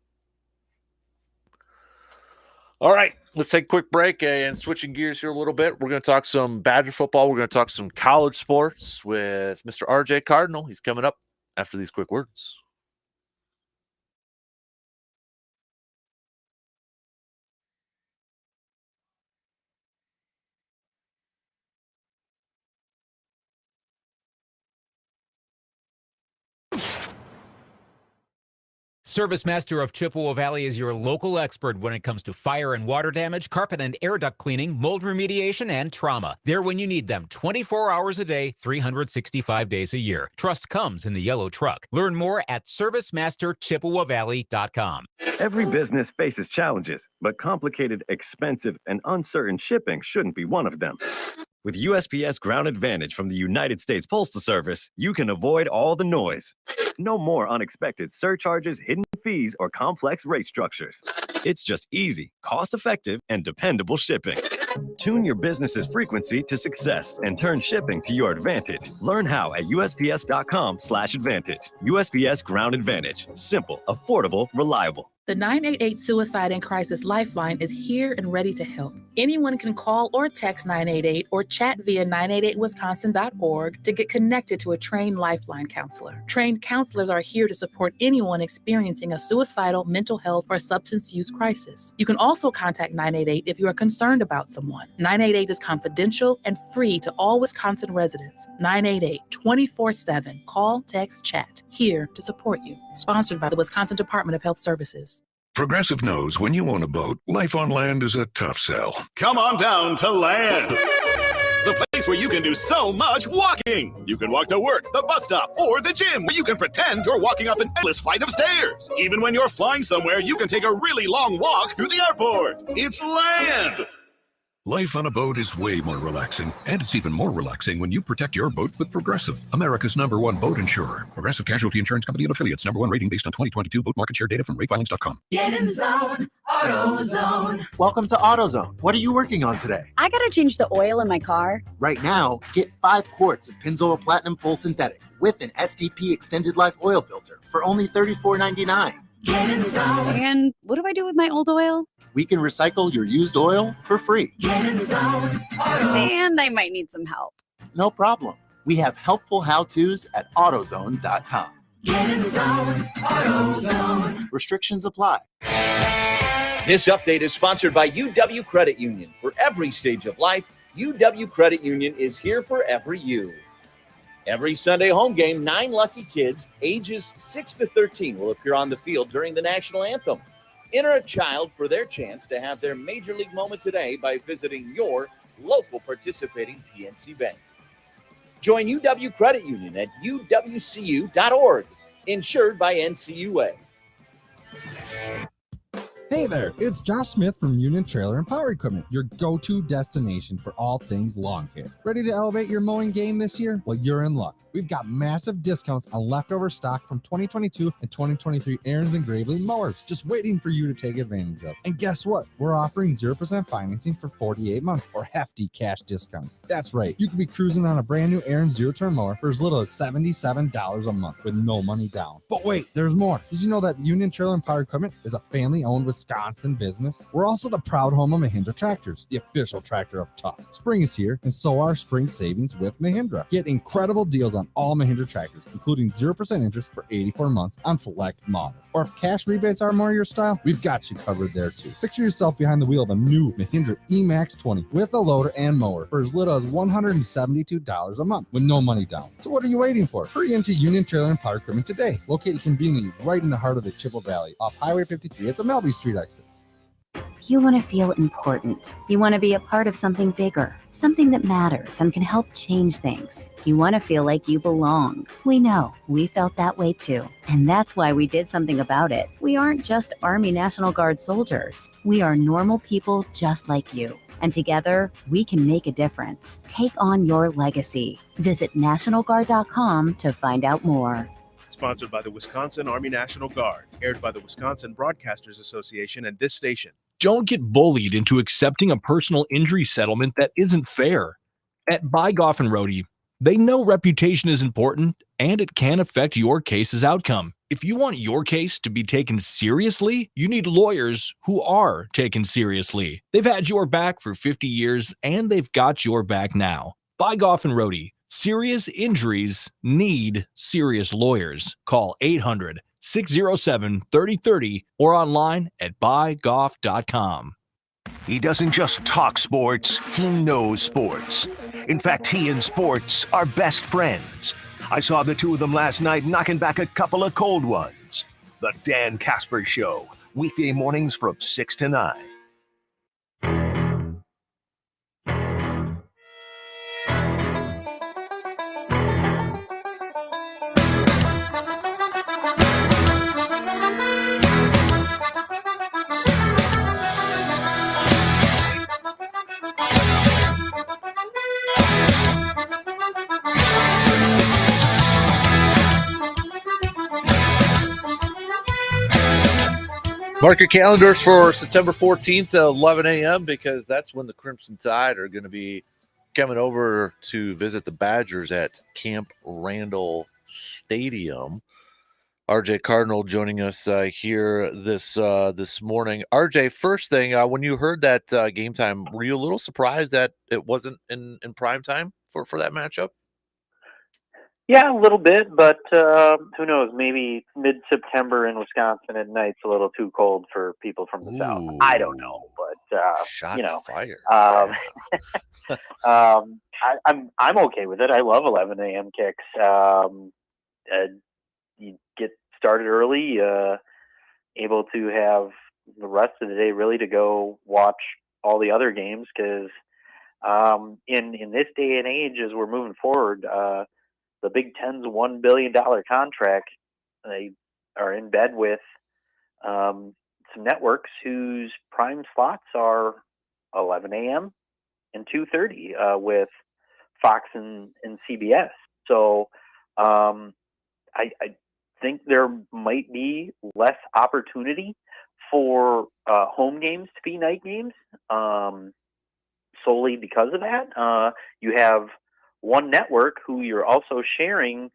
All right, let's take a quick break and switching gears here a little bit. We're going to talk some Badger football. We're going to talk some college sports with Mr. RJ Cardinal. He's coming up after these quick words. Service Master of Chippewa Valley is your local expert when it comes to fire and water damage, carpet and air duct cleaning, mold remediation, and trauma. They're when you need them 24 hours a day, 365 days a year. Trust comes in the yellow truck. Learn more at ServiceMasterChippewaValley.com. Every business faces challenges, but complicated, expensive, and uncertain shipping shouldn't be one of them. With USPS Ground Advantage from the United States Postal Service, you can avoid all the noise. No more unexpected surcharges, hidden fees, or complex rate structures. It's just easy, cost-effective, and dependable shipping. Tune your business's frequency to success and turn shipping to your advantage. Learn how at USPS.com/advantage. USPS Ground Advantage. Simple, affordable, reliable. The 988 Suicide and Crisis Lifeline is here and ready to help. Anyone can call or text 988 or chat via 988wisconsin.org to get connected to a trained Lifeline counselor. Trained counselors are here to support anyone experiencing a suicidal, mental health, or substance use crisis. You can also contact 988 if you are concerned about someone. 988 is confidential and free to all Wisconsin residents. 988 24/7. Call, text, chat. Here to support you. Sponsored by the Wisconsin Department of Health Services. Progressive knows when you own a boat, life on land is a tough sell. Come on down to Land, the place where you can do so much walking. You can walk to work, the bus stop, or the gym, where you can pretend you're walking up an endless flight of stairs. Even when you're flying somewhere, you can take a really long walk through the airport. It's Land. Life on a boat is way more relaxing, and it's even more relaxing when you protect your boat with Progressive, America's #1 boat insurer. Progressive Casualty Insurance Company and Affiliates, #1 rating based on 2022 boat market share data from ratefilings.com. Get in zone, AutoZone. Welcome to AutoZone. What are you working on today? I gotta change the oil in my car. Right now, get 5 quarts of Pennzoil Platinum Full Synthetic with an STP Extended Life Oil Filter for only $34.99. Get in zone. And what do I do with my old oil? We can recycle your used oil for free. Get in zone, And I might need some help. No problem. We have helpful how-tos at AutoZone.com. Get in zone, AutoZone. Restrictions apply. This update is sponsored by UW Credit Union. For every stage of life, UW Credit Union is here for every you. Every Sunday home game, 9 lucky kids ages 6 to 13 will appear on the field during the national anthem. Enter a child for their chance to have their major league moment today by visiting your local participating PNC Bank. Join UW Credit Union at uwcu.org, insured by NCUA. Hey there, it's Josh Smith from Union Trailer and Power Equipment, your go-to destination for all things lawn care. Ready to elevate your mowing game this year? Well, you're in luck. We've got massive discounts on leftover stock from 2022 and 2023 Aaron's and Gravely mowers, just waiting for you to take advantage of. And guess what? We're offering 0% financing for 48 months or hefty cash discounts. That's right. You could be cruising on a brand new Aaron's zero-turn mower for as little as $77 a month with no money down. But wait, there's more. Did you know that Union Trailer and Power Equipment is a family-owned Wisconsin business? We're also the proud home of Mahindra Tractors, the official tractor of tough. Spring is here, and so are spring savings with Mahindra. Get incredible deals on all Mahindra tractors, including 0% interest for 84 months on select models. Or if cash rebates are more your style, we've got you covered there too. Picture yourself behind the wheel of a new Mahindra E-Max 20 with a loader and mower for as little as $172 a month with no money down. So what are you waiting for? Hurry into Union Trailer and Power Equipment today, located conveniently right in the heart of the Chippewa Valley off Highway 53 at the Melby Street exit. You want to feel important. You want to be a part of something bigger, something that matters and can help change things. You want to feel like you belong. We know. We felt that way too. And that's why we did something about it. We aren't just Army National Guard soldiers. We are normal people just like you. And together, we can make a difference. Take on your legacy. Visit NationalGuard.com to find out more. Sponsored by the Wisconsin Army National Guard, aired by the Wisconsin Broadcasters Association and this station. Don't get bullied into accepting a personal injury settlement that isn't fair. At Buy Golf and Roadie, they know reputation is important and it can affect your case's outcome. If you want your case to be taken seriously, you need lawyers who are taken seriously. They've had your back for 50 years and they've got your back now. Buy Golf and Roadie. Serious injuries need serious lawyers. Call 800-607-3030 or online at buygolf.com. He doesn't just talk sports, he knows sports. In fact, he and sports are best friends. I saw the two of them last night knocking back a couple of cold ones. The Dan Kasper Show, weekday mornings from 6 to 9. Mark your calendars for September 14th at 11 a.m. because that's when the Crimson Tide are going to be coming over to visit the Badgers at Camp Randall Stadium. RJ Cardinal joining us here this morning. RJ, first thing, when you heard that game time, were you a little surprised that it wasn't in prime time for that matchup? Yeah, a little bit, but who knows? Maybe mid-September in Wisconsin at night's a little too cold for people from the South. I don't know, but shots fired. I'm okay with it. I love 11 a.m. kicks. You get started early, able to have the rest of the day really to go watch all the other games because in this day and age, as we're moving forward. The Big Ten's $1 billion contract, they are in bed with some networks whose prime slots are 11 a.m. and 2:30 with Fox and CBS. So I think there might be less opportunity for home games to be night games solely because of that. You have one network who you're also sharing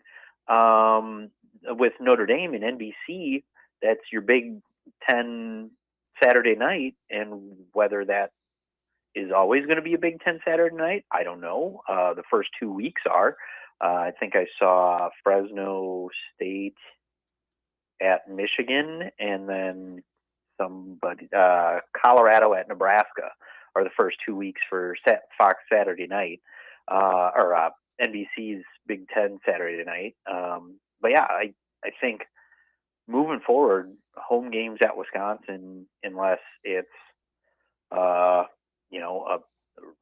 with Notre Dame and NBC. That's your Big Ten Saturday night, and whether that is always going to be a Big Ten Saturday night, I don't know. The first 2 weeks are. I think I saw Fresno State at Michigan, and then Colorado at Nebraska are the first 2 weeks for Fox Saturday night. Or NBC's Big Ten Saturday night. But yeah, I think moving forward, home games at Wisconsin, unless it's a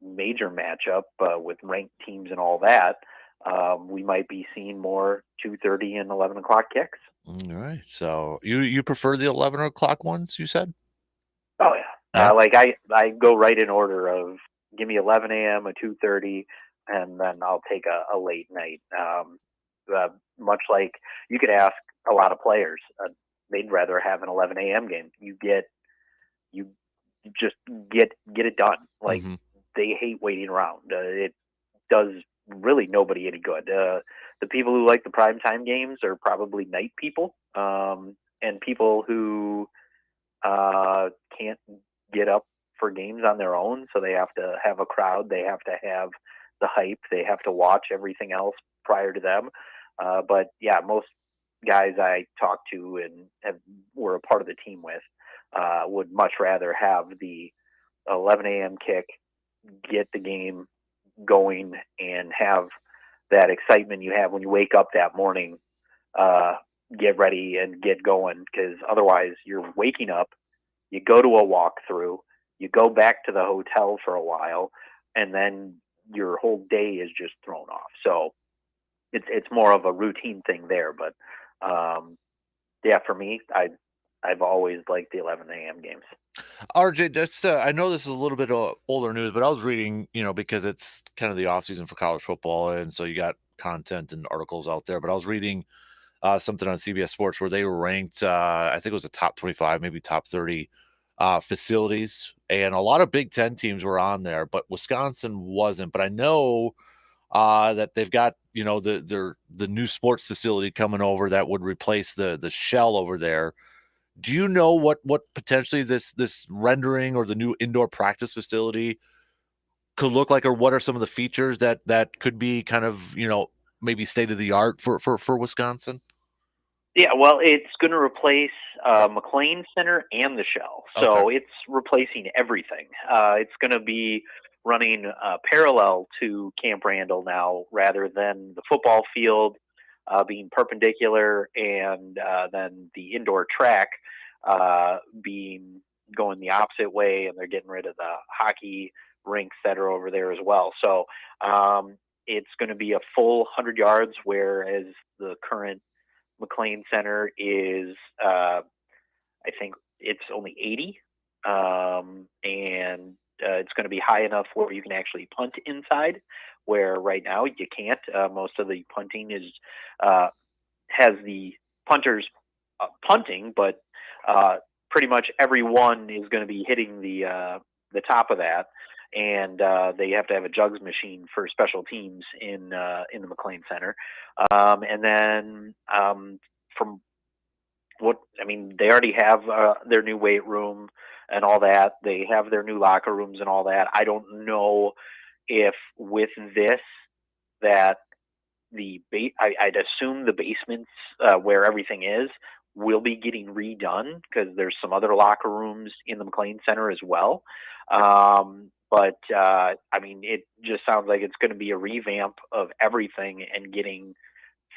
major matchup with ranked teams and all that, we might be seeing more 2:30 and 11 o'clock kicks. All right. So you prefer the 11 o'clock ones? You said. Oh yeah. Like I go right in order of give me 11 a.m. a 2:30. And then I'll take a late night. Much like you could ask a lot of players, they'd rather have an 11 a.m. game. You just get it done. Like they hate waiting around. It does really nobody any good. The people who like the primetime games are probably night people, and people who can't get up for games on their own, so they have to have a crowd. They have to have the hype. They have to watch everything else prior to them. But yeah, most guys I talked to and were a part of the team with would much rather have the 11 a.m. kick, get the game going, and have that excitement you have when you wake up that morning, get ready and get going. Because otherwise you're waking up, you go to a walkthrough, you go back to the hotel for a while, and then your whole day is just thrown off. So it's more of a routine thing there. But yeah, for me, I've always liked the 11 a.m. games. RJ, that's I know this is a little bit older news, but I was reading, because it's kind of the off season for college football, and so you got content and articles out there. But I was reading something on CBS Sports where they ranked, I think it was a top 25, maybe top 30 facilities, and a lot of Big Ten teams were on there, but Wisconsin wasn't. But I know that they've got the new sports facility coming over that would replace the shell over there. Do you know what potentially this rendering or the new indoor practice facility could look like, or what are some of the features that could be kind of maybe state of the art for Wisconsin? Yeah, well, it's going to replace McLean Center and the shell. So it's replacing everything. It's going to be running parallel to Camp Randall now, rather than the football field being perpendicular and then the indoor track being going the opposite way, and they're getting rid of the hockey rinks that are over there as well. So it's going to be a full 100 yards, whereas the current McLean Center is, I think it's only 80, and it's going to be high enough where you can actually punt inside, where right now you can't. Most of the punting has the punters punting, but pretty much everyone is going to be hitting the top of that, and they have to have a jugs machine for special teams in the McLean Center, and then from what I mean, they already have their new weight room and all that. They have their new locker rooms and all that. I don't know if with this that I'd assume the basements where everything is will be getting redone because there's some other locker rooms in the McLean Center as well. But I mean, it just sounds like it's going to be a revamp of everything and getting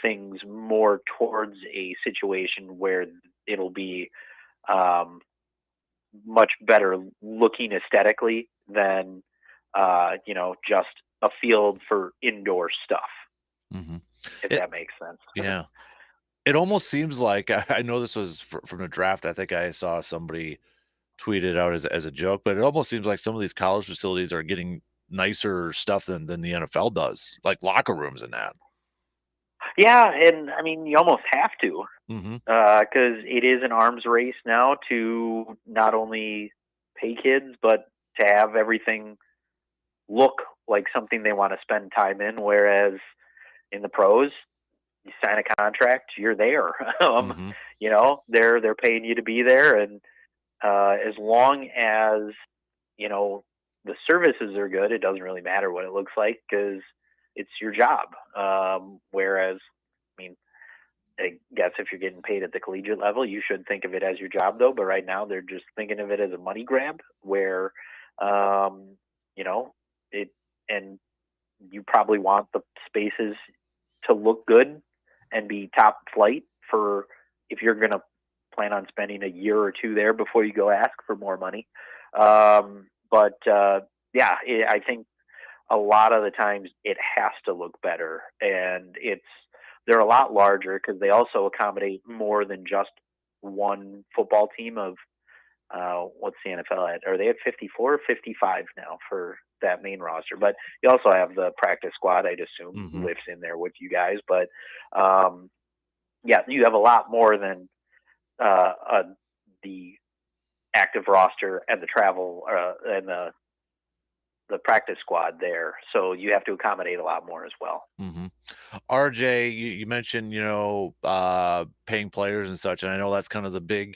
things more towards a situation where it'll be much better looking aesthetically than just a field for indoor stuff. Mm-hmm. If that makes sense. Yeah. It almost seems like I know this was from the draft. I think I saw somebody tweet it out as a joke, but it almost seems like some of these college facilities are getting nicer stuff than the NFL does, like locker rooms and that. Yeah, and I mean, you almost have to, Mm-hmm. because it is an arms race now to not only pay kids, but to have everything look like something they want to spend time in. Whereas in the pros, you sign a contract, you're there. They're paying you to be there, and as long as the services are good, it doesn't really matter what it looks like because it's your job. Whereas, I mean, I guess if you're getting paid at the collegiate level, you should think of it as your job, though. But right now, they're just thinking of it as a money grab, where it, and you probably want the spaces to look good and be top flight for if you're going to plan on spending a year or two there before you go ask for more money. I think a lot of the times it has to look better, and they're a lot larger because they also accommodate more than just one football team of what's the NFL at? Are they at 54 or 55 now for that main roster? But you also have the practice squad, I'd assume, lifts in there with you guys. But you have a lot more than the active roster and the travel and the practice squad there. So you have to accommodate a lot more as well. Mm-hmm. RJ, you mentioned, paying players and such. And I know that's kind of the big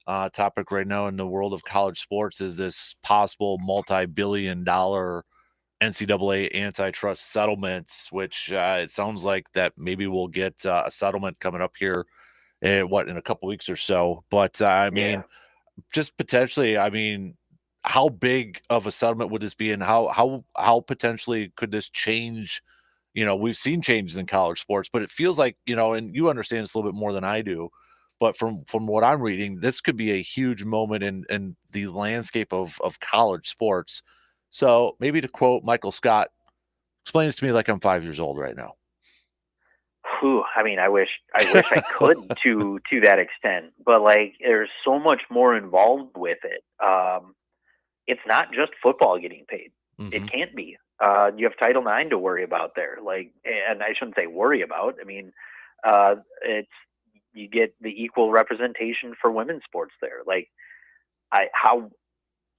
topic right now in the world of college sports is this possible multi-billion-dollar NCAA antitrust settlements, which it sounds like that maybe we'll get a settlement coming up here in a couple weeks or so. But just potentially, how big of a settlement would this be, and how potentially could this change? We've seen changes in college sports, but it feels like, and you understand this a little bit more than I do, but from what I'm reading, this could be a huge moment in the landscape of college sports. So maybe to quote Michael Scott, explain this to me like I'm 5 years old right now. I mean, I wish I could to that extent, but there's so much more involved with it. It's not just football getting paid. Mm-hmm. It can't be. You have Title IX to worry about there. And I shouldn't say worry about. I mean, you get the equal representation for women's sports there.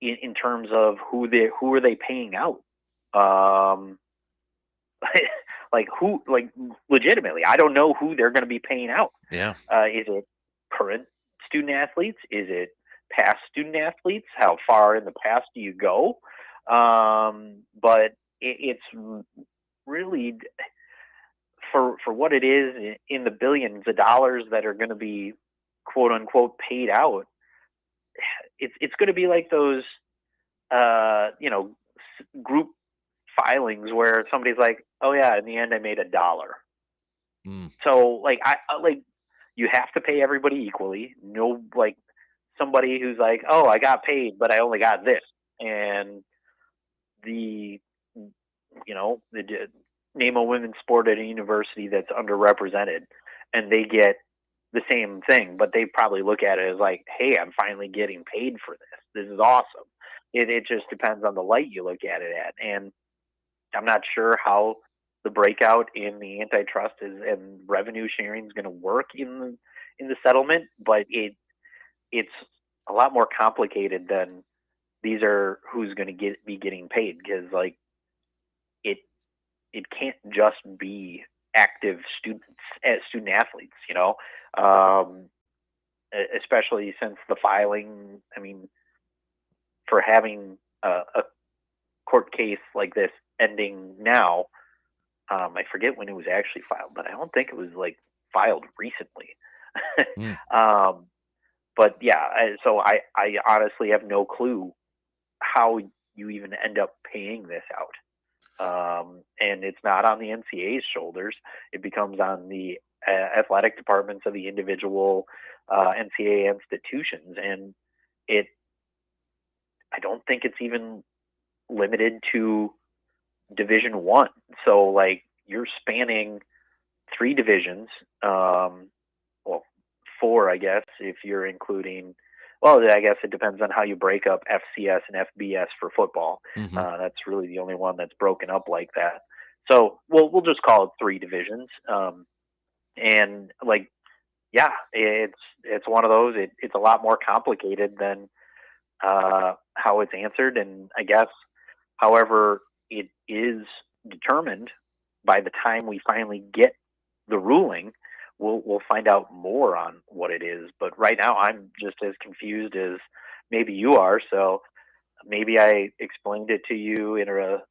In terms of who are they paying out? Legitimately, I don't know who they're going to be paying out. Yeah. Is it current student athletes? Is it past student athletes? How far in the past do you go? But it's really for what it is in the billions of dollars that are going to be quote unquote paid out. It's going to be like those, group filings where somebody's like, oh yeah, in the end I made $1. So you have to pay everybody equally. No, somebody who's like, oh, I got paid, but I only got this. And name a women's sport at a university that's underrepresented and they get the same thing, but they probably look at it as like, hey, I'm finally getting paid for this. This is awesome. It just depends on the light you look at it at. And I'm not sure how the breakout in the antitrust and revenue sharing is going to work in the settlement, but it's a lot more complicated than these are who's going to be getting paid, because like it can't just be active student athletes, you know, especially since the filing. I mean, for having a court case like this ending now, I forget when it was actually filed, but I don't think it was like filed recently. But yeah, so I honestly have no clue how you even end up paying this out. And it's not on the NCAA's shoulders. It becomes on the athletic departments of the individual NCAA institutions. And I don't think it's even limited to Division I. So like you're spanning 3 divisions, well, 4, I guess, if you're including, well, I guess it depends on how you break up FCS and FBS for football. That's really the only one that's broken up like that. So we'll just call it 3 divisions. And like, yeah, it's one of those. It's a lot more complicated than how it's answered. And I guess, however, it is determined by the time we finally get the ruling, we'll find out more on what it is. But right now, I'm just as confused as maybe you are. So maybe I explained it to you in a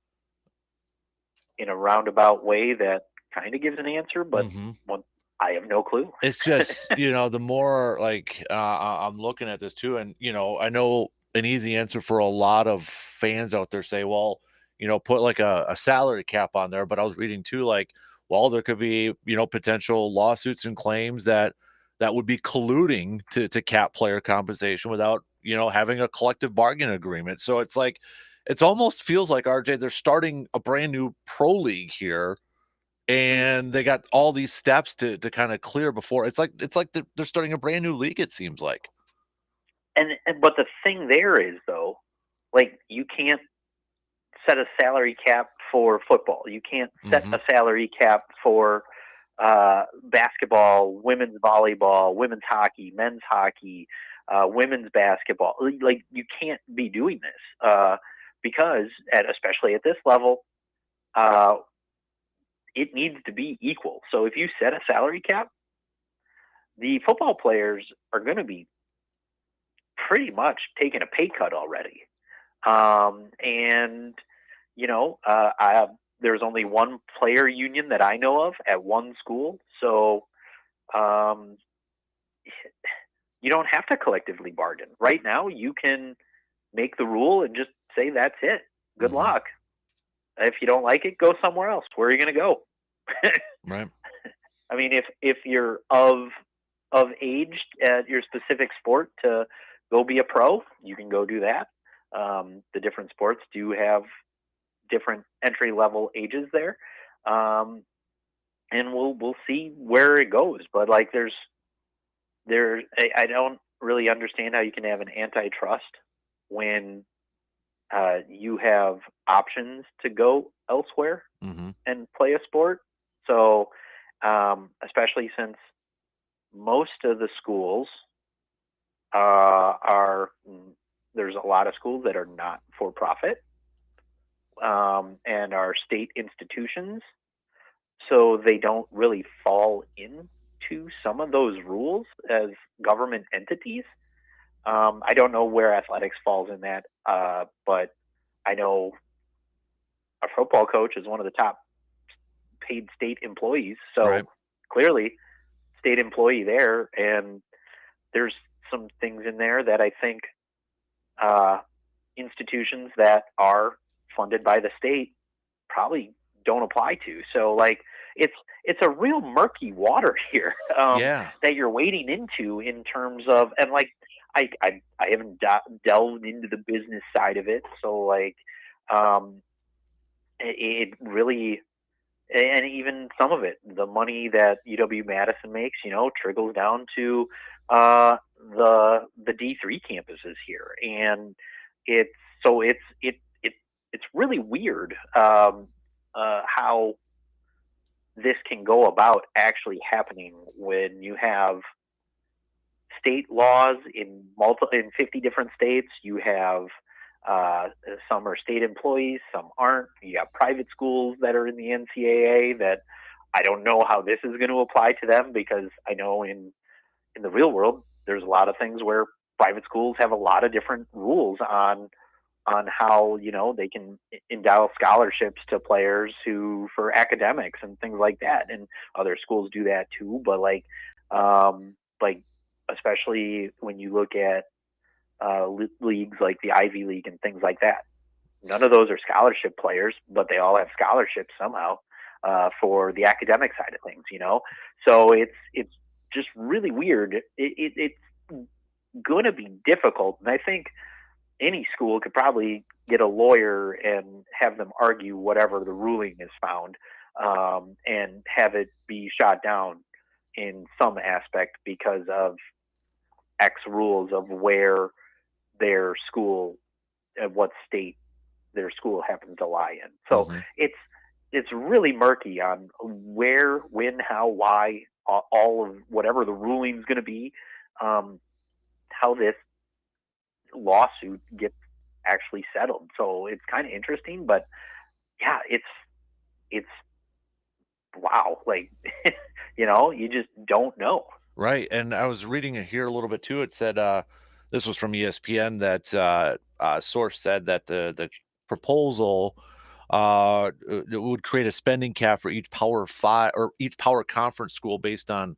roundabout way that kind of gives an answer, but I have no clue. It's just, you know, the more like I'm looking at this too, and, you know, I know an easy answer for a lot of fans out there say, well, you know, put like a salary cap on there. But I was reading too, like, well, there could be, you know, potential lawsuits and claims that would be colluding to cap player compensation without, you know, having a collective bargain agreement. So it's like, it's almost feels like, RJ, they're starting a brand new pro league here, and they got all these steps to kind of clear before. It's like they're starting a brand new league, it seems like. But the thing there is, though, like, you can't set a salary cap for football. You can't set a salary cap for basketball, women's volleyball, women's hockey, men's hockey, women's basketball. Like, you can't be doing this because, especially at this level, it needs to be equal. So if you set a salary cap, the football players are going to be pretty much taking a pay cut already. And, you know, there's only one player union that I know of at one school. So you don't have to collectively bargain. Right now, you can make the rule and just say, that's it. Good luck. If you don't like it, go somewhere else. Where are you going to go? Right. I mean, if you're of age at your specific sport to go be a pro, you can go do that. The different sports do have different entry level ages there, and we'll see where it goes. But like, I don't really understand how you can have an antitrust when you have options to go elsewhere and play a sport. So, especially since most of the schools there's a lot of schools that are not for profit and are state institutions, so they don't really fall into some of those rules as government entities. I don't know where athletics falls in that, but I know our football coach is one of the top paid state employees, so clearly state employee there, and there's some things in there that I think institutions that are funded by the state probably don't apply to. So like, it's a real murky water here that you're wading into in terms of, and like, I haven't delved into the business side of it. So like, it really, and even some of it, the money that UW-Madison makes, you know, trickles down to the D3 campuses here, and it's really weird how this can go about actually happening when you have state laws in 50 different states. You have some are state employees, some aren't. You have private schools that are in the NCAA that I don't know how this is going to apply to them, because I know in the real world there's a lot of things where private schools have a lot of different rules on how, you know, they can endow scholarships to players for academics and things like that, and other schools do that too. But like especially when you look at leagues like the Ivy League and things like that, none of those are scholarship players, but they all have scholarships somehow for the academic side of things, you know. So it's just really weird. It's going to be difficult, and I think any school could probably get a lawyer and have them argue whatever the ruling is found, and have it be shot down in some aspect because of X rules of where their school, what state their school happens to lie in. So it's really murky on where, when, how, why, all of whatever the ruling is going to be, how this lawsuit gets actually settled. So it's kind of interesting, but yeah, it's wow, like you know, you just don't know. Right. And I was reading it here a little bit too. It said this was from ESPN that source said that the proposal it would create a spending cap for each Power 5 or each Power Conference school based on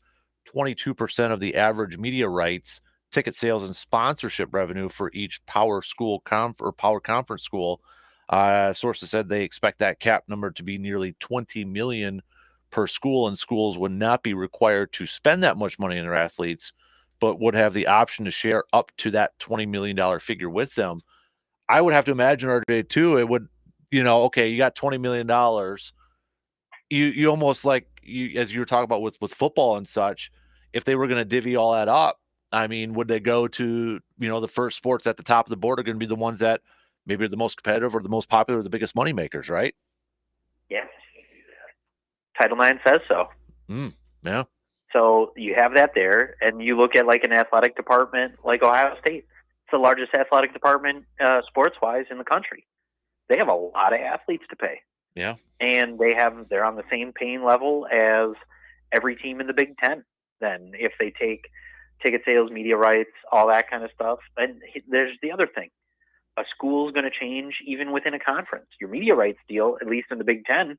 22% of the average media rights, ticket sales, and sponsorship revenue for each Power School or Power Conference school. Sources said they expect that cap number to be nearly 20 million per school, and schools would not be required to spend that much money on their athletes, but would have the option to share up to that $20 million figure with them. I would have to imagine, RJ, too, it would, you know, okay, you got $20 million. You almost like, as you were talking about with football and such, if they were going to divvy all that up, I mean, would they go to, you know, the first sports at the top of the board are going to be the ones that maybe are the most competitive or the most popular or the biggest money makers, right? Yeah. Title IX says so. Yeah. So you have that there, and you look at like an athletic department like Ohio State. It's the largest athletic department sports-wise in the country. They have a lot of athletes to pay. Yeah. And they're on the same paying level as every team in the Big Ten. Then if they take ticket sales, media rights, all that kind of stuff. And there's the other thing. A school's going to change even within a conference. Your media rights deal, at least in the Big Ten,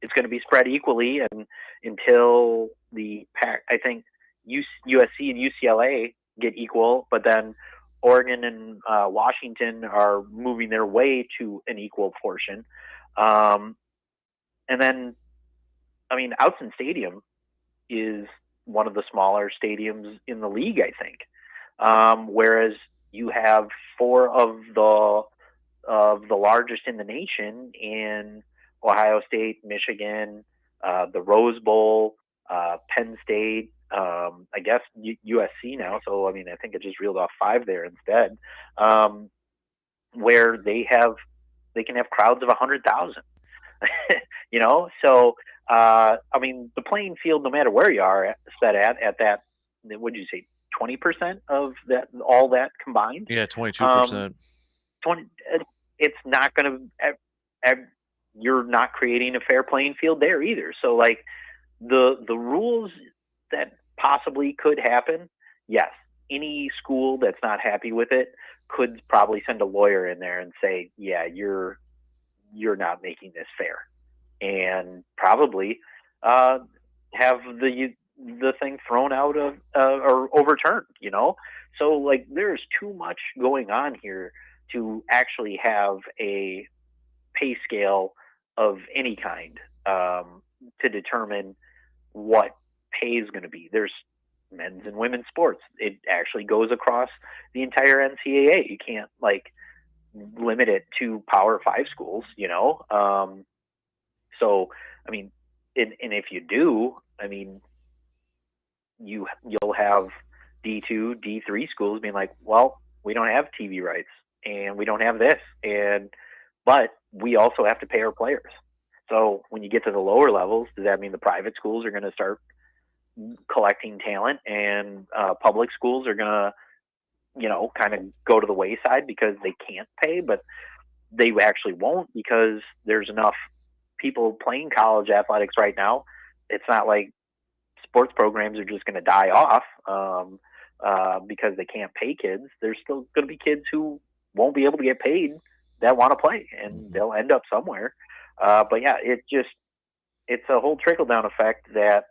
it's going to be spread equally, and until I think USC and UCLA get equal, but then Oregon and Washington are moving their way to an equal portion. And then, I mean, Autzen Stadium is one of the smaller stadiums in the league, I think. Whereas you have 4 of the largest in the nation in Ohio State, Michigan, the Rose Bowl, Penn State, I guess USC now. So, I mean, I think it just reeled off 5 there instead, where they can have crowds of 100,000, you know? So, I mean, the playing field, no matter where you are set at that, what did you say, 20% of that, all that combined? Yeah, 22%. It's not going to, you're not creating a fair playing field there either. So like the rules that possibly could happen, yes, any school that's not happy with it could probably send a lawyer in there and say, yeah, you're not making this fair, and probably have the thing thrown out of or overturned, you know? So like there's too much going on here to actually have a pay scale of any kind to determine what pay is going to be. There's men's and women's sports. It actually goes across the entire NCAA. You can't like limit it to Power 5 schools, you know? So, I mean, and if you do, I mean, you'll have D2, D3 schools being like, well, we don't have TV rights and we don't have this, but we also have to pay our players. So when you get to the lower levels, does that mean the private schools are going to start collecting talent, and public schools are gonna, kind of go to the wayside because they can't pay, but they actually won't because there's enough people playing college athletics right now. It's not like sports programs are just going to die off because they can't pay kids. There's still going to be kids who won't be able to get paid that want to play, and they'll end up somewhere. But yeah, it's a whole trickle down effect that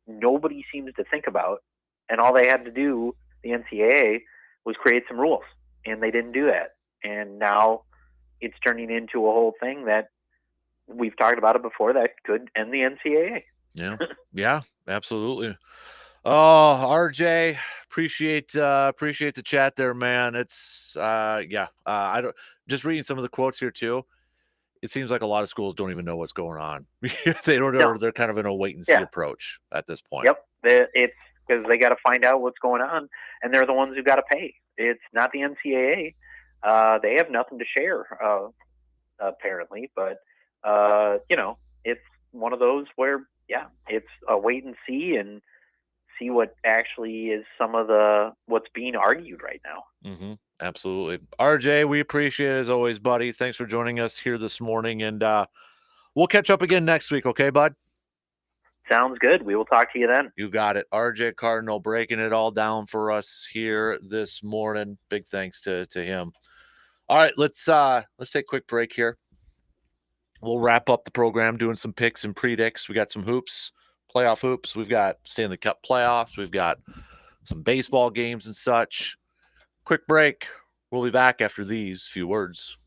nobody seems to think about. And all they had to do, the NCAA, was create some rules, and they didn't do that. And now it's turning into a whole thing that we've talked about it before that could end the NCAA. Yeah, yeah, absolutely. Oh, RJ, appreciate the chat there, man. It's I don't just reading some of the quotes here too. It seems like a lot of schools don't even know what's going on. They don't know. They're kind of in a wait and see approach at this point. Yep, it's because they got to find out what's going on, and they're the ones who got to pay. It's not the NCAA. They have nothing to share, apparently. But it's one of those where it's a wait and see what actually is some of what's being argued right now. Mm-hmm. Absolutely. RJ, we appreciate it as always, buddy. Thanks for joining us here this morning, and we'll catch up again next week. Okay, bud? Sounds good. We will talk to you then. You got it. RJ Cardinal breaking it all down for us here this morning. Big thanks to him. All right, let's take a quick break here. We'll wrap up the program doing some picks and predicts. We got some hoops, playoff hoops. We've got Stanley Cup playoffs. We've got some baseball games and such. Quick break. We'll be back after these few words.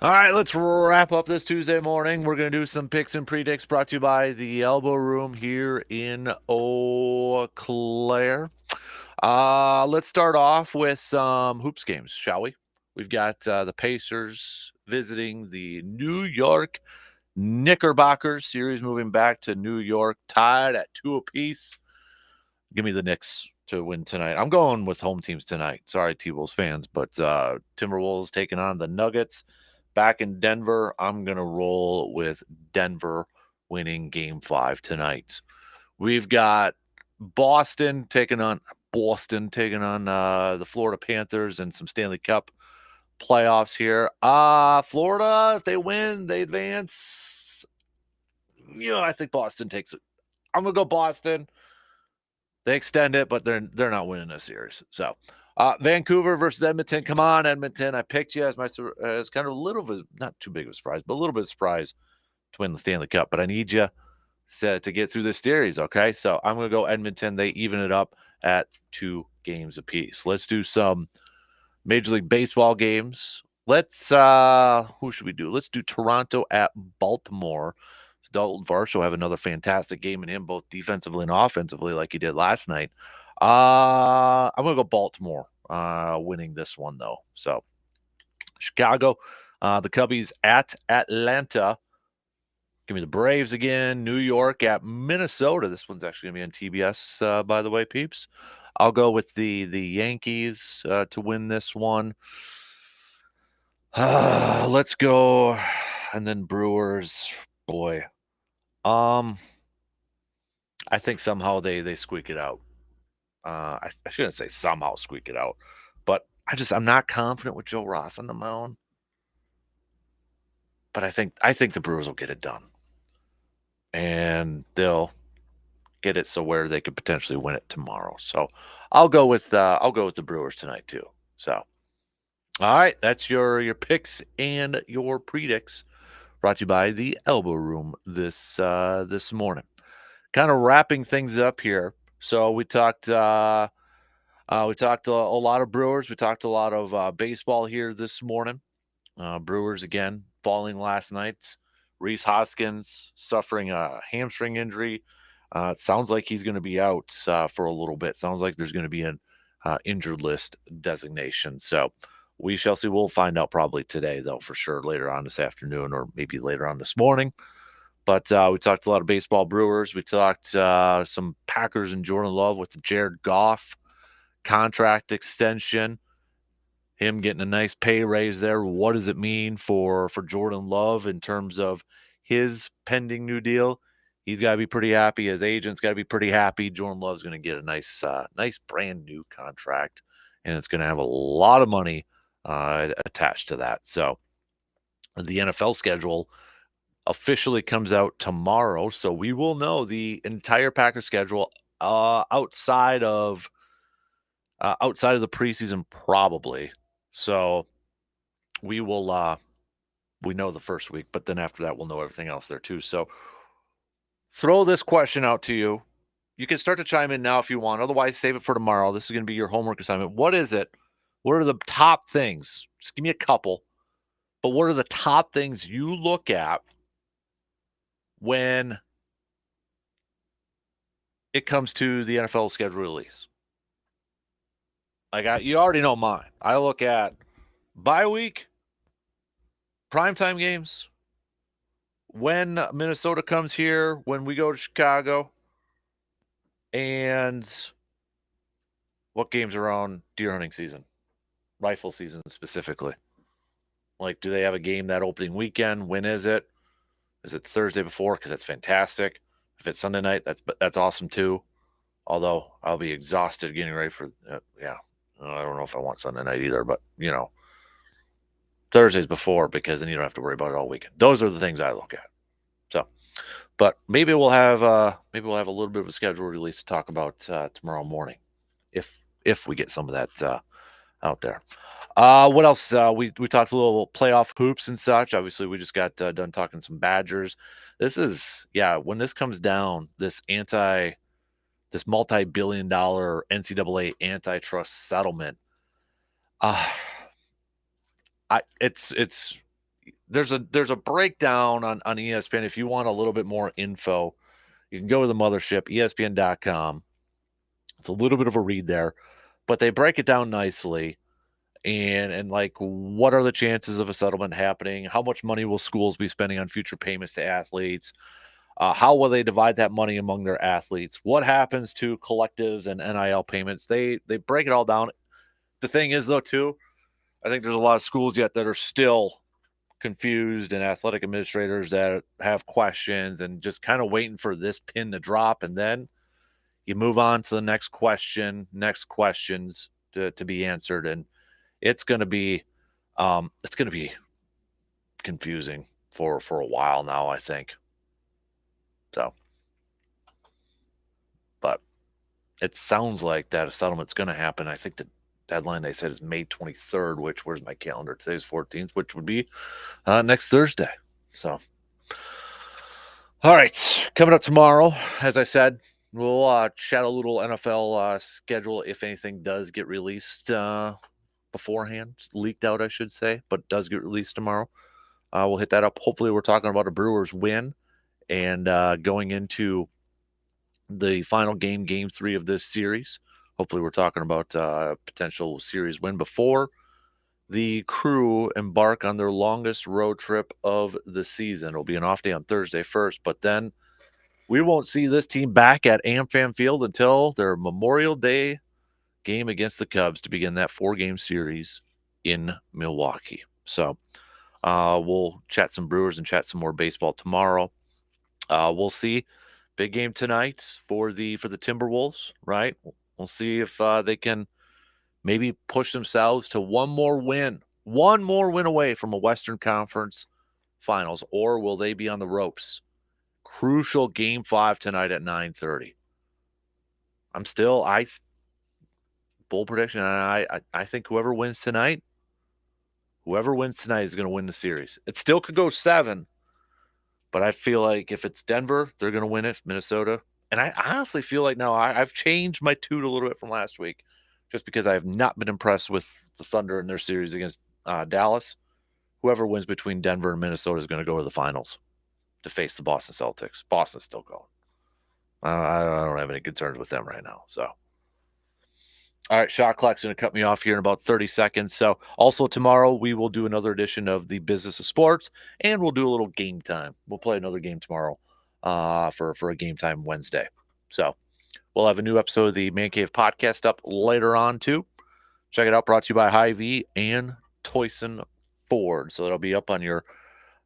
All right, let's wrap up this Tuesday morning. We're going to do some picks and predicts brought to you by the Elbow Room here in Eau Claire. Let's start off with some hoops games, shall we? We've got the Pacers visiting the New York Knickerbockers. Series moving back to New York, tied at 2 apiece. Give me the Knicks to win tonight. I'm going with home teams tonight. Sorry, T-Wolves fans, but Timberwolves taking on the Nuggets. Back in Denver, I'm going to roll with Denver winning Game 5 tonight. We've got Boston taking on the Florida Panthers and some Stanley Cup playoffs here. Florida, if they win, they advance. I think Boston takes it. I'm going to go Boston. They extend it, but they're not winning this series. So Vancouver versus Edmonton. Come on, Edmonton. I picked you as kind of a little bit, not too big of a surprise, but a little bit of surprise to win the Stanley Cup. But I need you to get through this series, okay? So I'm going to go Edmonton. They even it up at 2 games apiece. Let's do some Major League Baseball games. Let's who should we do? Let's do Toronto at Baltimore. Dalton Varsho will have another fantastic game in him, both defensively and offensively, like he did last night. I'm going to go Baltimore winning this one, though. So, Chicago, the Cubbies at Atlanta. Give me the Braves again. New York at Minnesota. This one's actually going to be on TBS, by the way, peeps. I'll go with the Yankees to win this one. Let's go. And then Brewers. Boy. I think somehow they squeak it out. I shouldn't say somehow squeak it out, but I'm not confident with Joe Ross on the mound. But I think the Brewers will get it done, and they'll get it so where they could potentially win it tomorrow. So I'll go with the Brewers tonight too. So all right, that's your picks and your predicts. Brought to you by the Elbow Room this morning. Kind of wrapping things up here. So we talked a lot of Brewers. We talked a lot of baseball here this morning. Brewers again falling last night. Rhys Hoskins suffering a hamstring injury. It sounds like he's going to be out for a little bit. Sounds like there's going to be an injured list designation. So we shall see. We'll find out probably today, though, for sure, later on this afternoon or maybe later on this morning. But we talked a lot of baseball, Brewers. We talked some Packers and Jordan Love with the Jared Goff contract extension. Him getting a nice pay raise there. What does it mean for Jordan Love in terms of his pending new deal? He's got to be pretty happy. His agent's got to be pretty happy. Jordan Love's going to get a nice brand new contract, and it's going to have a lot of money attached to that. So the NFL schedule officially comes out tomorrow, so we will know the entire Packers schedule outside of the preseason probably. So we will we know the first week, but then after that we'll know everything else there too. So throw this question out to you. You can start to chime in now if you want. Otherwise, save it for tomorrow. This is going to be your homework assignment. What is it? What are the top things? Just give me a couple. But what are the top things you look at when it comes to the NFL schedule release? You already know mine. I look at bye week, primetime games, when Minnesota comes here, when we go to Chicago, and what games are on deer hunting season, rifle season specifically. Do they have a game that opening weekend? When is it? Is it Thursday before? Because that's fantastic. If it's Sunday night, that's awesome too. Although I'll be exhausted getting ready for I don't know if I want Sunday night either, but Thursdays before, because then you don't have to worry about it all weekend. Those are the things I look at. So, but maybe we'll have a little bit of a schedule release to talk about tomorrow morning, if we get some of that out there. What else? We talked a little playoff hoops and such. Obviously, we just got done talking some Badgers. This is when this comes down, this multi-billion-dollar NCAA antitrust settlement. It's there's a breakdown on ESPN. If you want a little bit more info, you can go to the mothership, ESPN.com. It's a little bit of a read there, but they break it down nicely. And like, what are the chances of a settlement happening? How much money will schools be spending on future payments to athletes? How will they divide that money among their athletes? What happens to collectives and NIL payments? They break it all down. The thing is, though, too, I think there's a lot of schools yet that are still confused, and athletic administrators that have questions and just kind of waiting for this pin to drop, and then you move on to the next questions to be answered, and it's going to be confusing for a while now, I think. So, but it sounds like that a settlement's going to happen. I think the deadline they said is May 23rd, which, where's my calendar? Today's 14th, which would be next Thursday. So, all right, coming up tomorrow, as I said, we'll chat a little NFL schedule if anything does get released beforehand, leaked out, I should say, but does get released tomorrow. We'll hit that up. Hopefully, we're talking about a Brewers win and going into the final game 3 of this series. Hopefully, we're talking about a potential series win before the crew embark on their longest road trip of the season. It'll be an off day on Thursday first, but then we won't see this team back at AmFam Field until their Memorial Day game against the Cubs to begin that 4-game series in Milwaukee. So we'll chat some Brewers and chat some more baseball tomorrow. We'll see. Big game tonight for the Timberwolves, right? We'll see if they can maybe push themselves to one more win away from a Western Conference Finals, or will they be on the ropes? Crucial game 5 tonight at 9:30. Bold prediction. I think whoever wins tonight is going to win the series. It still could go 7, but I feel like if it's Denver, they're going to win it. Minnesota, and I honestly feel like now I've changed my tune a little bit from last week, just because I have not been impressed with the Thunder in their series against Dallas. Whoever wins between Denver and Minnesota is going to go to the finals to face the Boston Celtics. Boston's still going. I don't have any concerns with them right now. So, all right, shot clock's going to cut me off here in about 30 seconds. So, also tomorrow we will do another edition of the Business of Sports, and we'll do a little game time. We'll play another game tomorrow for a game time Wednesday. So, we'll have a new episode of the Man Cave podcast up later on too. Check it out. Brought to you by Hy-Vee and Toyson Ford. So it'll be up on your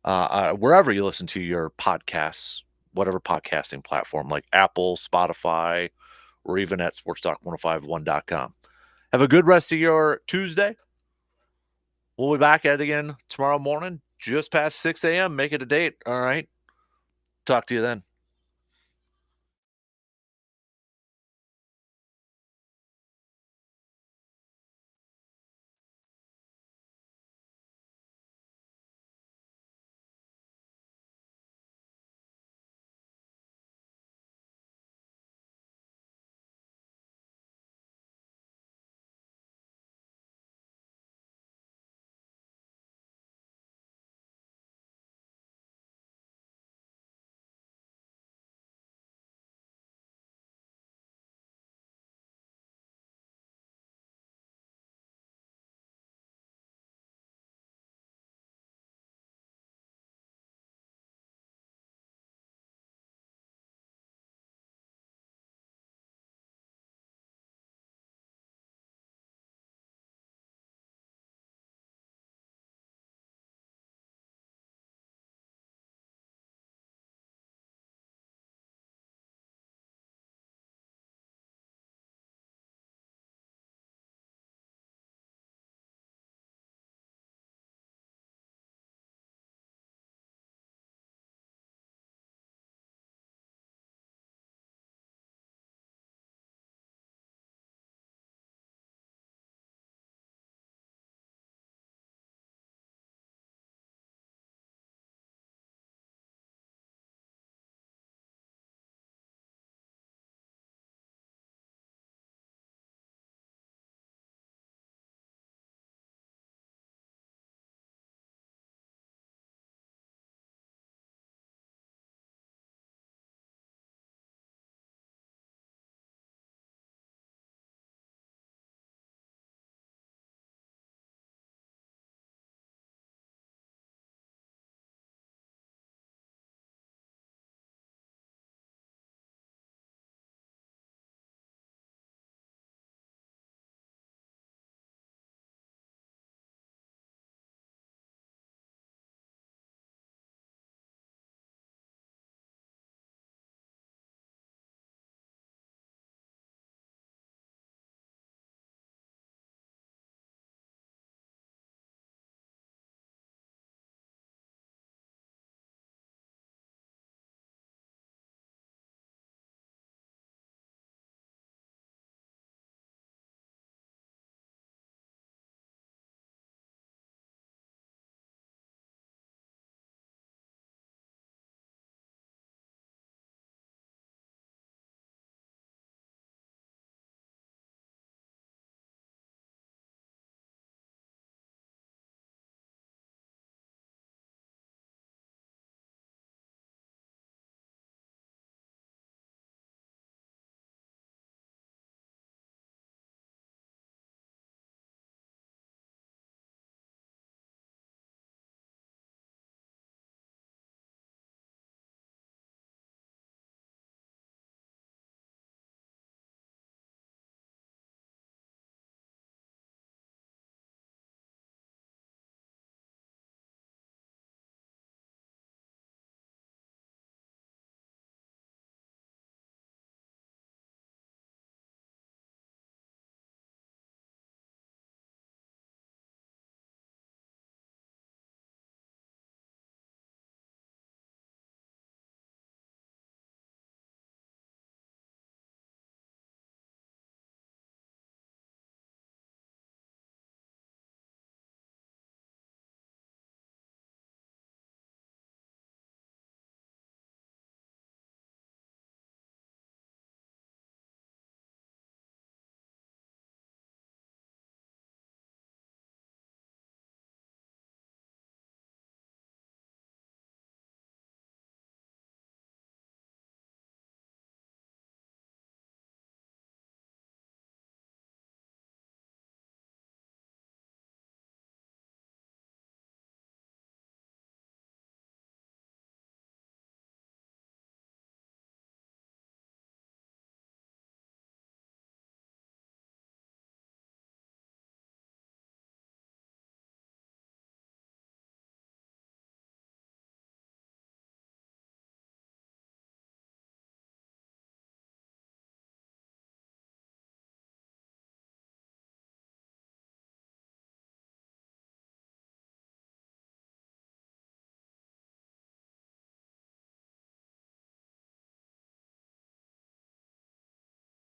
wherever you listen to your podcasts, whatever podcasting platform, like Apple, Spotify, or even at sportstalk1051.com. Have a good rest of your Tuesday. We'll be back at it again tomorrow morning, just past 6 a.m. Make it a date. All right. Talk to you then.